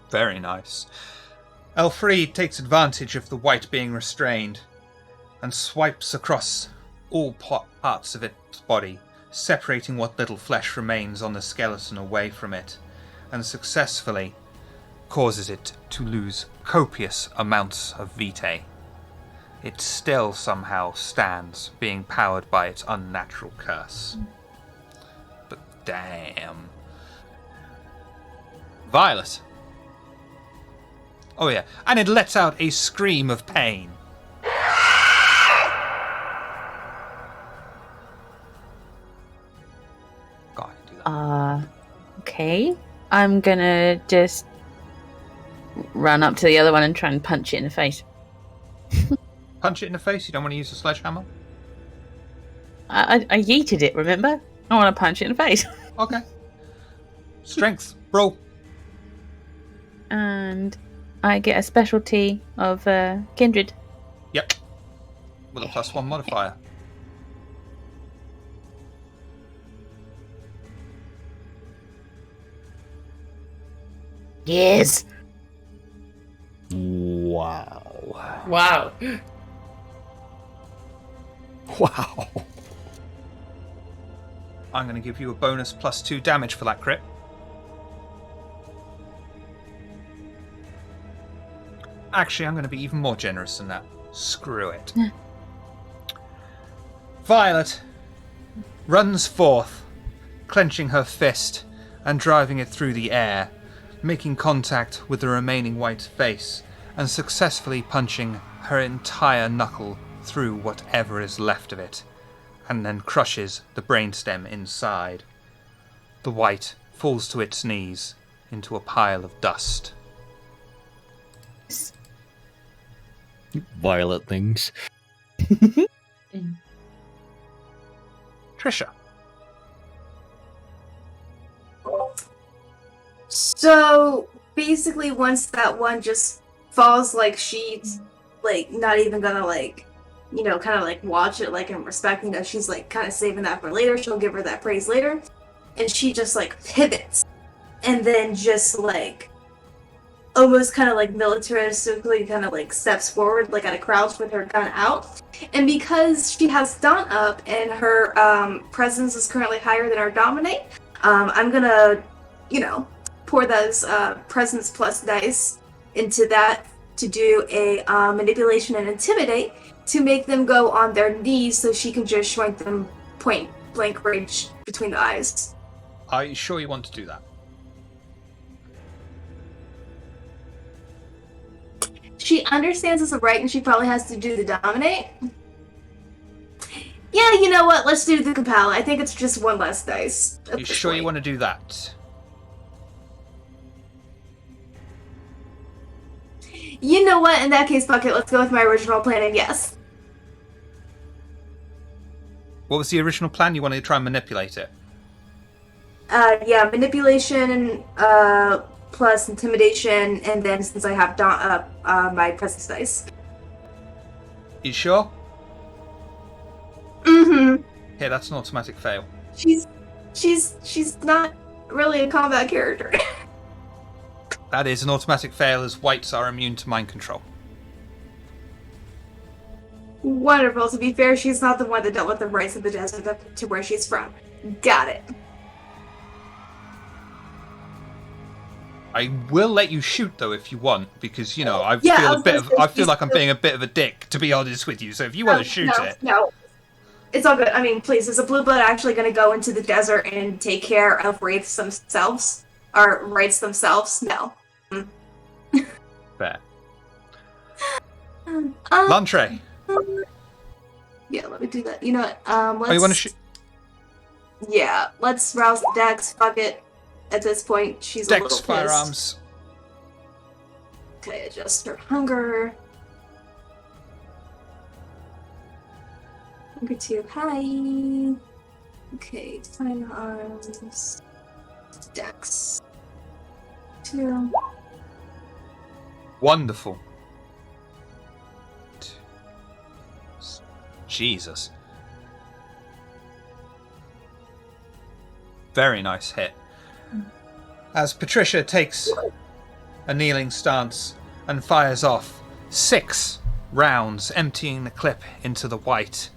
Very nice. Elfried takes advantage of the white being restrained and swipes across all parts of its body, separating what little flesh remains on the skeleton away from it, and successfully causes it to lose copious amounts of vitae. It still somehow stands, being powered by its unnatural curse. But damn. Violet. Oh yeah, and it lets out a scream of pain. God, I can do that.
Okay. I'm gonna just run up to the other one and try and punch it in the face.
Punch it in the face? You don't want to use a sledgehammer?
I yeeted it, remember? I want to punch it in the face.
Okay. Strength. Roll.
And I get a specialty of Kindred.
Yep. With a +1 modifier.
Yes.
Wow.
Wow.
Wow.
I'm going to give you a bonus +2 damage for that crit. Actually, I'm going to be even more generous than that. Screw it. Violet runs forth, clenching her fist and driving it through the air, making contact with the remaining white face and successfully punching her entire knuckle through whatever is left of it, and then crushes the brainstem inside. The white falls to its knees into a pile of dust.
Violet things.
Trisha.
So basically, once that one just falls, like she's like not even gonna like, you know, kind of like watch it like and respecting that she's like kind of saving that for later. She'll give her that praise later, and she just like pivots, and then just like almost kind of like militaristically kind of like steps forward like at a crouch with her gun out. And because she has Dawn up and her presence is currently higher than our dominate, I'm gonna, you know, pour those presence plus dice into that to do a manipulation and intimidate to make them go on their knees so she can just shrink them point blank range between the eyes.
Are you sure you want to do that?
She understands it's a right and she probably has to do the dominate. Yeah, you know what? Let's do the compel. I think it's just one less dice.
Are you sure you want to do that?
You know what? In that case, fuck it. Let's go with my original plan and yes.
What was the original plan? You wanted to try and manipulate it?
Yeah, manipulation plus intimidation, and then since I have Dawn up, my presence dice.
You sure?
Mm-hmm.
Here, that's an automatic fail.
She's not really a combat character.
That is an automatic fail, as whites are immune to mind control.
Wonderful. To be fair, she's not the one that dealt with the rights of the desert to where she's from. Got it.
I will let you shoot though if you want, because you know I feel like I'm being a bit of a dick, to be honest with you. So if you want to shoot it,
no, it's all good. I mean, please, is a blue blood actually going to go into the desert and take care of wraiths themselves or rights themselves? No.
fair. Lantre.
Yeah, let me do that. You know what? Let's.
Oh, you want to shoot?
Yeah, let's rouse the Dex. Fuck it. At this point, she's a little
Dex
pissed.
firearms.
Okay, adjust her hunger. Hunger 2 high. Okay, firearms. Dex 2.
Wonderful. Jesus. Very nice hit. As Patricia takes a kneeling stance and fires off 6 rounds, emptying the clip into the white.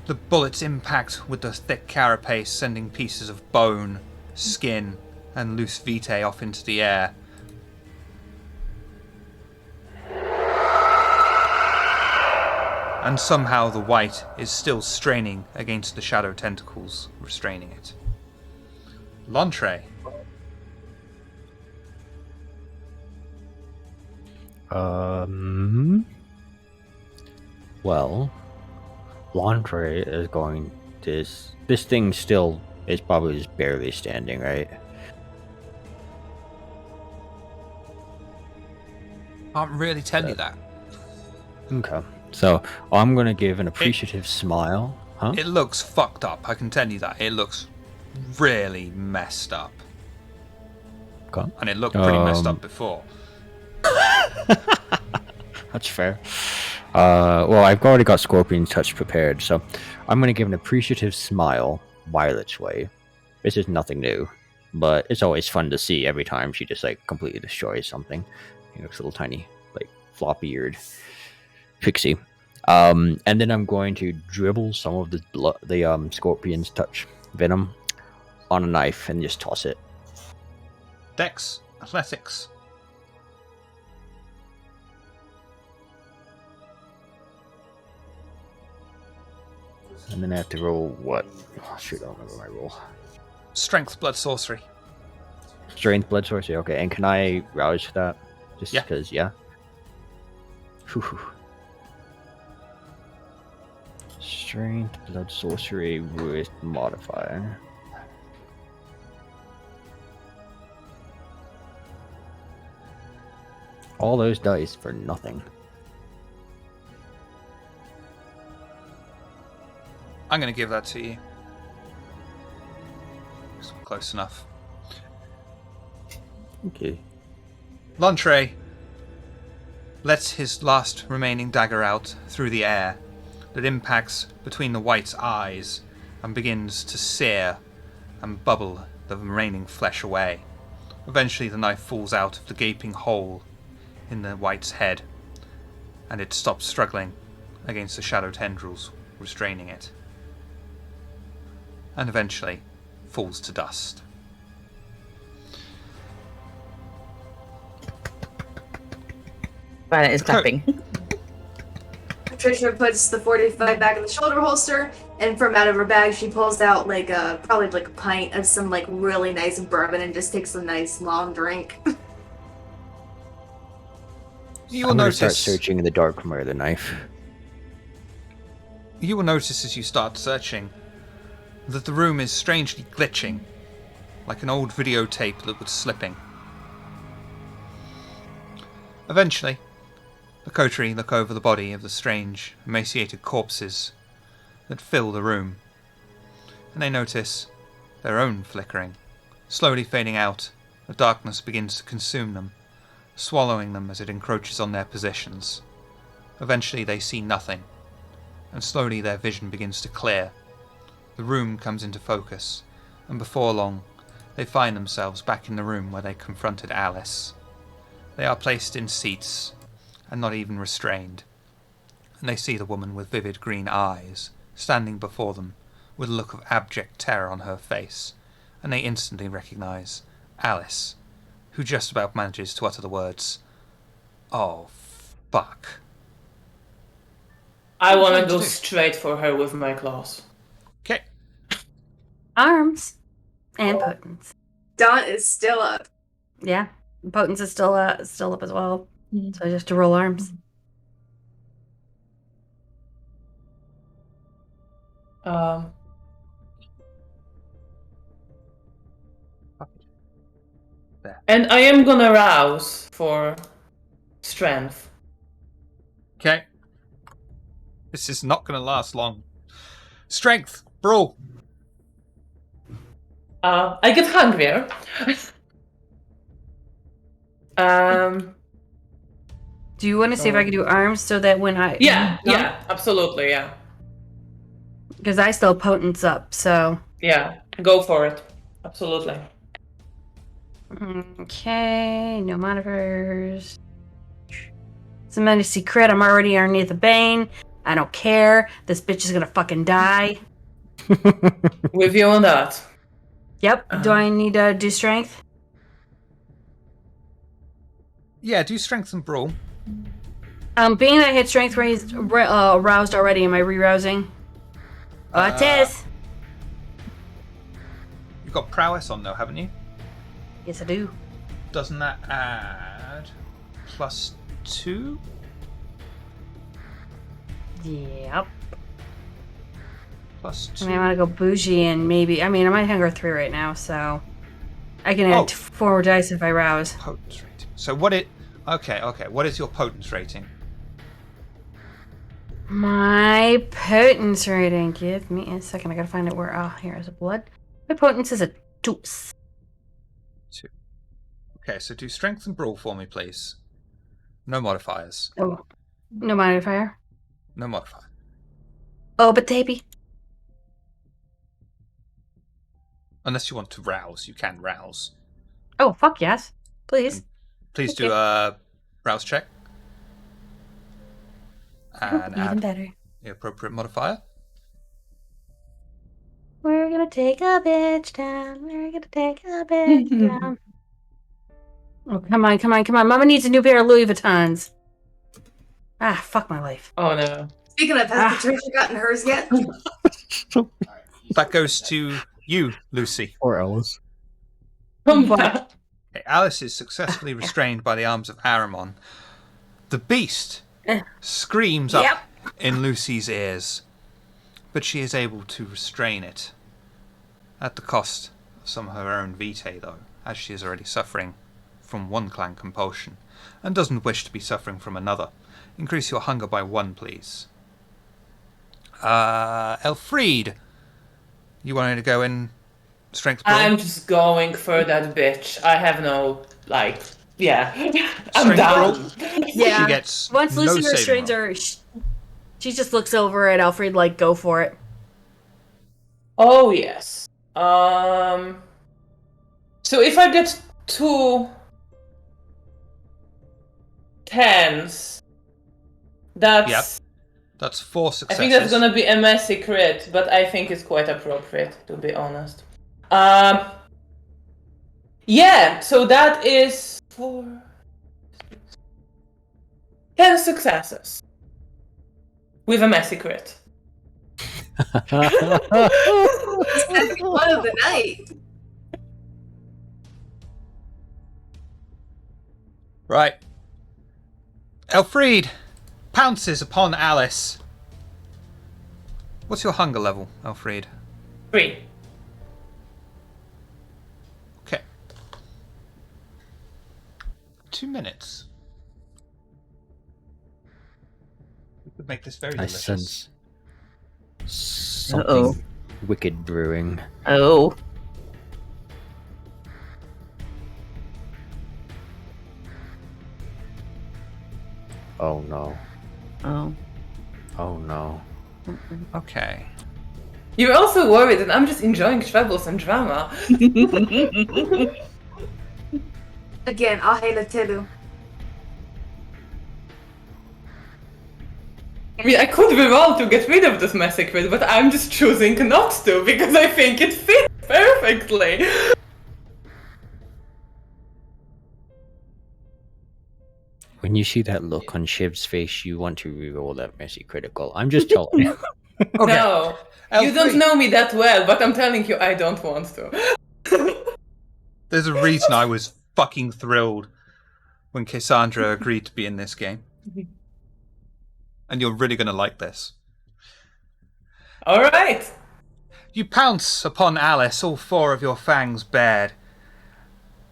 The bullets impact with the thick carapace, sending pieces of bone, skin, and loose vitae off into the air. and somehow the white is still straining against the shadow tentacles restraining it. Lontre.
Well, Laundry is going to. This thing still is probably just barely standing, right?
Can't really tell you that.
Okay. So I'm gonna give an appreciative smile. Huh?
It looks fucked up, I can tell you that. It looks really messed up.
Okay.
And it looked pretty messed up before.
That's fair. Well, I've already got Scorpion's Touch prepared, so I'm going to give an appreciative smile Violet's way. This is nothing new, but it's always fun to see every time she just, like, completely destroys something. He looks a little tiny, like, floppy-eared pixie. And then I'm going to dribble some of the Scorpion's Touch venom on a knife and just toss it.
Dex, athletics.
And then I have to roll what? Oh, shoot, I don't remember my roll.
Strength, blood, sorcery.
Strength, blood, sorcery. Okay, and can I rouse for that? Just
Yeah.
because, yeah. Whew. Strength, blood, sorcery with modifier. All those dice for nothing.
I'm going to give that to you. It's close enough.
Okay.
Lontre lets his last remaining dagger out through the air that impacts between the white's eyes and begins to sear and bubble the remaining flesh away. Eventually the knife falls out of the gaping hole in the white's head and it stops struggling against the shadow tendrils restraining it. And eventually falls to dust.
Violet is clapping.
Patricia puts the 45 back in the shoulder holster, and from out of her bag, she pulls out probably like a pint of some like really nice bourbon and just takes a nice long drink.
You will
I'm gonna
notice.
start searching in the dark for the knife.
You will notice as you start searching that the room is strangely glitching, like an old videotape that was slipping. Eventually, the coterie look over the body of the strange, emaciated corpses that fill the room, and they notice their own flickering, slowly fading out. The darkness begins to consume them, swallowing them as it encroaches on their positions. Eventually they see nothing, and slowly their vision begins to clear. The room comes into focus, and before long, they find themselves back in the room where they confronted Alice. They are placed in seats, and not even restrained, and they see the woman with vivid green eyes standing before them with a look of abject terror on her face, and they instantly recognize Alice, who just about manages to utter the words, "Oh, fuck."
I want to
What do
go
you do?
straight for her with my claws.
Okay.
Arms and potence.
Dawn is still up.
Yeah, potence is still up as well. So I just have to roll arms.
And I am gonna rouse for strength.
Okay. This is not going to last long. Strength, brawl.
I get hungrier.
Do you want to see if I can do arms so that when I...
Yeah, absolutely, yeah.
Because I still potence up, so...
Yeah, go for it. Absolutely.
Okay, no modifiers. Somebody see crit, I'm already underneath the bane. I don't care. This bitch is gonna fucking die.
With you on that.
Yep. Do I need to do strength?
Yeah, do strength and brawl.
Being that I had strength aroused already, am I re-rousing? It is.
You've got prowess on though, haven't you?
Yes, I do.
Doesn't that add +2?
Yep.
+2.
I mean, I want to go bougie and maybe... I mean, I'm at hunger 3 right now, so... I can add 4 dice if I rouse.
Potence rating. So what it... Okay. What is your potence rating?
My potence rating. Give me a second. I gotta find it where... Oh, here is a blood. My potence is a 2.
2. Okay, so do strength and brawl for me, please. No modifiers.
Oh, no modifier.
No modifier.
Oh, but baby.
Unless you want to rouse, you can rouse.
Oh, fuck yes. Please.
And please
Thank
do
you.
a rouse check. And
Even
add
better.
the appropriate modifier.
We're gonna take a bitch down. We're gonna take a bitch down. Oh, come on. Mama needs a new pair of Louis Vuittons. Ah, fuck my life.
Oh no.
Speaking of, has Patricia gotten hers yet?
That goes to you, Lucy.
Or else.
What?
Okay, Alice is successfully restrained by the arms of Aramon. The beast screams up in Lucy's ears, but she is able to restrain it. At the cost of some of her own vitae, though, as she is already suffering from one clan compulsion, and doesn't wish to be suffering from another. Increase your hunger by 1, please. Elfried, you wanted to go in strength brawl?
I'm just going for that bitch. I have no, like, yeah. I'm
Strength
down.
Yeah.
She gets
Once
no
Lucy
saving
restrains
roll.
her, she just looks over at Alfred like, go for it.
Oh, yes. So if I get 2 10s, that's...
Yep. That's 4
I
successes.
think that's gonna be a messy crit, but I think it's quite appropriate, to be honest. Yeah, so that is 4... 10 successes. With a messy crit.
Second one of the night.
Right. Elfried pounces upon Alice. What's your hunger level, Elfried?
3.
Okay. 2 minutes. We could make this very
I
delicious.
sense something wicked brewing.
Oh.
Oh no.
Oh.
Oh no.
Okay.
You're also worried, and I'm just enjoying troubles and drama.
Again, Ahela Telu.
I mean, I could reroll to get rid of this messy crit, but I'm just choosing not to, because I think it fits perfectly.
When you see that look on Shiv's face, you want to reroll that messy critical. I'm just telling you.
Okay.
No, you don't
Elfried,
know me that well, but I'm telling you, I don't want to.
there's a reason I was fucking thrilled when Cassandra agreed to be in this game. And you're really going to like this.
Alright.
You pounce upon Alice, all 4 of your fangs bared,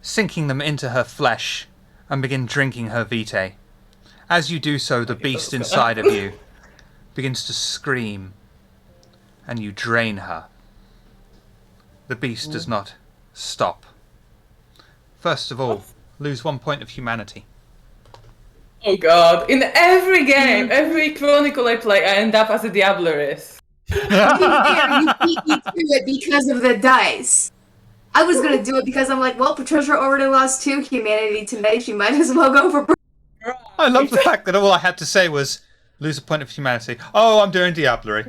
sinking them into her flesh, and begin drinking her vitae. As you do so, the beast inside of you begins to scream, and you drain her. The beast does not stop. First of all, lose 1 point of humanity.
Oh god. In every game, every Chronicle I play, I end up as a Diablerist.
You beat me to it because of the dice. I was gonna do it because I'm like, well, Patricia already lost 2 humanity tonight. She might as well go for.
I love the fact that all I had to say was lose a point of humanity. Oh, I'm doing Diablerie.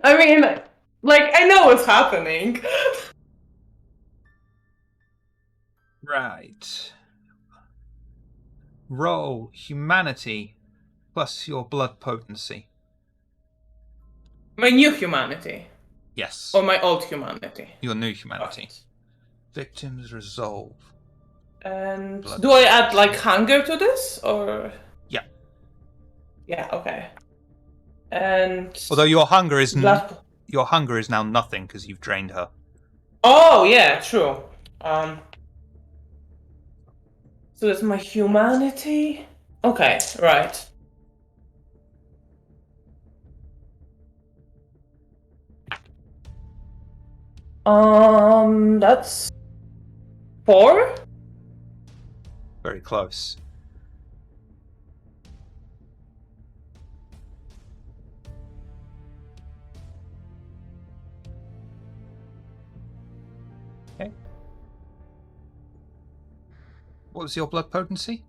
I mean, like, I know what's happening.
Right. Roll humanity plus your blood potency.
My new humanity.
Yes.
Or my old humanity.
Your new humanity.
Right.
Victim's resolve.
And
Blood
do I add
potency.
like hunger to this, or?
Yeah.
Yeah. Okay. And
Although your hunger is
blood.
your hunger is now nothing because you've drained her.
Oh yeah, true. So that's my humanity. Okay, right. That's 4.
Very close. Okay. What was your blood potency?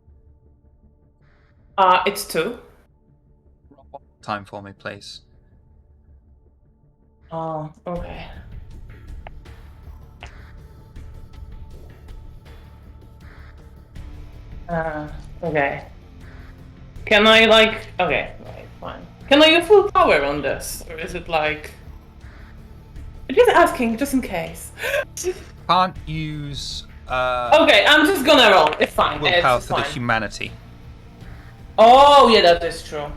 It's 2.
Roll one more time for me, please.
Oh, okay. Okay. Can I like? Okay, right, fine. Can I use full power on this, or is it like? I'm just asking, just in case.
Can't use
Okay, I'm just gonna roll. It's fine.
willpower
It's
for the
fine.
humanity.
Oh yeah, that is true.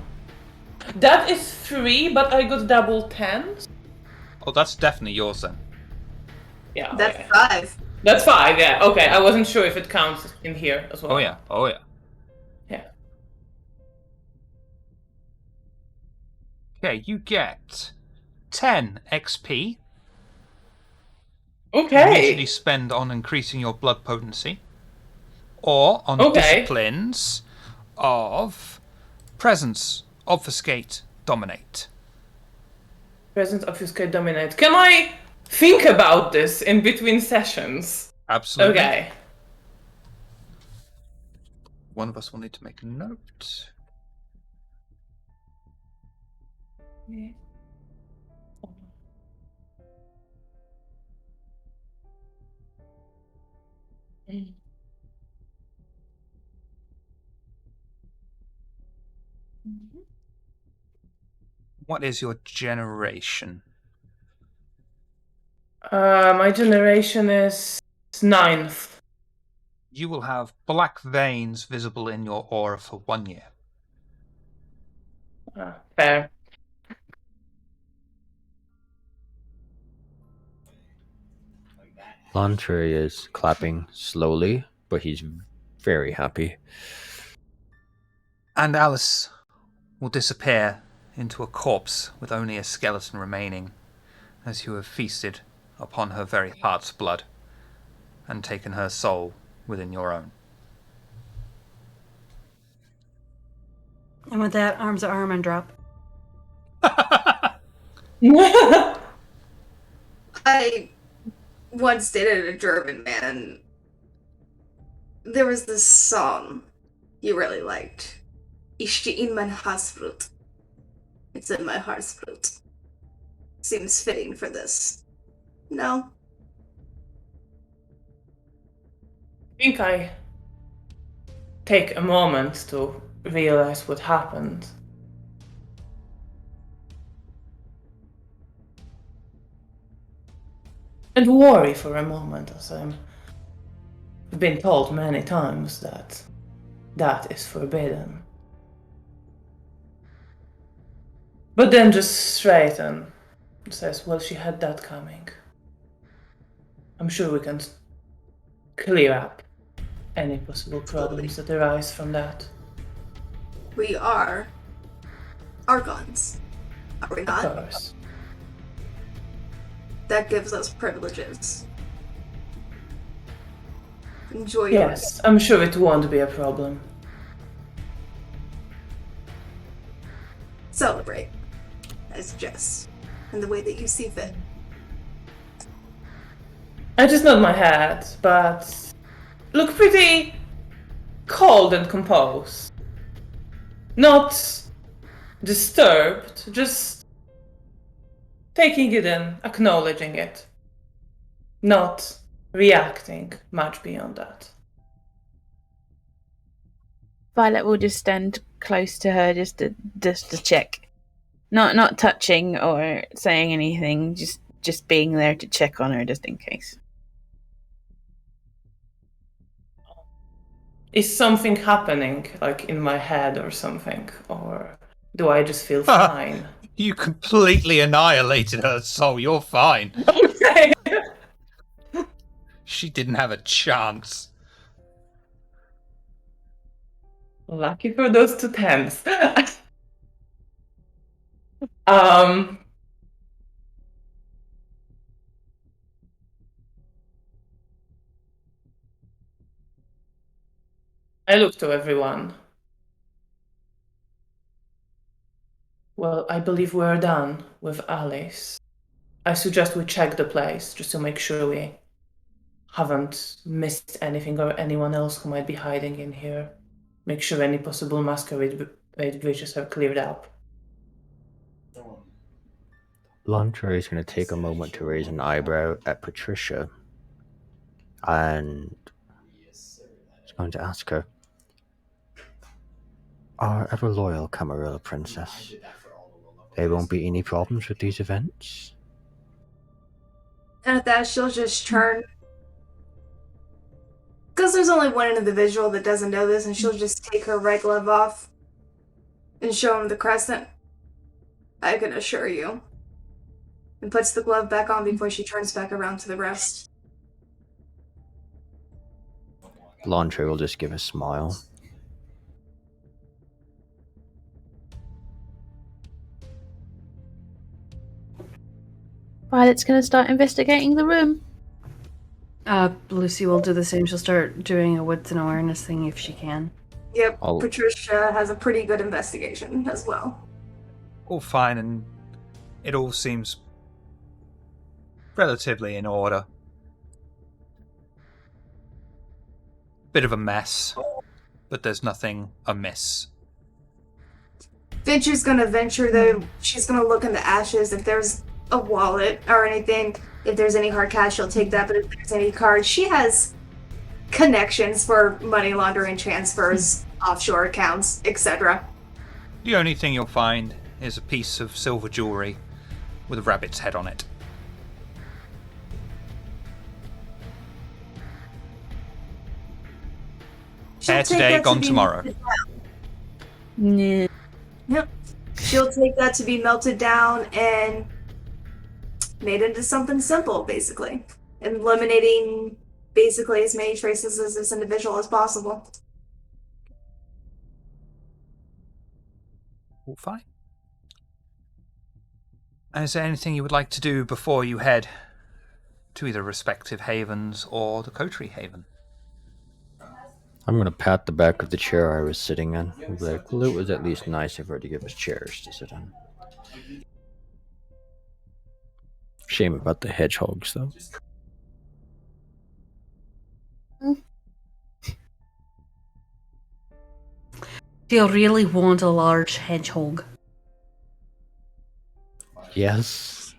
That is 3, but I got double 10s.
Oh, that's definitely yours then.
Yeah.
That's
Okay.
5.
That's 5. Yeah. Okay. I wasn't sure if it counts in here as well.
Oh yeah. Oh yeah.
Yeah.
Okay, you get 10 XP.
Okay.
Usually spend on increasing your blood potency, or on
Okay.
disciplines of presence, obfuscate, dominate.
Presence, obfuscate, dominate. Can I think about this in between sessions?
Absolutely.
Okay.
One of us will need to make a note. What is your generation?
My generation is 9th.
You will have black veins visible in your aura for 1 year.
Fair.
Lantre is clapping slowly, but he's very happy.
And Alice will disappear into a corpse with only a skeleton remaining, as you have feasted upon her very heart's blood and taken her soul within your own.
And with that, arms to arm and drop.
I once dated a German man. There was this song you really liked. Ich stehe in mein Hassblut. It's in my Herzblut. Seems fitting for this. No?
I think I take a moment to realize what happened. And worry for a moment, as I've been told many times that that is forbidden. But then just straighten. Says, well, she had that coming. I'm sure we can clear up any possible problems that arise from that.
We are Argons. Are we
Of
not?
course.
That gives us privileges. Enjoy
Yes, I'm sure it won't be a problem.
Celebrate, I suggest, in the way that you see fit.
I just nod my head, but look pretty cold and composed. Not disturbed, just taking it in, acknowledging it. Not reacting much beyond that.
Violet will just stand close to her just to check. Not touching or saying anything, just being there to check on her just in case.
Is something happening, like in my head or something? Or do I just feel fine?
You completely annihilated her soul. You're fine.
Okay.
She didn't have a chance.
Lucky for those 2 10s. I look to everyone. Well, I believe we're done with Alice. I suggest we check the place just to make sure we haven't missed anything or anyone else who might be hiding in here. Make sure any possible Masquerade breaches are cleared up.
Landry is going to take a moment to raise an eyebrow at Patricia, and he's going to ask her, "Our ever-loyal Camarilla princess, there won't be any problems with these events?"
And at that, she'll just turn. Because there's only one individual that doesn't know this, and she'll just take her right glove off and show him the crescent. I can assure you. And puts the glove back on before she turns back around to the rest.
Landry will just give a smile.
Violet's going to start investigating the room.
Lucy will do the same. She'll start doing a wits and awareness thing if she can.
Yep, Patricia has a pretty good investigation as well.
All fine, and it all seems relatively in order. Bit of a mess, but there's nothing amiss.
Venture's gonna venture, though. She's gonna look in the ashes. If there's a wallet or anything, if there's any hard cash, she'll take that. But if there's any cards, she has connections for money laundering transfers, offshore accounts, etc.
The only thing you'll find is a piece of silver jewellery with a rabbit's head on it. Hair today, gone tomorrow.
Nah.
Yep. She'll take that to be melted down and made into something simple, basically. Eliminating basically as many traces as this individual as possible.
All fine. Is there anything you would like to do before you head to either respective havens or the Coterie Haven?
I'm going to pat the back of the chair I was sitting in and be like, well, it was at least nice of her to give us chairs to sit in. Shame about the hedgehogs, though.
Do you really want a large hedgehog?
Yes.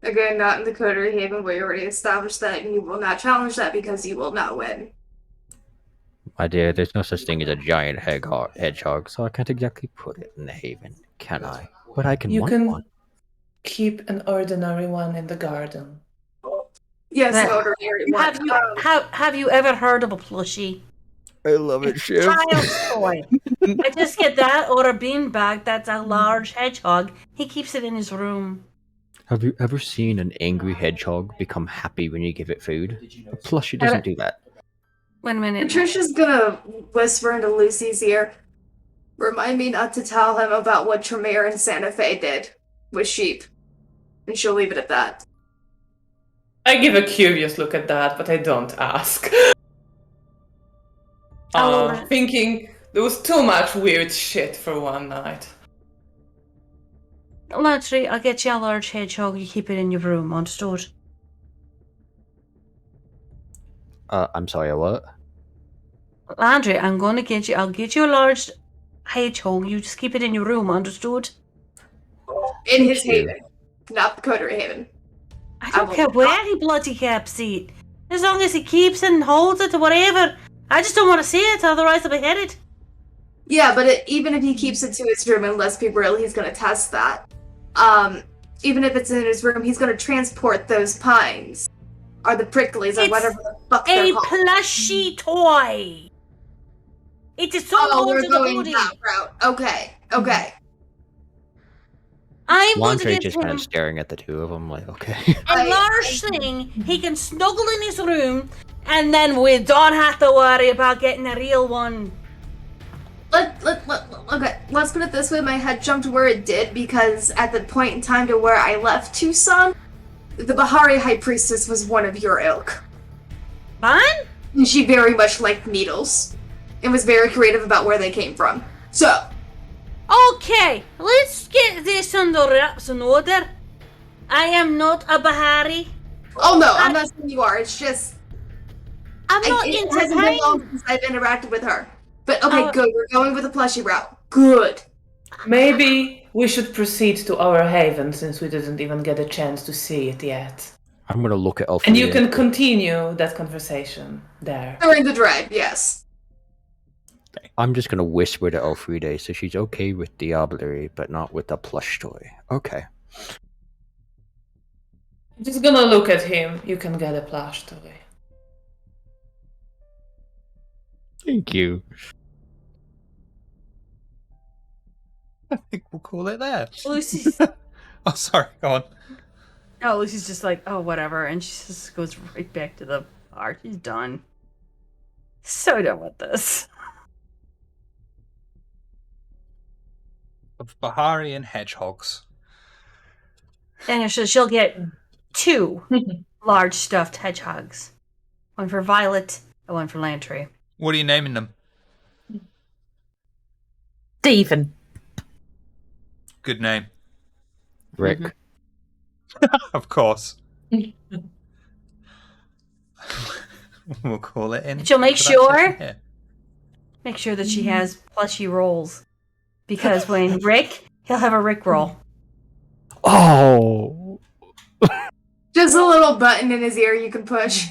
Again, not in the Coterie Haven, we already established that, and you will not challenge that because you will not win.
My dear, there's no such thing as a giant hedgehog, so I can't exactly put it in the haven, can I? But I can
You
want
can
one.
keep an ordinary one in the garden.
Yes,
That-
an ordinary one.
Have you ever heard of a plushie?
I love it, Chef.
Child's toy. I just get that or a beanbag that's a large hedgehog. He keeps it in his room.
Have you ever seen an angry hedgehog become happy when you give it food? A plushie doesn't do that.
Wait a minute.
Patricia's gonna whisper into Lucy's ear, remind me not to tell him about what Tremere and Santa Fe did with sheep. And she'll leave it at that.
I give a curious look at that, but I don't ask. Thinking there was too much weird shit for one night.
Landry, I'll get you a large hedgehog. You keep it in your room, understood?
I'm sorry, what?
Landry, I'll get you a large hedgehog. You just keep it in your room, understood?
In his haven, not the Coterie Haven.
I don't care where he bloody keeps it. As long as he keeps it and holds it or whatever. I just don't want to see it, otherwise I'll be headed.
Yeah, but even if he keeps it to his room, and let's be real, he's gonna test that. Even if it's in his room, he's gonna transport those pines. Or the pricklies, or
It's
whatever the fuck they're
a
called.
plushy toy. It is so
Oh,
good
we're
to the
going
body.
that route. Okay.
I'm going to
Landry
give
just kind
him
of staring at the two of them, like, okay.
a large thing he can snuggle in his room, and then we don't have to worry about getting a real one.
Okay, let's put it this way, my head jumped where it did, because at the point in time to where I left Tucson, the Bahari High Priestess was one of your ilk.
Fine?
And she very much liked needles, and was very creative about where they came from. So,
Okay, let's get this under wraps in order. I am not a Bahari.
oh no, I'm not saying you are, it's just,
I'm not
it
into
hasn't been long
pain.
since I've interacted with her. But okay,
Oh.
good, we're going with the plushie route. Good.
Maybe we should proceed to our haven since we didn't even get a chance to see it yet.
I'm gonna look at Elfrida.
And you can continue that conversation there.
During the drive, yes.
I'm just gonna whisper to Elfrida, so she's okay with Diablerie, but not with the plush toy. Okay.
I'm just gonna look at him. You can get a plush toy.
Thank you.
I think we'll call it there.
Lucy's
Oh, sorry. Go on.
Oh, Lucy's just like, oh, whatever. And she just goes right back to the bar. She's done. So done with this.
Of Bahari and hedgehogs.
And she'll get 2 large stuffed hedgehogs. One for Violet and one for Lantry.
What are you naming them?
Stephen.
Good name.
Rick.
Of course. We'll call it in.
She'll make
production
sure.
here.
Make sure that she has plushy rolls. Because when Rick, he'll have a Rick roll.
Oh!
Just a little button in his ear you can push.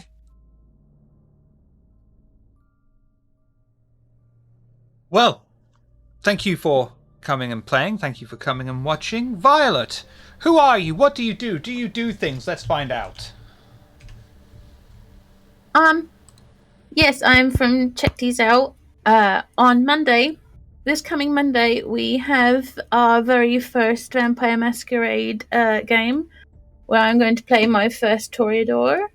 Well, thank you for coming and playing. Thank you for coming and watching. Violet, who are you? What do you do? Do you do things? Let's find out.
Yes, I'm from Check These Out. On Monday, this coming Monday, we have our very first Vampire Masquerade game, where I'm going to play my first Toreador,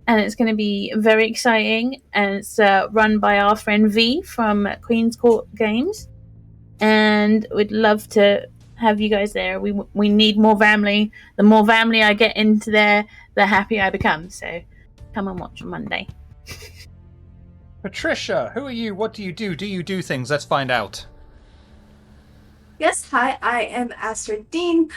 and it's going to be very exciting. And it's run by our friend V from Queen's Court Games, and we'd love to have you guys there. We need more family. The more family I get into there, the happier I become. So come and watch on Monday.
Patricia, who are you? What do you do? Do you do things? Let's find out.
Yes, hi, I am Astrid Dean.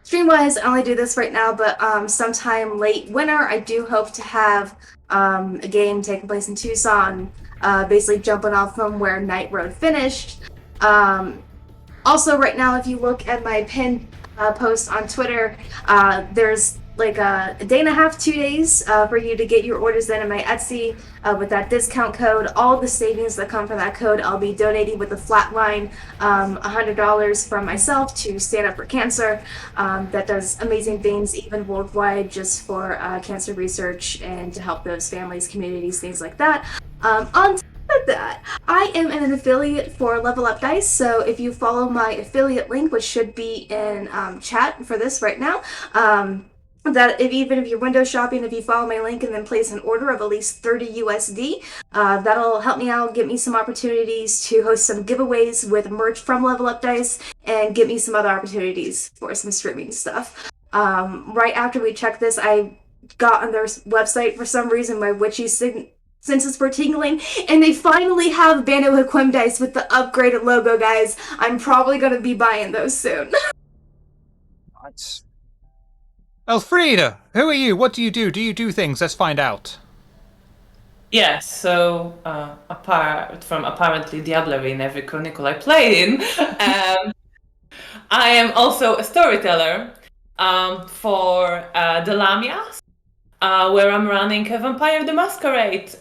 Stream-wise, I only do this right now, but sometime late winter, I do hope to have a game taking place in Tucson, basically jumping off from where Night Road finished. Also, right now, if you look at my pinned post on Twitter, there's like a day and a half, 2 days for you to get your orders in my Etsy with that discount code. All the savings that come from that code, I'll be donating with a flat line, $100 from myself to Stand Up for Cancer. That does amazing things, even worldwide, just for cancer research and to help those families, communities, things like that. On top of that, I am an affiliate for Level Up Dice, so if you follow my affiliate link, which should be in chat for this right now, that even if you're window shopping, if you follow my link and then place an order of at least 30 USD, that'll help me out, get me some opportunities to host some giveaways with merch from Level Up Dice, and get me some other opportunities for some streaming stuff. Right after we checked this, I got on their website for some reason, my witchy senses were tingling, and they finally have Bando Haquim dice with the upgraded logo, guys. I'm probably gonna be buying those soon.
Nice. Elfrida, who are you? What do you do? Do you do things? Let's find out.
Yes, so apart from apparently Diablerie in every chronicle I played in, I am also a storyteller for the Lamias. where I'm running a Vampire the Masquerade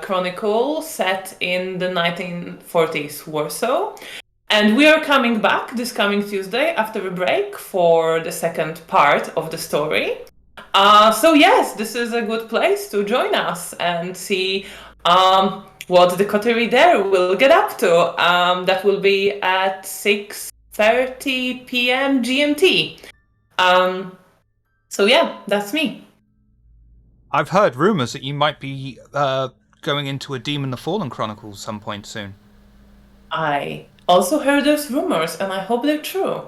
chronicle set in the 1940s Warsaw. And we are coming back this coming Tuesday after a break for the second part of the story. So yes, this is a good place to join us and see what the coterie there will get up to. That will be at 6:30 p.m. GMT. So yeah, that's me.
I've heard rumors that you might be going into a Demon the Fallen Chronicle some point soon.
I also heard those rumors, and I hope they're true.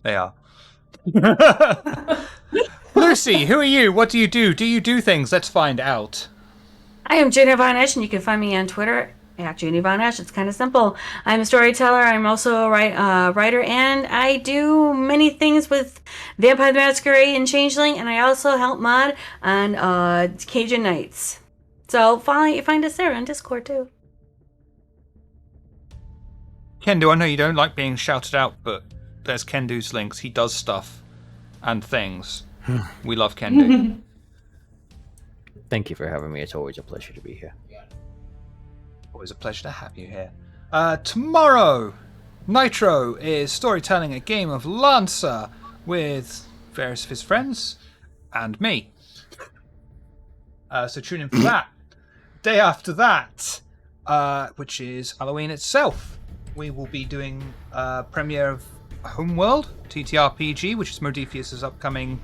They are. Lucy, who are you? What do you do? Do you do things? Let's find out.
I am Jane Von Esch, and you can find me on Twitter at Janie Von Esch. It's kind of simple. I'm a storyteller. I'm also a writer, and I do many things with Vampire the Masquerade and Changeling, and I also help mod on Cajun Nights. So find us there on Discord too.
Kendo, I know you don't like being shouted out, but there's Kendo's links. He does stuff and things. We love Kendo.
Thank you for having me. It's always a pleasure to be here.
Always a pleasure to have you here. Tomorrow, Nitro is storytelling a game of Lancer with various of his friends and me. So tune in for that. Day after that, which is Halloween itself, we will be doing a premiere of Homeworld TTRPG, which is Modiphius's upcoming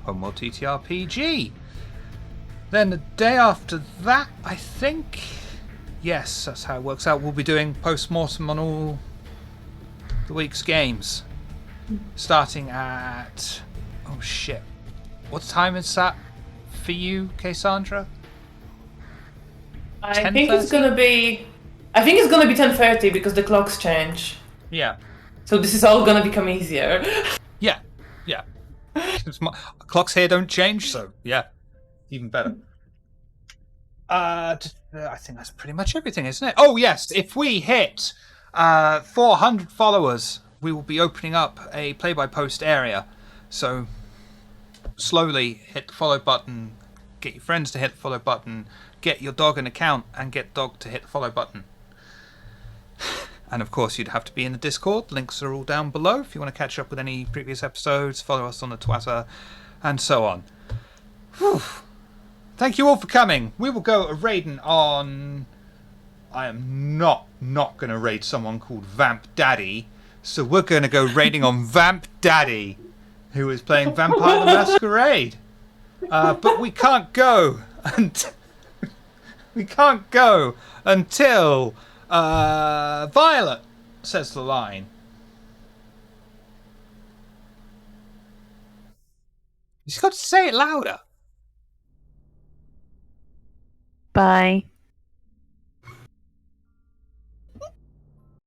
Homeworld TTRPG. Then the day after that, I think, yes, that's how it works out, we'll be doing post-mortem on all the week's games. Starting at, oh shit, what time is that for you, Cassandra?
I think it's gonna be 10:30 because the clocks change.
Yeah.
So this is all gonna become easier.
Yeah. Clocks here don't change, so yeah, even better. I think that's pretty much everything, isn't it? Oh yes, if we hit 400 followers, we will be opening up a play-by-post area. So slowly hit the follow button, get your friends to hit the follow button, get your dog an account, and get dog to hit the follow button. And of course, you'd have to be in the Discord. Links are all down below if you want to catch up with any previous episodes, follow us on the Twitter, and so on. Whew. Thank you all for coming. We will go a raiding on... I am not going to raid someone called Vamp Daddy. So we're going to go raiding on Vamp Daddy, who is playing Vampire the Masquerade. But we can't go until Violet says the line. She's got to say it louder.
Bye.